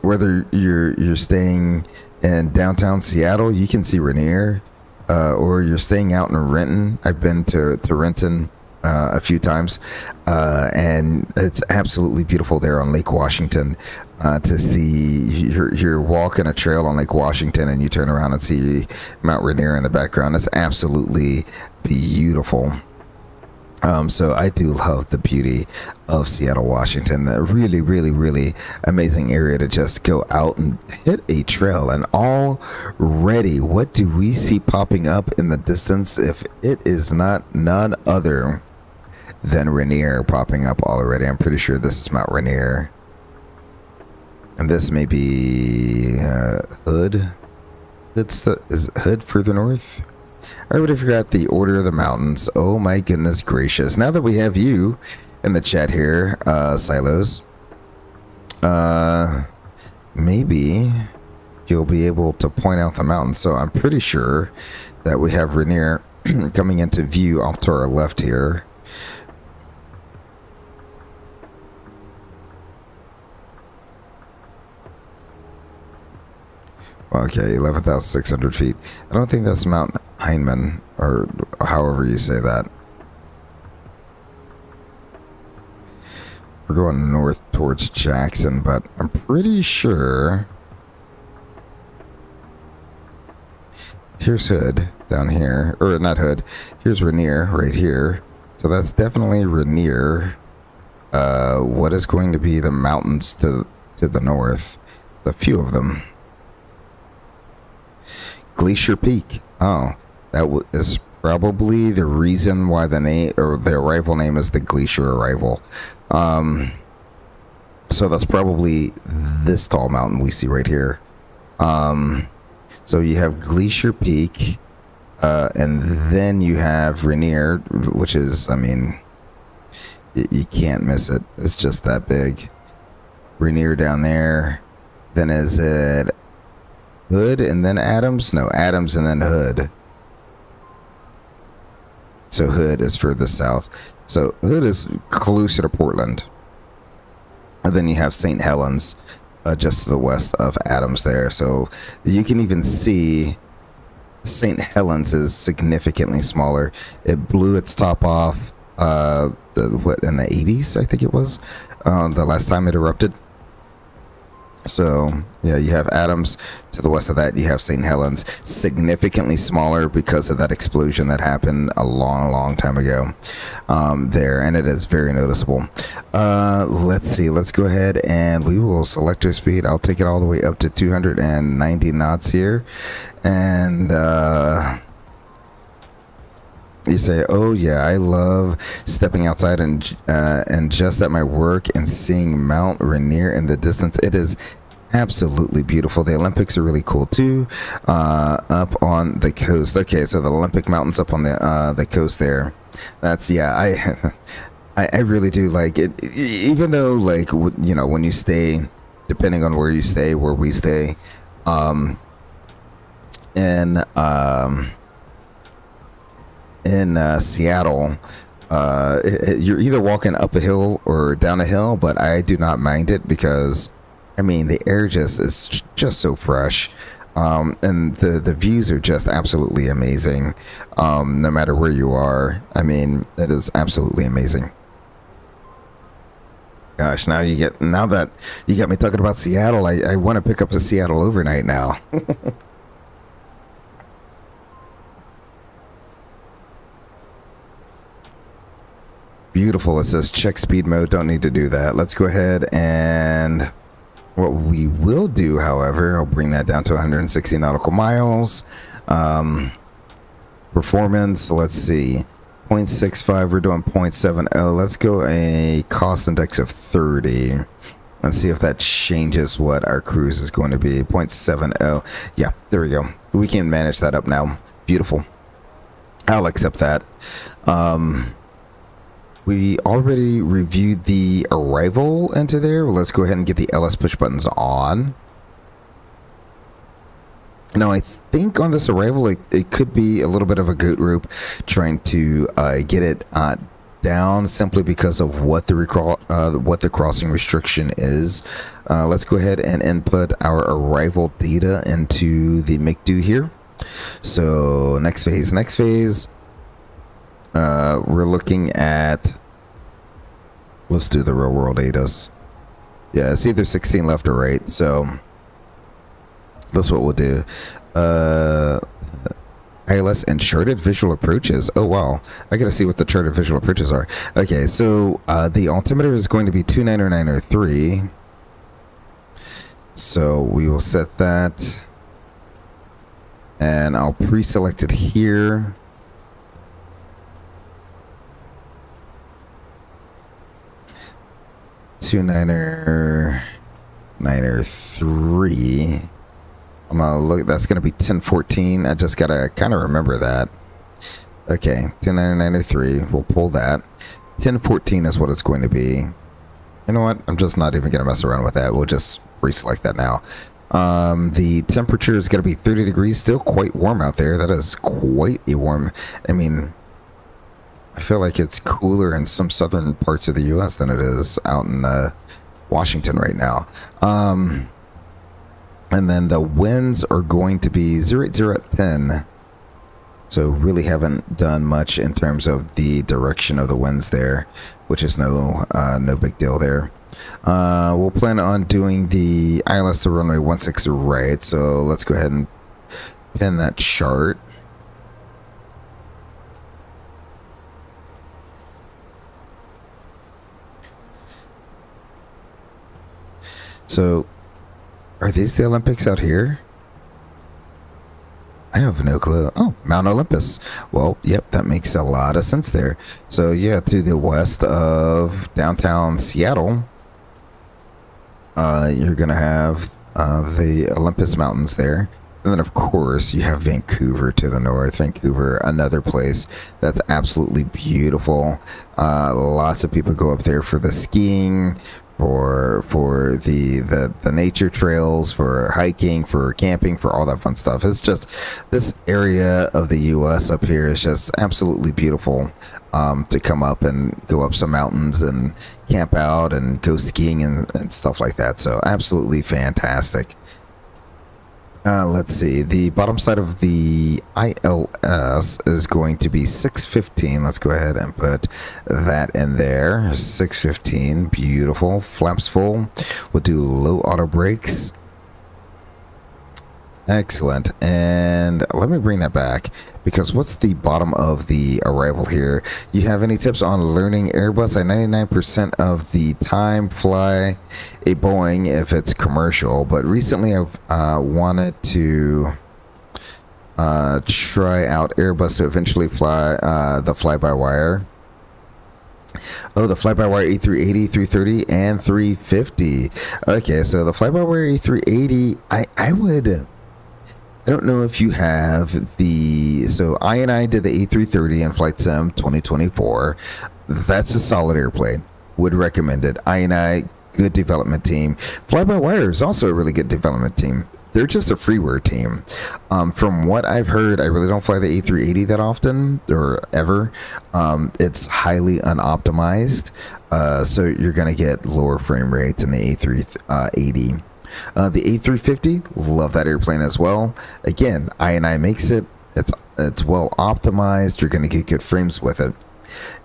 Whether you're staying in downtown Seattle, you can see Rainier, or you're staying out in Renton. I've been to Renton a few times, and it's absolutely beautiful there on Lake Washington. To see, you're walking a trail on Lake Washington, and you turn around and see Mount Rainier in the background. It's absolutely beautiful. So I do love the beauty of Seattle, Washington. A really, really, really amazing area to just go out and hit a trail. And already, what do we see popping up in the distance if it is not none other than Rainier popping up already? I'm pretty sure this is Mount Rainier. And this may be Hood. Is Hood further north? I would have forgot the order of the mountains. Oh my goodness gracious. Now that we have you in the chat here, Silos, maybe you'll be able to point out the mountains. So I'm pretty sure that we have Rainier coming into view off to our left here. Okay, 11,600 feet. I don't think that's Mount Heinemann, or however you say that. We're going north towards Jackson, but I'm pretty sure... Here's Hood down here, or not Hood. Here's Rainier right here. So that's definitely Rainier. What is going to be the mountains to the north? A few of them. Glacier Peak. Oh, that is probably the reason why the name, or the arrival name, is the Glacier Arrival. So that's probably this tall mountain we see right here. So you have Glacier Peak, and then you have Rainier, which is, I mean, you can't miss it. It's just that big. Rainier down there. Then is it Hood and then Adams? No, Adams and then Hood. So Hood is further south. So Hood is closer to Portland. And then you have St. Helens just to the west of Adams there. So you can even see St. Helens is significantly smaller. It blew its top off in the 80s, I think it was, the last time it erupted. So, yeah, you have Adams. To the west of that, you have St. Helens, significantly smaller because of that explosion that happened a long, long time ago there, and it is very noticeable. Let's see. Let's go ahead and we will select our speed. I'll take it all the way up to 290 knots here. And you say, oh yeah, I love stepping outside and just at my work and seeing Mount Rainier in the distance. It is absolutely beautiful. The Olympics are really cool too, up on the coast. Okay, so the Olympic Mountains up on the coast there. That's, yeah, I really do like it, even though, like, you know, when you stay, depending on where you stay, where we stay, in Seattle, you're either walking up a hill or down a hill, but I do not mind it because, I mean, the air is just so fresh, and the views are just absolutely amazing, no matter where you are. I mean, it is absolutely amazing. Gosh, now that you got me talking about Seattle, I want to pick up a Seattle overnight now. Beautiful. It says check speed mode. Don't need to do that. Let's go ahead, and what we will do, however, I'll bring that down to 160 nautical miles. Performance, let's see, 0.65, we're doing 0.70. Let's go a cost index of 30. Let's see if that changes what our cruise is going to be. 0.70. Yeah, there we go. We can manage that up now. Beautiful. I'll accept that. We already reviewed the arrival into there. Well, let's go ahead and get the LS push buttons on. Now, I think on this arrival, it could be a little bit of a goat rope trying to get it down simply because of what the crossing restriction is. Let's go ahead and input our arrival data into the McDo here. So next phase. We're looking at, let's do the real world ADAS. Yeah, it's either 16 left or right, so that's what we'll do. ILS and charted visual approaches. Oh wow, I gotta see what the charted visual approaches are. Okay, so the altimeter is going to be 29903. So we will set that, and I'll pre-select it here. Niner 3. I'm gonna look. That's gonna be 1014. I just gotta kind of remember that. Okay, 29903. We'll pull that. 1014 is what it's going to be. You know what? I'm just not even gonna mess around with that. We'll just reselect that now. The temperature is gonna be 30 degrees. Still quite warm out there. That is quite a warm. I mean, I feel like it's cooler in some southern parts of the U.S. than it is out in Washington right now. And then the winds are going to be 080 at 10. So really haven't done much in terms of the direction of the winds there, which is no big deal there. We'll plan on doing the ILS to runway 16 right. So let's go ahead and pin that chart. So, are these the Olympics out here? I have no clue. Oh, Mount Olympus. Well, yep, that makes a lot of sense there. So, yeah, to the west of downtown Seattle, you're going to have the Olympus Mountains there. And then, of course, you have Vancouver to the north. Vancouver, another place that's absolutely beautiful. Lots of people go up there for the skiing, for the nature trails, for hiking, for camping, for all that fun stuff. It's just, this area of the U.S. up here is just absolutely beautiful to come up and go up some mountains and camp out and go skiing and stuff like that. So absolutely fantastic. Let's see. The bottom side of the ILS is going to be 615. Let's go ahead and put that in there. 615. Beautiful. Flaps full. We'll do low auto brakes. Excellent. And let me bring that back, because what's the bottom of the arrival here? You have any tips on learning Airbus? I 99% of the time fly a Boeing if it's commercial, but recently I've wanted to try out Airbus to eventually fly the fly-by-wire. Oh, the fly-by-wire A380, 330, and 350. Okay, so the fly-by-wire A380, I don't know if you have the... So I did the A330 in Flight Sim 2024. That's a solid airplane. Would recommend it. I, good development team. Fly-by-wire is also a really good development team. They're just a freeware team. From what I've heard, I really don't fly the A380 that often or ever. It's highly unoptimized. So you're going to get lower frame rates in the A380. The A350, love that airplane as well. Again, I makes it. It's well optimized. You're going to get good frames with it.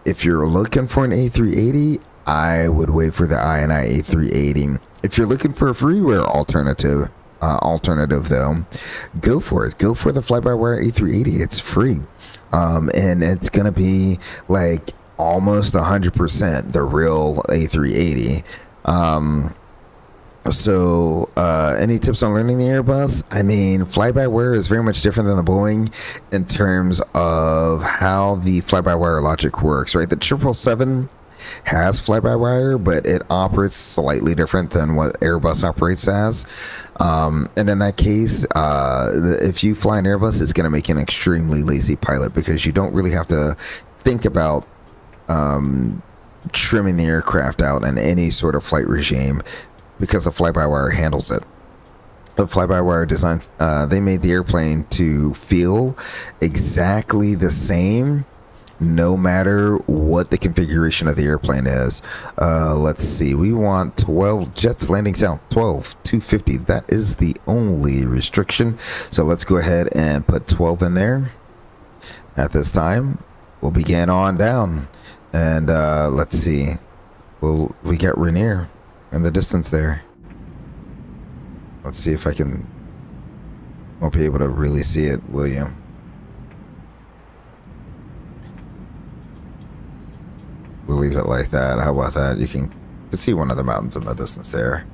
If you're looking for an A380, I would wait for the I A380. If you're looking for a freeware alternative though, go for it. Go for the fly-by-wire A380. It's free, and it's going to be like almost 100% the real A380. So, any tips on learning the Airbus? I mean, fly-by-wire is very much different than the Boeing in terms of how the fly-by-wire logic works, right? The 777 has fly-by-wire, but it operates slightly different than what Airbus operates as. And in that case, if you fly an Airbus, it's going to make you an extremely lazy pilot because you don't really have to think about trimming the aircraft out in any sort of flight regime, because the fly-by-wire handles it. The fly-by-wire design, they made the airplane to feel exactly the same no matter what the configuration of the airplane is. Let's see, we want 12 jets landing south, 250. That is the only restriction. So let's go ahead and put 12 in there. At this time, we'll begin on down. And let's see, we got Rainier in the distance there. Let's see if I won't be able to really see it, will you? We'll leave it like that. How about that? You can see one of the mountains in the distance there.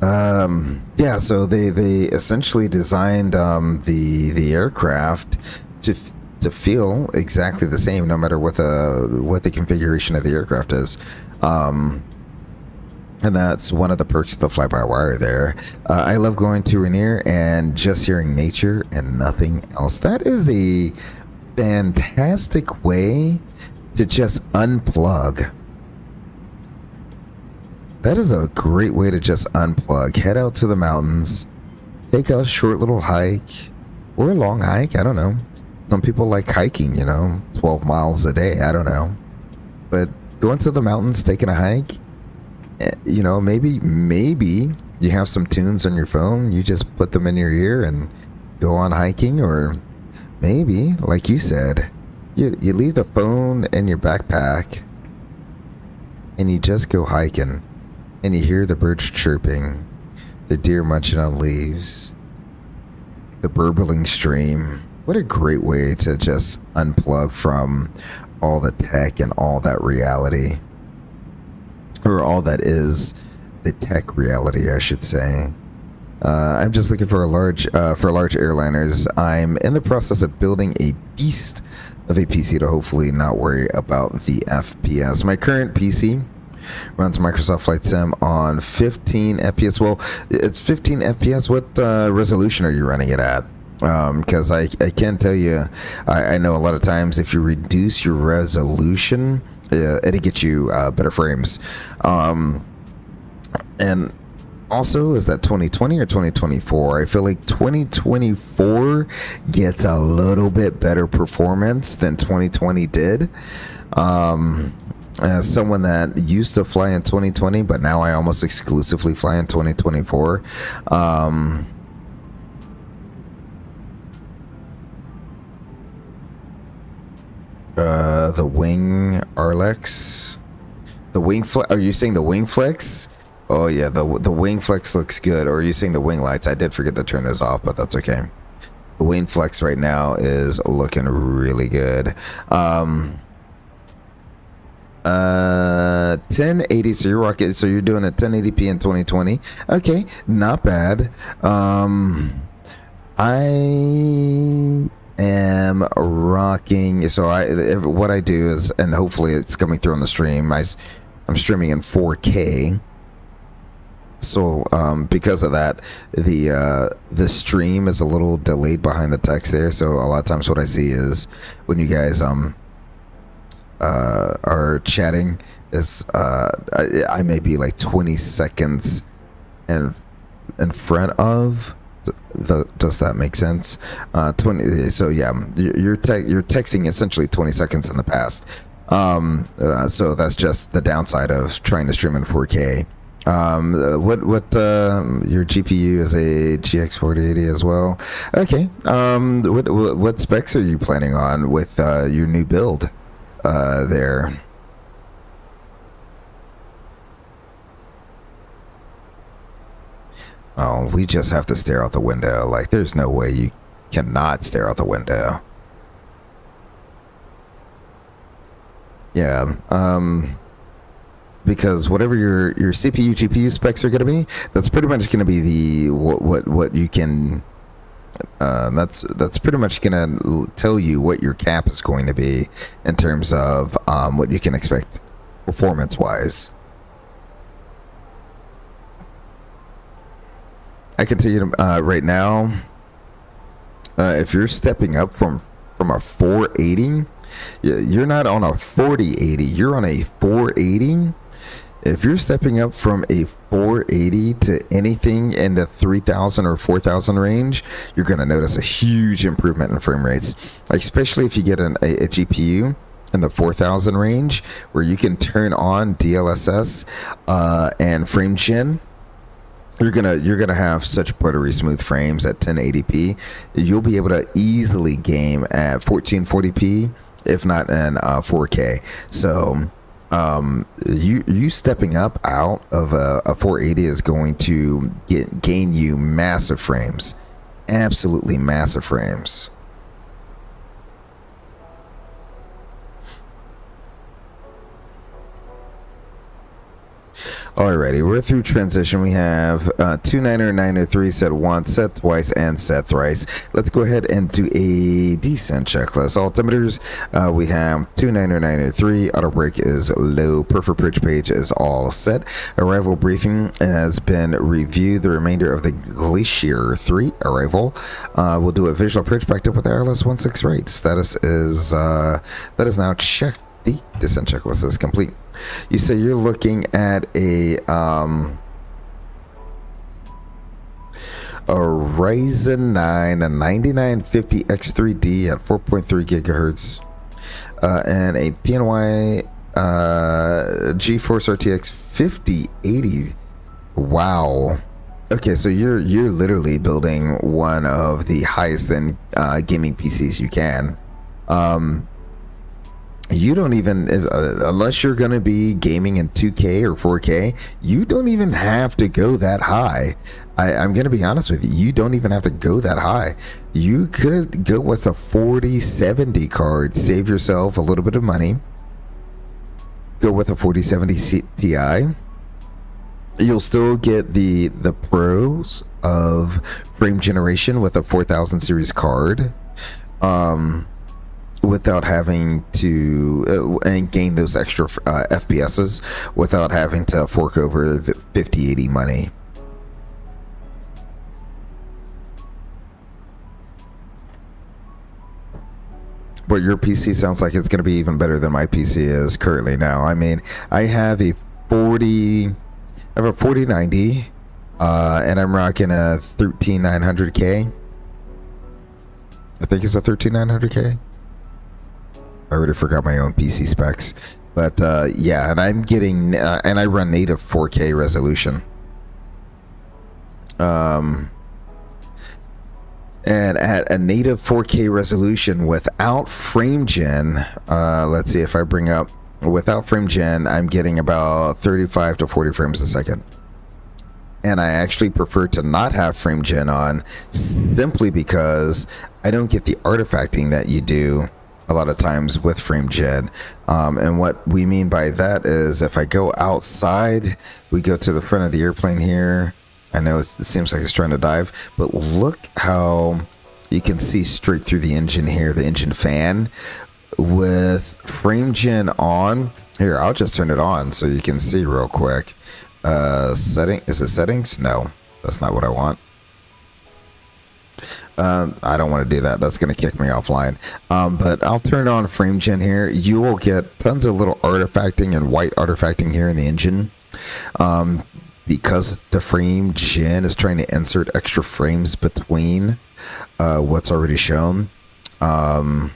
Yeah, so they essentially designed the aircraft to feel exactly the same no matter what the configuration of the aircraft is. And that's one of the perks of the fly-by-wire there. I love going to Rainier and just hearing nature and nothing else. That is a fantastic way to just unplug. That is a great way to just unplug. Head out to the mountains, take a short little hike, or a long hike, I don't know. Some people like hiking, 12 miles a day, I don't know. But going to the mountains, taking a hike, maybe you have some tunes on your phone, you just put them in your ear and go on hiking. Or maybe, like you said, you leave the phone in your backpack and you just go hiking, and you hear the birds chirping, the deer munching on leaves, the burbling stream. What a great way to just unplug from all the tech and all that reality. Or all that is the tech reality, I should say. I'm just looking for large airliners. I'm in the process of building a beast of a PC to hopefully not worry about the FPS. My current PC runs Microsoft Flight Sim on 15 FPS. Well, it's 15 FPS. What resolution are you running it at? Because I can tell you, I know a lot of times if you reduce your resolution, it'll get you better frames. And also, is that 2020 or 2024? I feel like 2024 gets a little bit better performance than 2020 did. As someone that used to fly in 2020, but now I almost exclusively fly in 2024. The wing Arlex, the wing flex. Are you saying the wing flex? Oh yeah, the wing flex looks good. Or are you saying the wing lights? I did forget to turn those off, but that's okay. The wing flex right now is looking really good. 1080. So you're rocking. So you're doing a 1080p in 2020. Okay, not bad. I am rocking. So what I do is, and hopefully it's coming through on the stream, I'm streaming in 4K. So because of that, the stream is a little delayed behind the text there. So a lot of times what I see is when you guys are chatting is I may be like 20 seconds in front of. Does that make sense? 20. So yeah, you're texting essentially 20 seconds in the past. So that's just the downside of trying to stream in 4K. What your GPU is a GX 4080 as well. Okay. What specs are you planning on with your new build there? Oh, we just have to stare out the window. Like, there's no way you cannot stare out the window. Yeah. because whatever your CPU GPU specs are going to be, that's pretty much going to be the what you can. That's pretty much going to tell you what your cap is going to be in terms of what you can expect performance wise. I can tell you right now, if you're stepping up from a 480, you're not on a 4080, you're on a 480. If you're stepping up from a 480 to anything in the 3000 or 4000 range, you're going to notice a huge improvement in frame rates, especially if you get a GPU in the 4000 range where you can turn on DLSS and frame gen. You're gonna have such buttery smooth frames at 1080p. You'll be able to easily game at 1440p, if not in 4K. So you stepping up out of a 480 is going to gain you massive frames, absolutely massive frames. Alrighty, we're through transition. We have 29903 set once, set twice, and set thrice. Let's go ahead and do a descent checklist. Altimeters, we have 29903. Auto brake is low. Preferred bridge page is all set. Arrival briefing has been reviewed. The remainder of the Glacier 3 arrival. We'll do a visual approach backed up with IRLS 16 rate. Status is that is now checked. The descent checklist is complete. You say you're looking at a Ryzen 9 a 9950 X3D at 4.3 gigahertz and a PNY GeForce RTX 5080. Wow. Okay, so you're literally building one of the highest end gaming PCs you can. You don't even, unless you're going to be gaming in 2K or 4K, you don't even have to go that high. I'm going to be honest with you. You don't even have to go that high. You could go with a 4070 card, save yourself a little bit of money. Go with a 4070 Ti. You'll still get the pros of frame generation with a 4000 series card. Without having to and gain those extra FPSs without having to fork over the 5080 money. But your PC sounds like it's going to be even better than my PC is currently now. I mean, I have a 4090 and I'm rocking a 13900K. I think it's a 13900K. I already forgot my own PC specs, but yeah, and I'm getting and I run native 4K resolution. And at a native 4K resolution without frame gen, let's see if I bring up without frame gen, I'm getting about 35 to 40 frames a second. And I actually prefer to not have frame gen on simply because I don't get the artifacting that you do a lot of times with frame gen. And what we mean by that is if I go outside, we go to the front of the airplane here. I know it seems like it's trying to dive, but look how you can see straight through the engine here, the engine fan. With frame gen on, here, I'll just turn it on so you can see real quick. Setting, is it settings? No, that's not what I want. I don't want to do that. That's going to kick me offline. But I'll turn on frame gen here. You will get tons of little artifacting and white artifacting here in the engine. Because the frame gen is trying to insert extra frames between what's already shown. And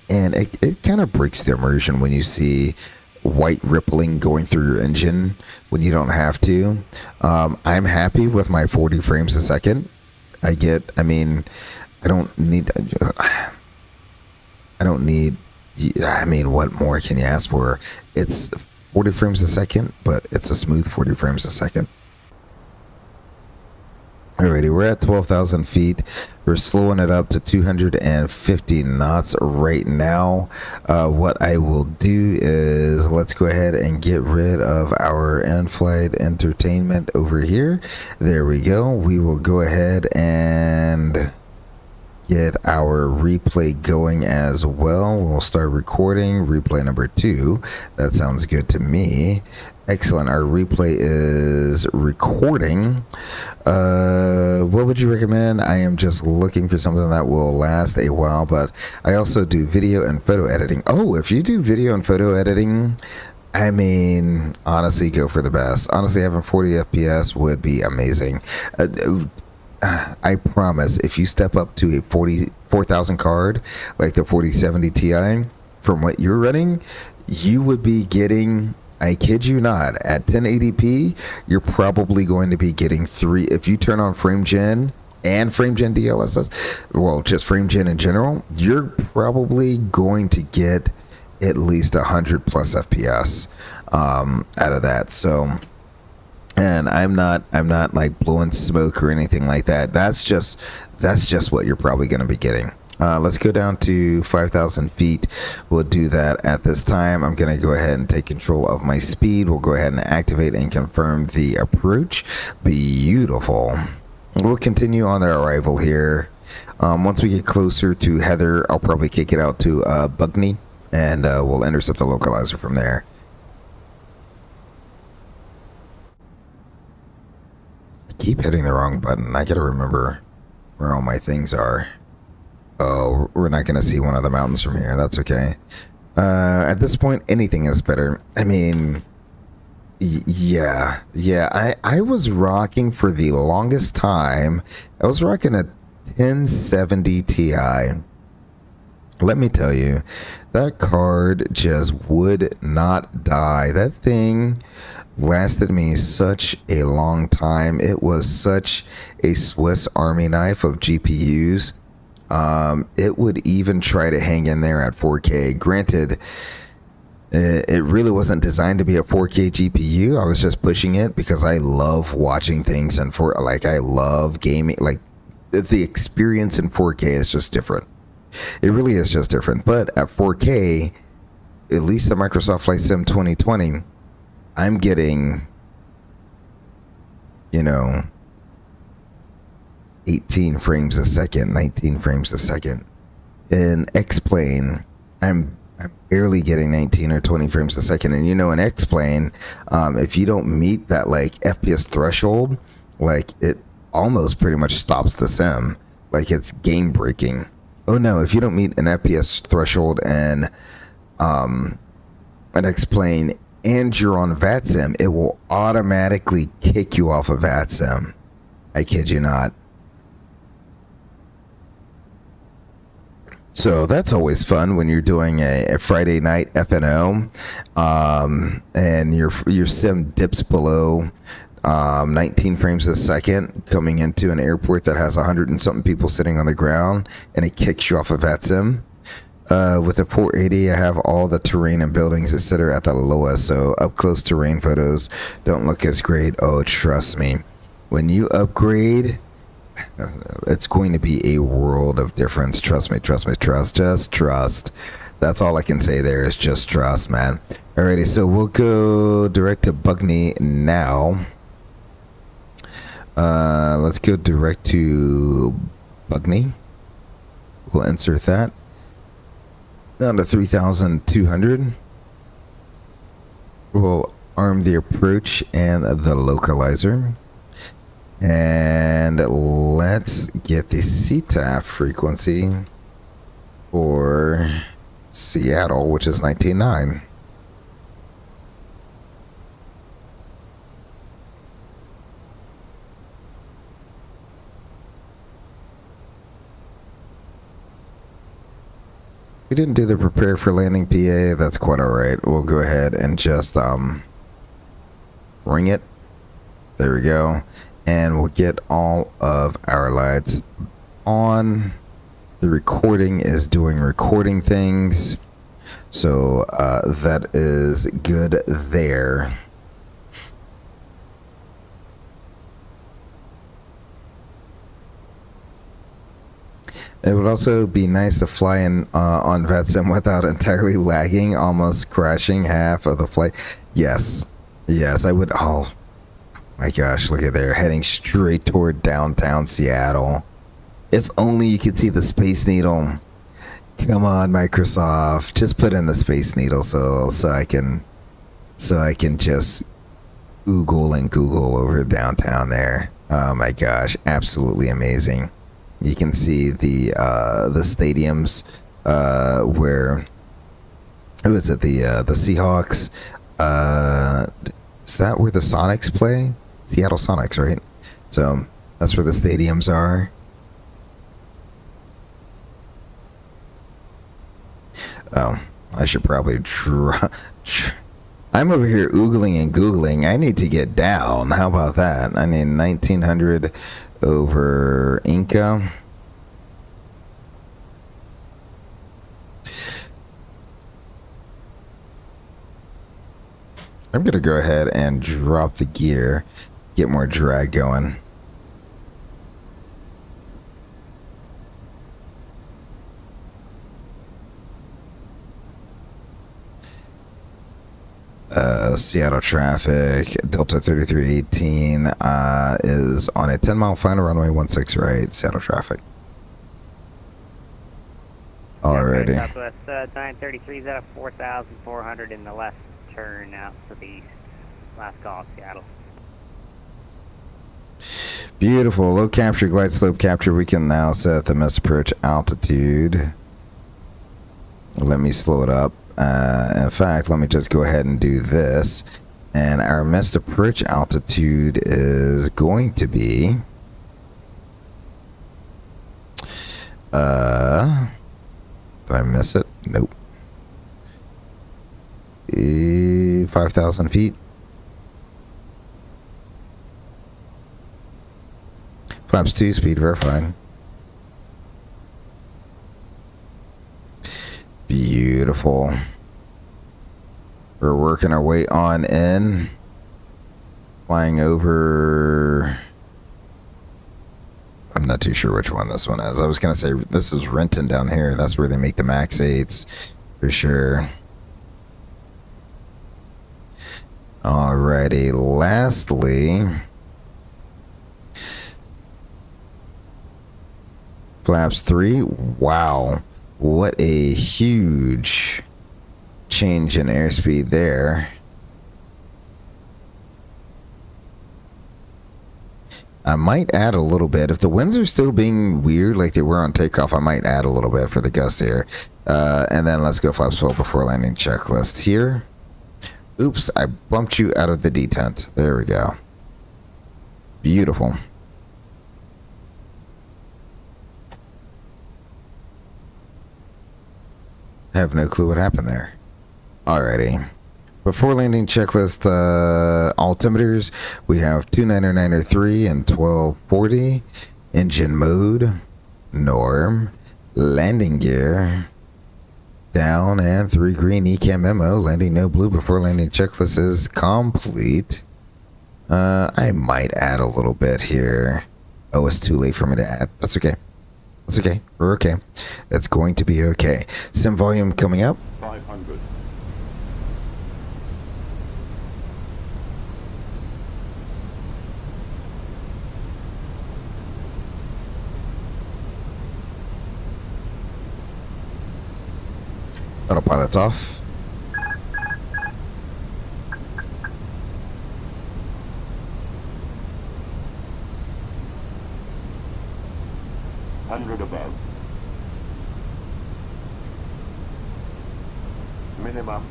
it kind of breaks the immersion when you see white rippling going through your engine when you don't have to. I'm happy with my 40 frames a second. I mean, what more can you ask for? It's 40 frames a second, but it's a smooth 40 frames a second. Alrighty, we're at 12,000 feet. We're slowing it up to 250 knots right now. What I will do is let's go ahead and get rid of our in-flight entertainment over here. There we go. We will go ahead and get our replay going as well. We'll start recording replay number 2. That sounds good to me. Excellent. Our replay is recording. What would you recommend? I am just looking for something that will last a while, but I also do video and photo editing. Oh, if you do video and photo editing, I mean, honestly, go for the best. Honestly, having 40 FPS would be amazing. I promise, if you step up to a 44,000 card, like the 4070 Ti, from what you're running, you would be getting, I kid you not, at 1080p, you're probably going to be getting 3, if you turn on frame gen and frame gen DLSS, well, just frame gen in general, you're probably going to get at least 100 plus FPS out of that. So, and I'm not like blowing smoke or anything like that. That's just what you're probably going to be getting. Let's go down to 5,000 feet. We'll do that at this time. I'm going to go ahead and take control of my speed. We'll go ahead and activate and confirm the approach. Beautiful. We'll continue on our arrival here. Once we get closer to Heather, I'll probably kick it out to Bugney, and we'll intercept the localizer from there. Keep hitting the wrong button. I gotta remember where all my things are. Oh, we're not gonna see one of the mountains from here. That's okay. At this point, anything is better. I mean, yeah. I was rocking for the longest time. I was rocking a 1070 Ti. Let me tell you, that card just would not die. That thing lasted me such a long time. It was such a Swiss Army knife of GPUs. It would even try to hang in there at 4K. Granted, it really wasn't designed to be a 4K GPU. I was just pushing it because I love watching things, and I love gaming. Like, the experience in 4K is just different. It really is just different. But at 4K, at least the Microsoft Flight Sim 2020, I'm getting, 18 frames a second, 19 frames a second. In X-Plane, I'm barely getting 19 or 20 frames a second. And in X-Plane, if you don't meet that FPS threshold, it almost pretty much stops the sim. It's game breaking. Oh no, if you don't meet an FPS threshold and an X-Plane and you're on VATSIM, it will automatically kick you off of VATSIM. I kid you not. So that's always fun when you're doing a Friday night FNO, and your sim dips below 19 frames a second, coming into an airport that has 100 and something people sitting on the ground, and it kicks you off of VATSIM. With the 480, I have all the terrain and buildings, etc. at the lowest, so up close terrain photos don't look as great. Oh, trust me, when you upgrade, it's going to be a world of difference. Trust me, just trust. That's all I can say there is just trust, man. Alrighty, so we'll go direct to Bugney now. Let's go direct to Bugney. We'll insert that down to 3,200. We'll arm the approach and the localizer. And let's get the CTAF frequency for Seattle, which is 19.9. We didn't do the prepare for landing PA. That's quite all right. We'll go ahead and just ring it. There we go. And we'll get all of our lights on. The recording is doing recording things. So that is good there. It would also be nice to fly in on VetSim without entirely lagging, almost crashing half of the flight. Yes. Yes, I would. Oh, my gosh, look at there. Heading straight toward downtown Seattle. If only you could see the Space Needle. Come on, Microsoft. Just put in the Space Needle so I can just Google and Google over downtown there. Oh my gosh, absolutely amazing. You can see the stadiums where who is it? The Seahawks. Is that where the Sonics play? Seattle Sonics, right? So that's where the stadiums are. Oh, I should probably I'm over here oogling and googling. I need to get down. How about that? I need 1900 over Inca. I'm gonna go ahead and drop the gear, get more drag going. Seattle traffic, Delta 3318 is on a 10-mile final, runway 16 right, Seattle traffic. Alrighty. Southwest 933 is at a 4,400 in the left turn out to the east. Last call, Seattle. Beautiful. Low capture, glide slope capture. We can now set the missed approach altitude. Let me slow it up. In fact, let me just go ahead and do this. And our missed approach altitude is going to be... did I miss it? Nope. 5,000 feet. Flaps 2, speed verified. Beautiful. We're working our way on in. Flying over... I'm not too sure which one this one is. I was going to say this is Renton down here. That's where they make the Max 8s for sure. Alrighty. Lastly... Flaps 3. Wow. What a huge change in airspeed there. I might add a little bit. If the winds are still being weird like they were on takeoff, I might add a little bit for the gust air. And then let's go flaps full before landing checklist here. Oops, I bumped you out of the detent. There we go. Beautiful. I have no clue what happened there. Alrighty. Before landing checklist altimeters, we have 29903 and 1240. Engine mode, norm, landing gear, down, and 3 green ECAM memo. Landing no blue before landing checklist is complete. I might add a little bit here. Oh, it's too late for me to add. That's okay. That's okay. We're okay. It's going to be okay. Sim volume coming up. 500. Autopilot's off. Above. Minimum.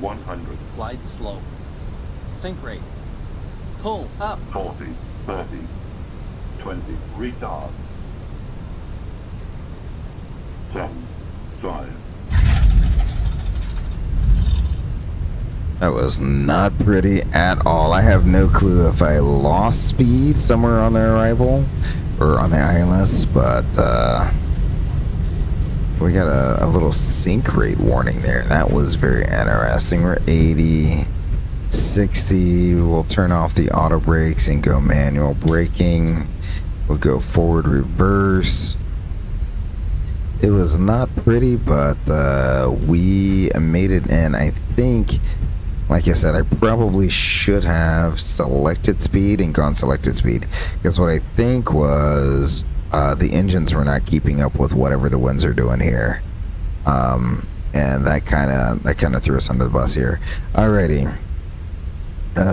$100. Glide slow. Sink rate. Pull up. 40, 30, 20. Retard. 10, 5. That was not pretty at all. I have no clue if I lost speed somewhere on the arrival or on the ILS, but we got a little sink rate warning there. That was very interesting. We're 80, 60. We'll turn off the auto brakes and go manual braking. We'll go forward reverse. It was not pretty, but we made it in. I think, like I said, I probably should have selected speed and gone selected speed, because what I think was the engines were not keeping up with whatever the winds are doing here, and that kind of threw us under the bus here. Alrighty.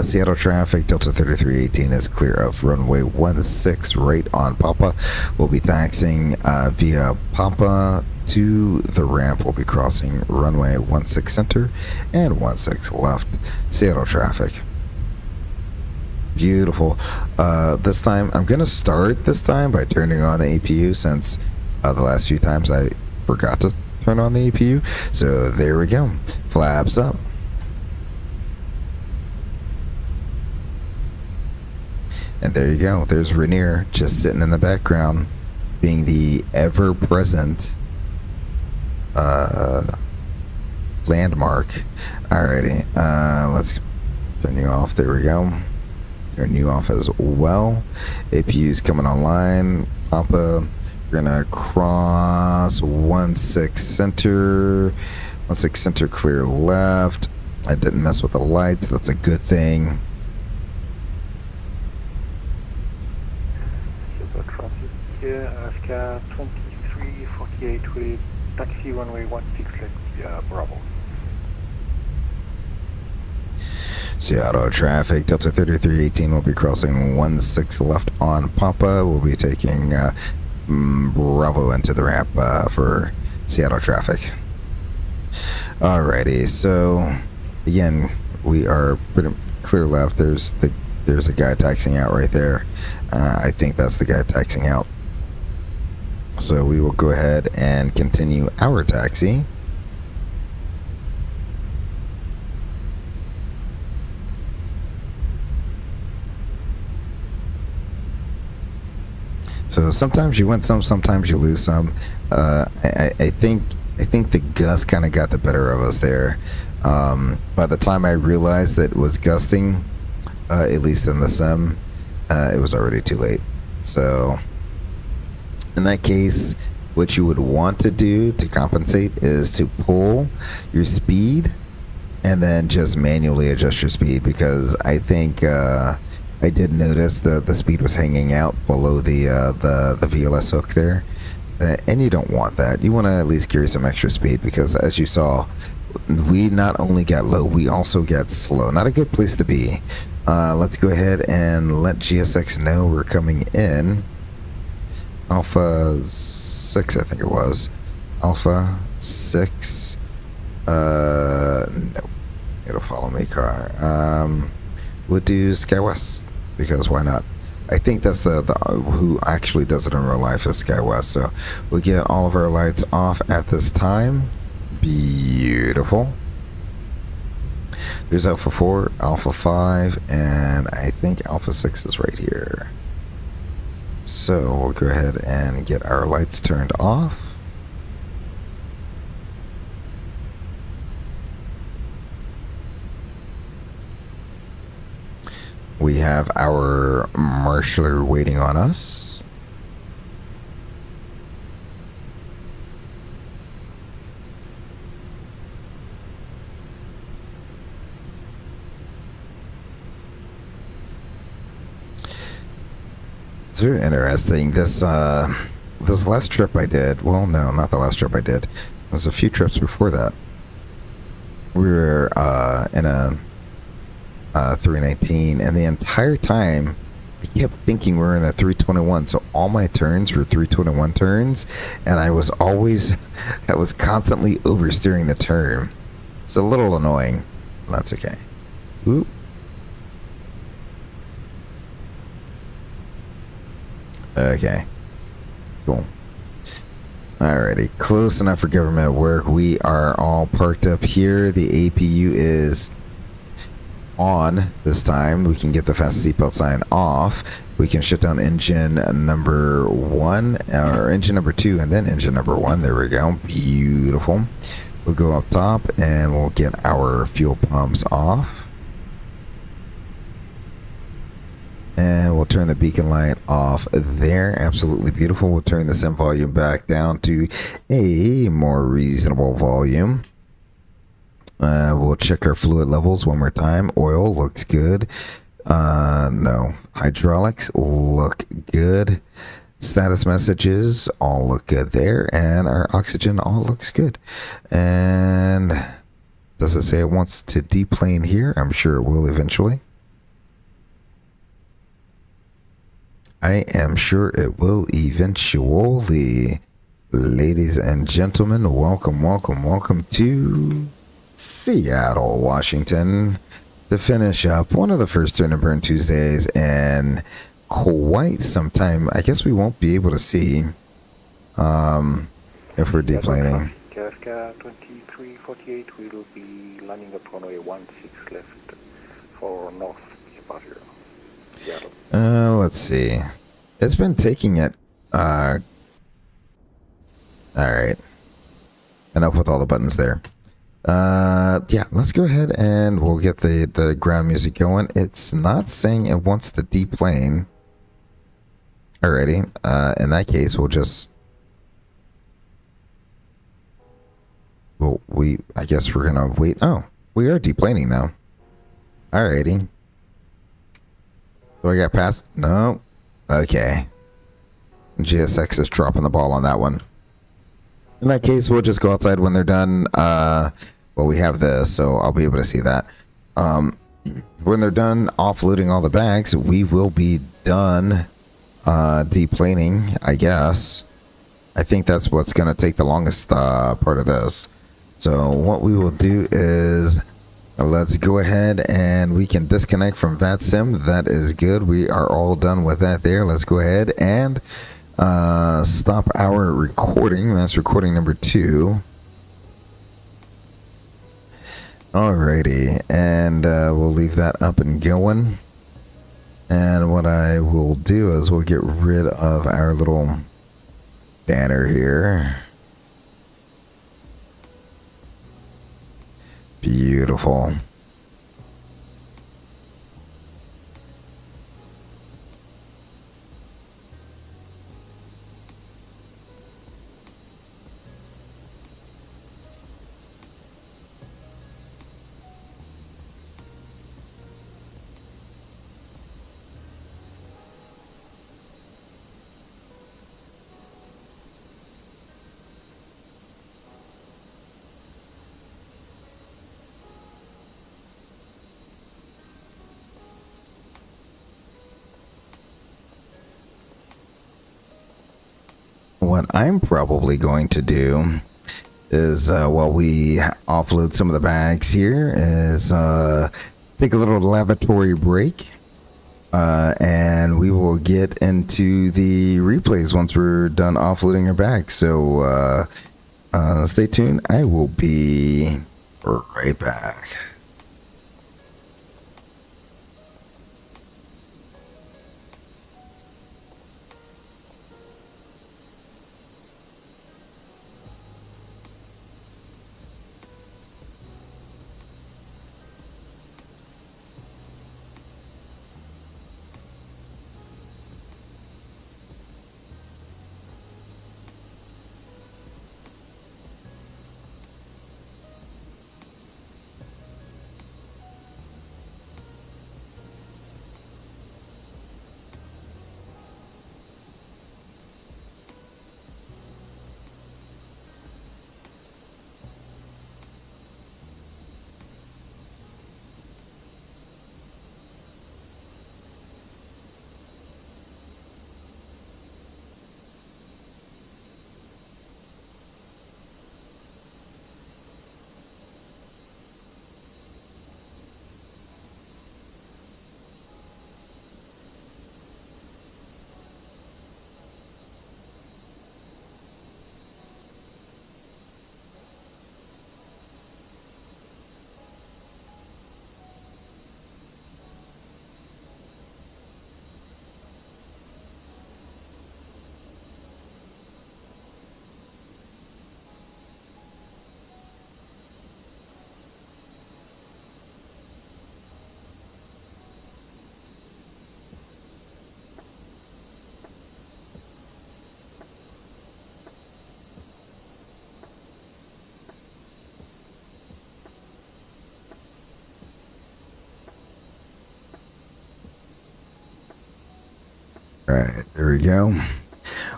Seattle traffic, Delta 3318 is clear of runway 16 right on Papa. We'll be taxiing via Papa to the ramp. We'll be crossing runway 16 center and 16 left. Seattle traffic. Beautiful. This time, I'm going to start this time by turning on the APU, since the last few times I forgot to turn on the APU. So there we go. Flaps up. And there you go. There's Rainier just sitting in the background, being the ever-present landmark. Alrighty. Let's turn you off. There we go. Turn you off as well. APU's coming online. Papa, we're gonna cross 16 center. 16 center clear left. I didn't mess with the lights. That's a good thing. Alaska 2348 with taxi runway 16 left, Bravo. Seattle traffic, Delta 3318 will be crossing 16 left on Papa. We'll be taking Bravo into the ramp for Seattle traffic. Alrighty, so again, we are pretty clear left. There's a guy taxiing out right there. I think that's the guy taxiing out. So we will go ahead and continue our taxi. So sometimes you win some, sometimes you lose some. I think the gust kind of got the better of us there. By the time I realized that it was gusting, at least in the sim, it was already too late. So in that case, what you would want to do to compensate is to pull your speed and then just manually adjust your speed, because I think I did notice the speed was hanging out below the VLS hook there, and you don't want that. You want to at least carry some extra speed, because as you saw, we not only got low, we also got slow. Not a good place to be. Let's go ahead and let GSX know we're coming in. Alpha 6, I think it was. Alpha 6. No. It'll follow me car. We'll do SkyWest, because why not? I think that's the who actually does it in real life is SkyWest. So we'll get all of our lights off at this time. Beautiful. There's Alpha 4, Alpha 5, and I think Alpha 6 is right here. So we'll go ahead and get our lights turned off. We have our marshaller waiting on us. It's very interesting. This last trip I did, well, no, not the last trip I did. It was a few trips before that. We were in a 319, and the entire time I kept thinking we were in a 321. So all my turns were 321 turns, and I was constantly oversteering the turn. It's a little annoying. That's okay. Oop. Okay, cool. Alrighty, close enough for government work. We are all parked up here. The APU is on this time. We can get the fast seatbelt sign off. We can shut down engine number 1, or engine number 2, and then engine number 1. There we go. Beautiful. We'll go up top and we'll get our fuel pumps off. And we'll turn the beacon light off there. Absolutely beautiful. We'll turn the sim volume back down to a more reasonable volume. We'll check our fluid levels one more time. Oil looks good. No. Hydraulics look good. Status messages all look good there. And our oxygen all looks good. And does it say it wants to deplane here? I'm sure it will eventually. I am sure it will eventually. Ladies and gentlemen, welcome, welcome, welcome to Seattle, Washington, to finish up one of the first Turn and Burn Tuesdays in quite some time. I guess we won't be able to see if we're deplaning. Alaska 2348 will be landing up runway 16 left for north departure. Seattle. Let's see. It's been taking it. All right. Enough with all the buttons there. Yeah, let's go ahead and we'll get the ground music going. It's not saying it wants to deplane. Alrighty. In that case, we'll just. Well, I guess we're gonna wait. Oh, we are deplaning now. Alrighty. Do I got past? No. Okay. GSX is dropping the ball on that one. In that case, we'll just go outside when they're done. Well, we have this, so I'll be able to see that. When they're done offloading all the bags, we will be done deplaning, I guess. I think that's what's going to take the longest part of this. So what we will do is let's go ahead and we can disconnect from VATSIM. That is good. We are all done with that there. Let's go ahead and stop our recording. That's recording number 2. Alrighty, and we'll leave that up and going. And what I will do is we'll get rid of our little banner here. Beautiful. What I'm probably going to do is while we offload some of the bags here is take a little lavatory break and we will get into the replays once we're done offloading our bags. So stay tuned. I will be right back. Right, there we go.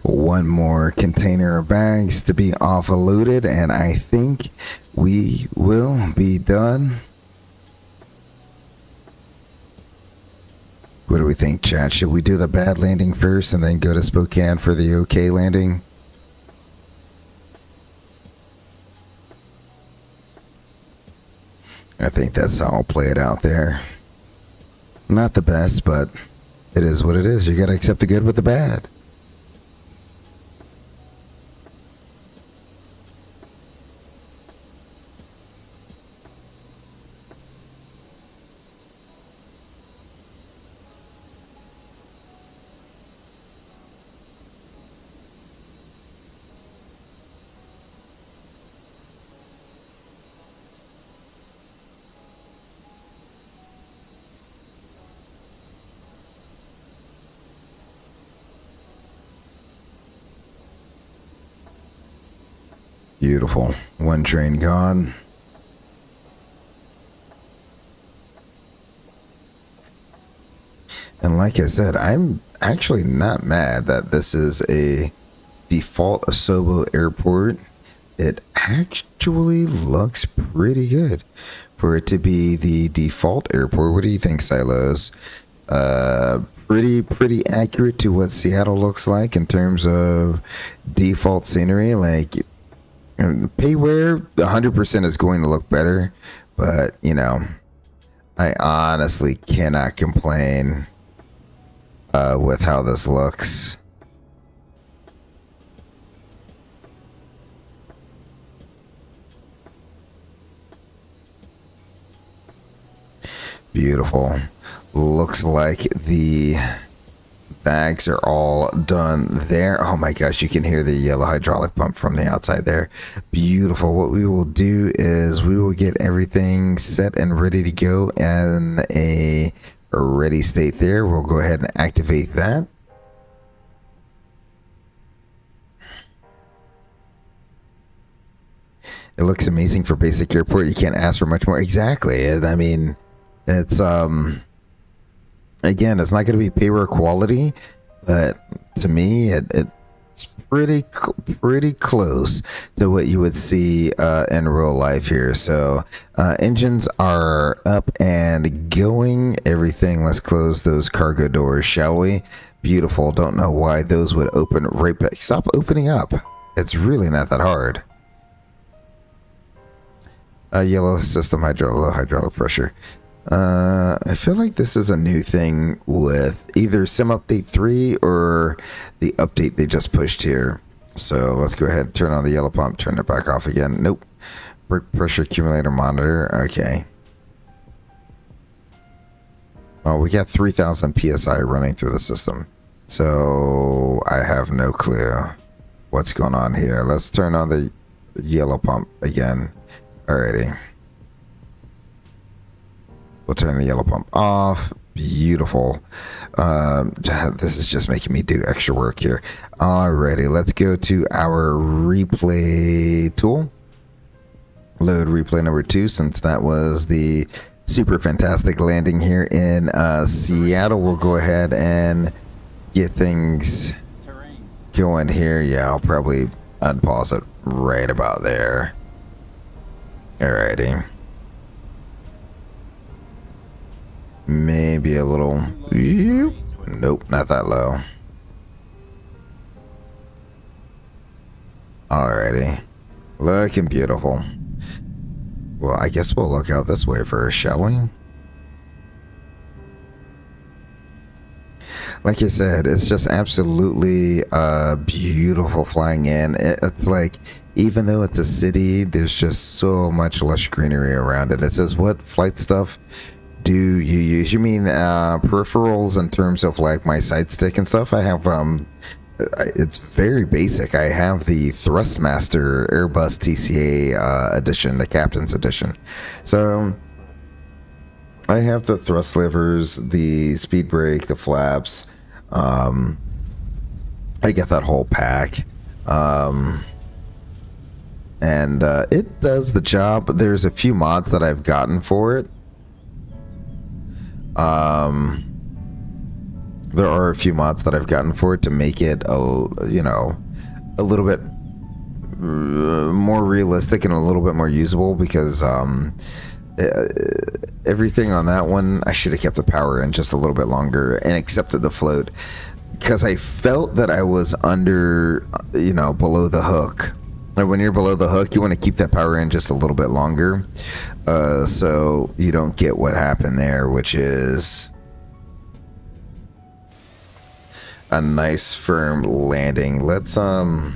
One more container of bags to be offloaded, and I think we will be done. What do we think, chat? Should we do the bad landing first and then go to Spokane for the okay landing? I think that's how I'll play it out there. Not the best, but it is what it is. You gotta accept the good with the bad. Beautiful. One train gone. And like I said, I'm actually not mad that this is a default Asobo airport. It actually looks pretty good for it to be the default airport. What do you think, Silos? Pretty accurate to what Seattle looks like in terms of default scenery. Like, payware 100% is going to look better, but you know, I honestly cannot complain with how this looks. Beautiful. Looks like the bags are all done there. Oh my gosh, you can hear the yellow hydraulic pump from the outside there. Beautiful. What we will do is we will get everything set and ready to go in a ready state there. We'll go ahead and activate that. It looks amazing for basic airport. You can't ask for much more. Exactly. I mean, it's again, it's not going to be payware quality, but to me, it's pretty close to what you would see in real life here. So engines are up and going. Everything. Let's close those cargo doors, shall we? Beautiful. Don't know why those would open right back. Stop opening up. It's really not that hard. Yellow system low hydraulic pressure. I feel like this is a new thing with either Sim Update 3 or the update they just pushed here. So let's go ahead and turn on the yellow pump, turn it back off again. Nope. Brake pressure accumulator monitor. Okay. Well, we got 3,000 PSI running through the system. So I have no clue what's going on here. Let's turn on the yellow pump again. Alrighty. We'll turn the yellow pump off. Beautiful. This is just making me do extra work here. Alrighty, let's go to our replay tool. Load replay number 2, since that was the super fantastic landing here in Seattle. We'll go ahead and get things going here. Yeah, I'll probably unpause it right about there. Alrighty. Maybe a little. Nope, not that low. Alrighty. Looking beautiful. Well, I guess we'll look out this way first, shall we? Like I said, it's just absolutely beautiful flying in. It's like, even though it's a city, there's just so much lush greenery around it. It says, what flight stuff do you use? You mean peripherals in terms of like my side stick and stuff? I have it's very basic. I have the Thrustmaster Airbus TCA edition, the Captain's edition. So I have the thrust levers, the speed brake, the flaps. I get that whole pack. And it does the job. There's a few mods that I've gotten for it. There are a few mods that I've gotten for it to make it a little bit more realistic and a little bit more usable, because everything on that one, I should have kept the power in just a little bit longer and accepted the float, because I felt that I was under, below the hook. And when you're below the hook, you want to keep that power in just a little bit longer, so you don't get what happened there, which is a nice firm landing. Let's yeah,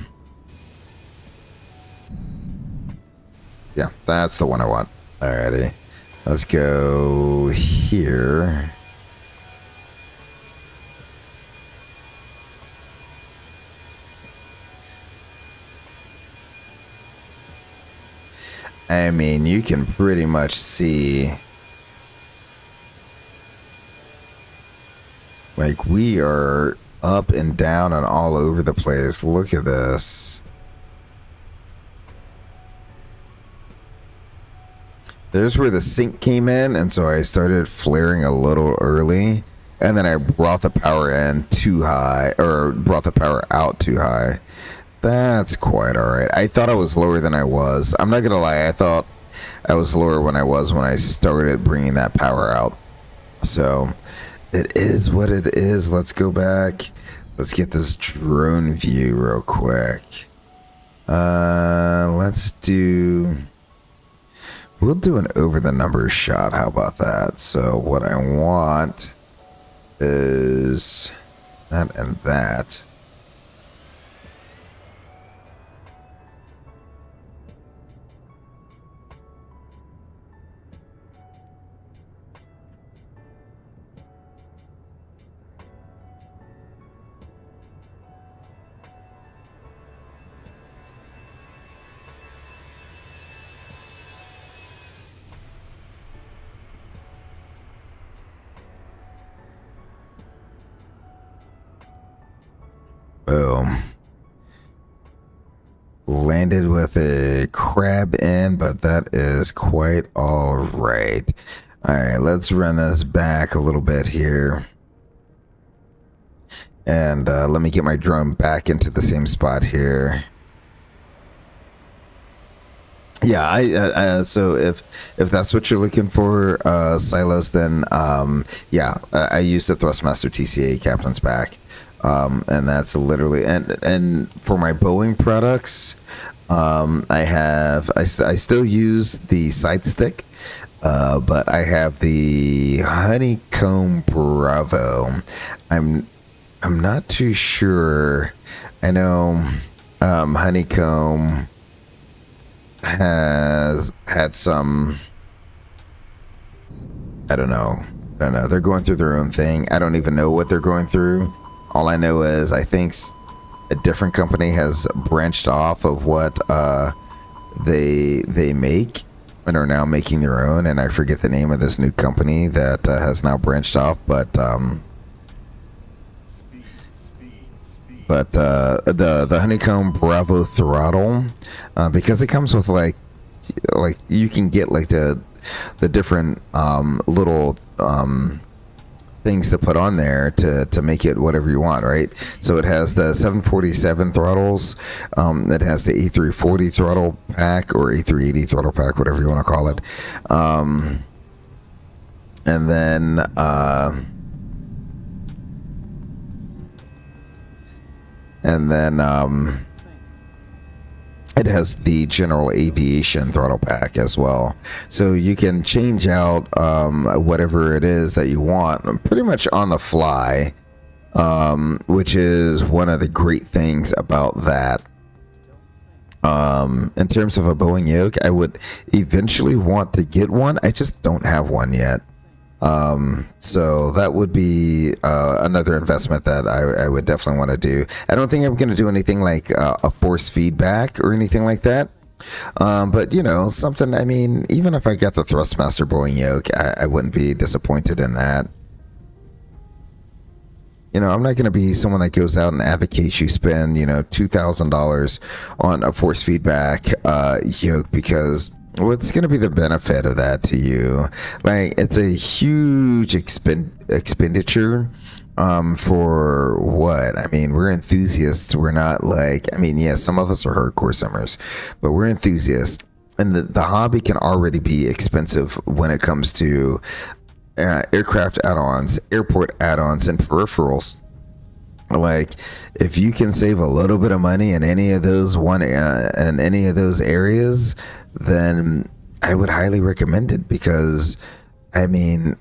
that's the one I want. Alrighty, let's go here. I mean, you can pretty much see, like, we are up and down and all over the place. Look at this. There's where the sync came in, and so I started flaring a little early, and then I brought the power in too high, or brought the power out too high. That's quite alright. I thought I was lower than I was. I'm not gonna lie, I thought I was lower when I started bringing that power out. So, it is what it is. Let's go back. Let's get this drone view real quick. We'll do an over the numbers shot. How about that? So what I want is that and that. Boom. Landed with a crab in, but that is quite all right. All right, let's run this back a little bit here. And let me get my drone back into the same spot here. Yeah, so if that's what you're looking for, Silos, then yeah, I use the Thrustmaster TCA Captain's Back. And that's literally, and for my Boeing products, I still use the side stick, but I have the Honeycomb Bravo. I'm not too sure. I know Honeycomb has had some, I don't know, they're going through their own thing. I don't even know what they're going through. All I know is I think a different company has branched off of what they make and are now making their own, and I forget the name of this new company that has now branched off, but the Honeycomb Bravo throttle, because it comes with like you can get like the different little things to put on there to make it whatever you want, right? So it has the 747 throttles, it has the A340 throttle pack, or A380 throttle pack, whatever you want to call it, and then it has the general aviation throttle pack as well. So you can change out whatever it is that you want pretty much on the fly, which is one of the great things about that. In terms of a Boeing yoke, I would eventually want to get one. I just don't have one yet. So that would be another investment that I would definitely want to do. I don't think I'm going to do anything like a force feedback or anything like that. But something, I mean, even if I got the Thrustmaster Boeing yoke, I wouldn't be disappointed in that. I'm not going to be someone that goes out and advocates you spend, $2,000 on a force feedback yoke, because what's going to be the benefit of that to you? Like, it's a huge expenditure For what? I mean, we're enthusiasts. We're not like, I mean, yeah, some of us are hardcore simmers, but we're enthusiasts. And the hobby can already be expensive when it comes to aircraft add-ons, airport add-ons, and peripherals. Like, if you can save a little bit of money in any of those in any of those areas, then I would highly recommend it, because I mean,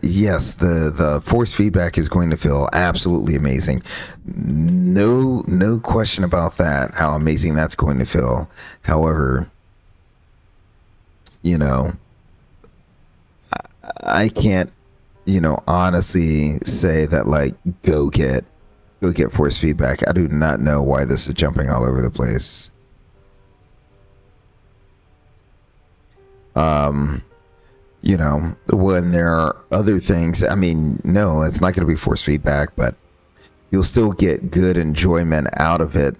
yes, the force feedback is going to feel absolutely amazing. No question about that, how amazing that's going to feel. However, you know, I can't, honestly say that, like, go get force feedback. I do not know why this is jumping all over the place. When there are other things, I mean, no, it's not going to be force feedback, but you'll still get good enjoyment out of it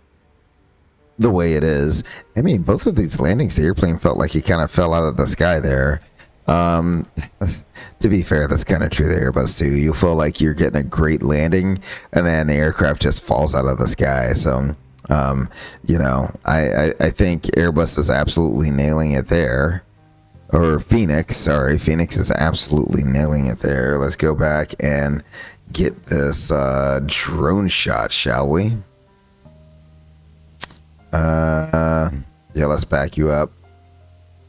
the way it is. I mean, both of these landings, the airplane felt like it kind of fell out of the sky there. To be fair, that's kind of true to Airbus too. You feel like you're getting a great landing, and then the aircraft just falls out of the sky. So, I think Airbus is absolutely nailing it there. Or Fenix, sorry. Fenix is absolutely nailing it there. Let's go back and get this drone shot, shall we? Yeah, let's back you up.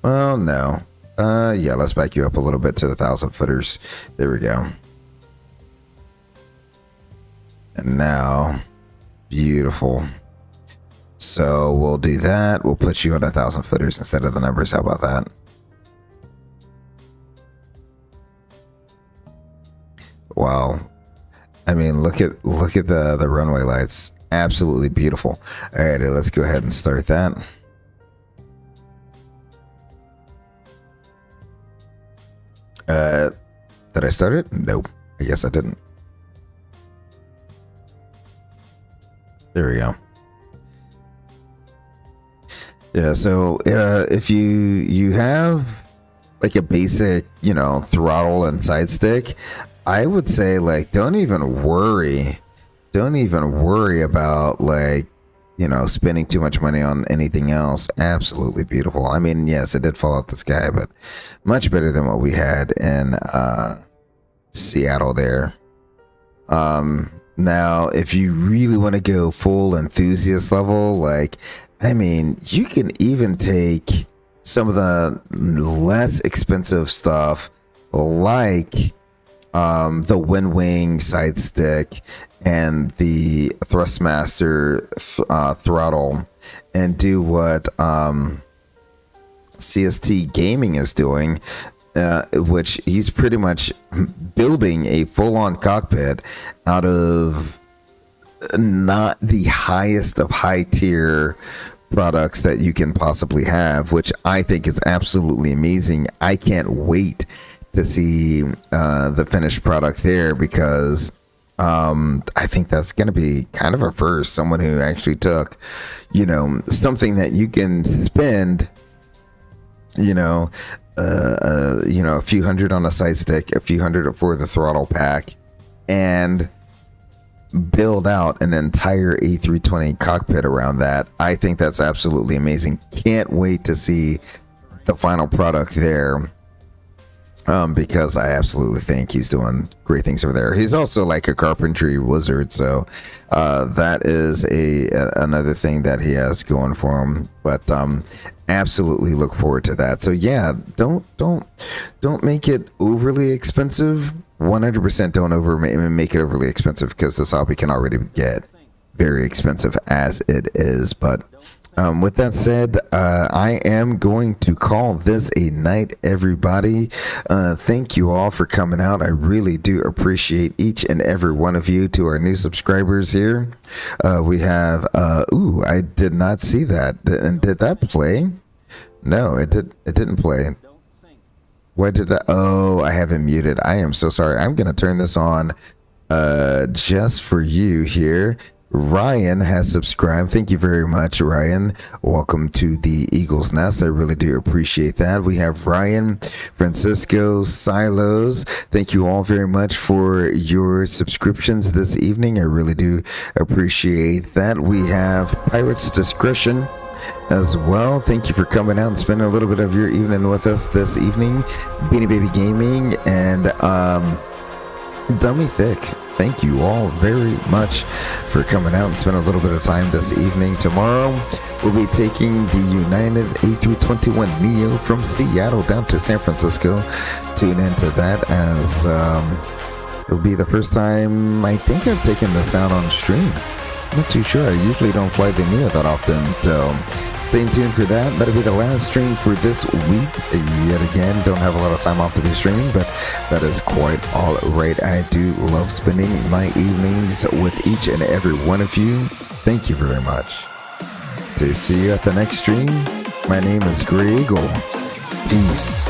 Well, no. Yeah, let's back you up a little bit to the 1,000 footers. There we go. And now, beautiful. So we'll do that. We'll put you on 1,000 footers instead of the numbers. How about that? Wow. I mean, look at the runway lights. Absolutely beautiful. All right, let's go ahead and start that. Did I start it? Nope. I guess I didn't. There we go. Yeah, so if you have like a basic, throttle and side stick, I would say, like, don't even worry about, like, spending too much money on anything else. Absolutely beautiful. I mean, yes, it did fall out the sky, but much better than what we had in Seattle there. Now, if you really want to go full enthusiast level, like, I mean, you can even take some of the less expensive stuff, like the wind wing side stick and the thrustmaster throttle, and do what CST Gaming is doing, which he's pretty much building a full-on cockpit out of not the highest of high tier products that you can possibly have, which I think is absolutely amazing. I can't wait to see the finished product there, because I think that's going to be kind of a first. Someone who actually took, something that you can spend, a few hundred on a side stick, a few hundred for the throttle pack, and build out an entire A320 cockpit around that. I think that's absolutely amazing. Can't wait to see the final product there. Because I absolutely think he's doing great things over there. He's also like a carpentry wizard, so that is another thing that he has going for him. But absolutely look forward to that. So yeah, don't make it overly expensive. 100% don't make it overly expensive, because this hobby can already get very expensive as it is. But with that said, I am going to call this a night, everybody. Thank you all for coming out. I really do appreciate each and every one of you. To our new subscribers here, we have I did not see that. And did that play? No, it didn't play. Why did that? Oh, I have it muted. I am so sorry. I'm gonna turn this on just for you here. Ryan has subscribed. Thank you very much, Ryan. Welcome to the Eagle's Nest. I really do appreciate that. We have Ryan, Francisco, Silos. Thank you all very much for your subscriptions this evening. I really do appreciate that. We have Pirates Discretion as well. Thank you for coming out and spending a little bit of your evening with us this evening. Beanie Baby Gaming and Dummy Thick. Thank you all very much for coming out and spending a little bit of time this evening. Tomorrow, we'll be taking the United A321 Neo from Seattle down to San Francisco. Tune into that as it'll be the first time I think I've taken this out on stream. I'm not too sure. I usually don't fly the Neo that often, so stay tuned for that. That'll be the last stream for this week. Yet again, don't have a lot of time off to be streaming, but that is quite all right. I do love spending my evenings with each and every one of you. Thank you very much. To see you at the next stream, my name is Grey Eagle. Peace.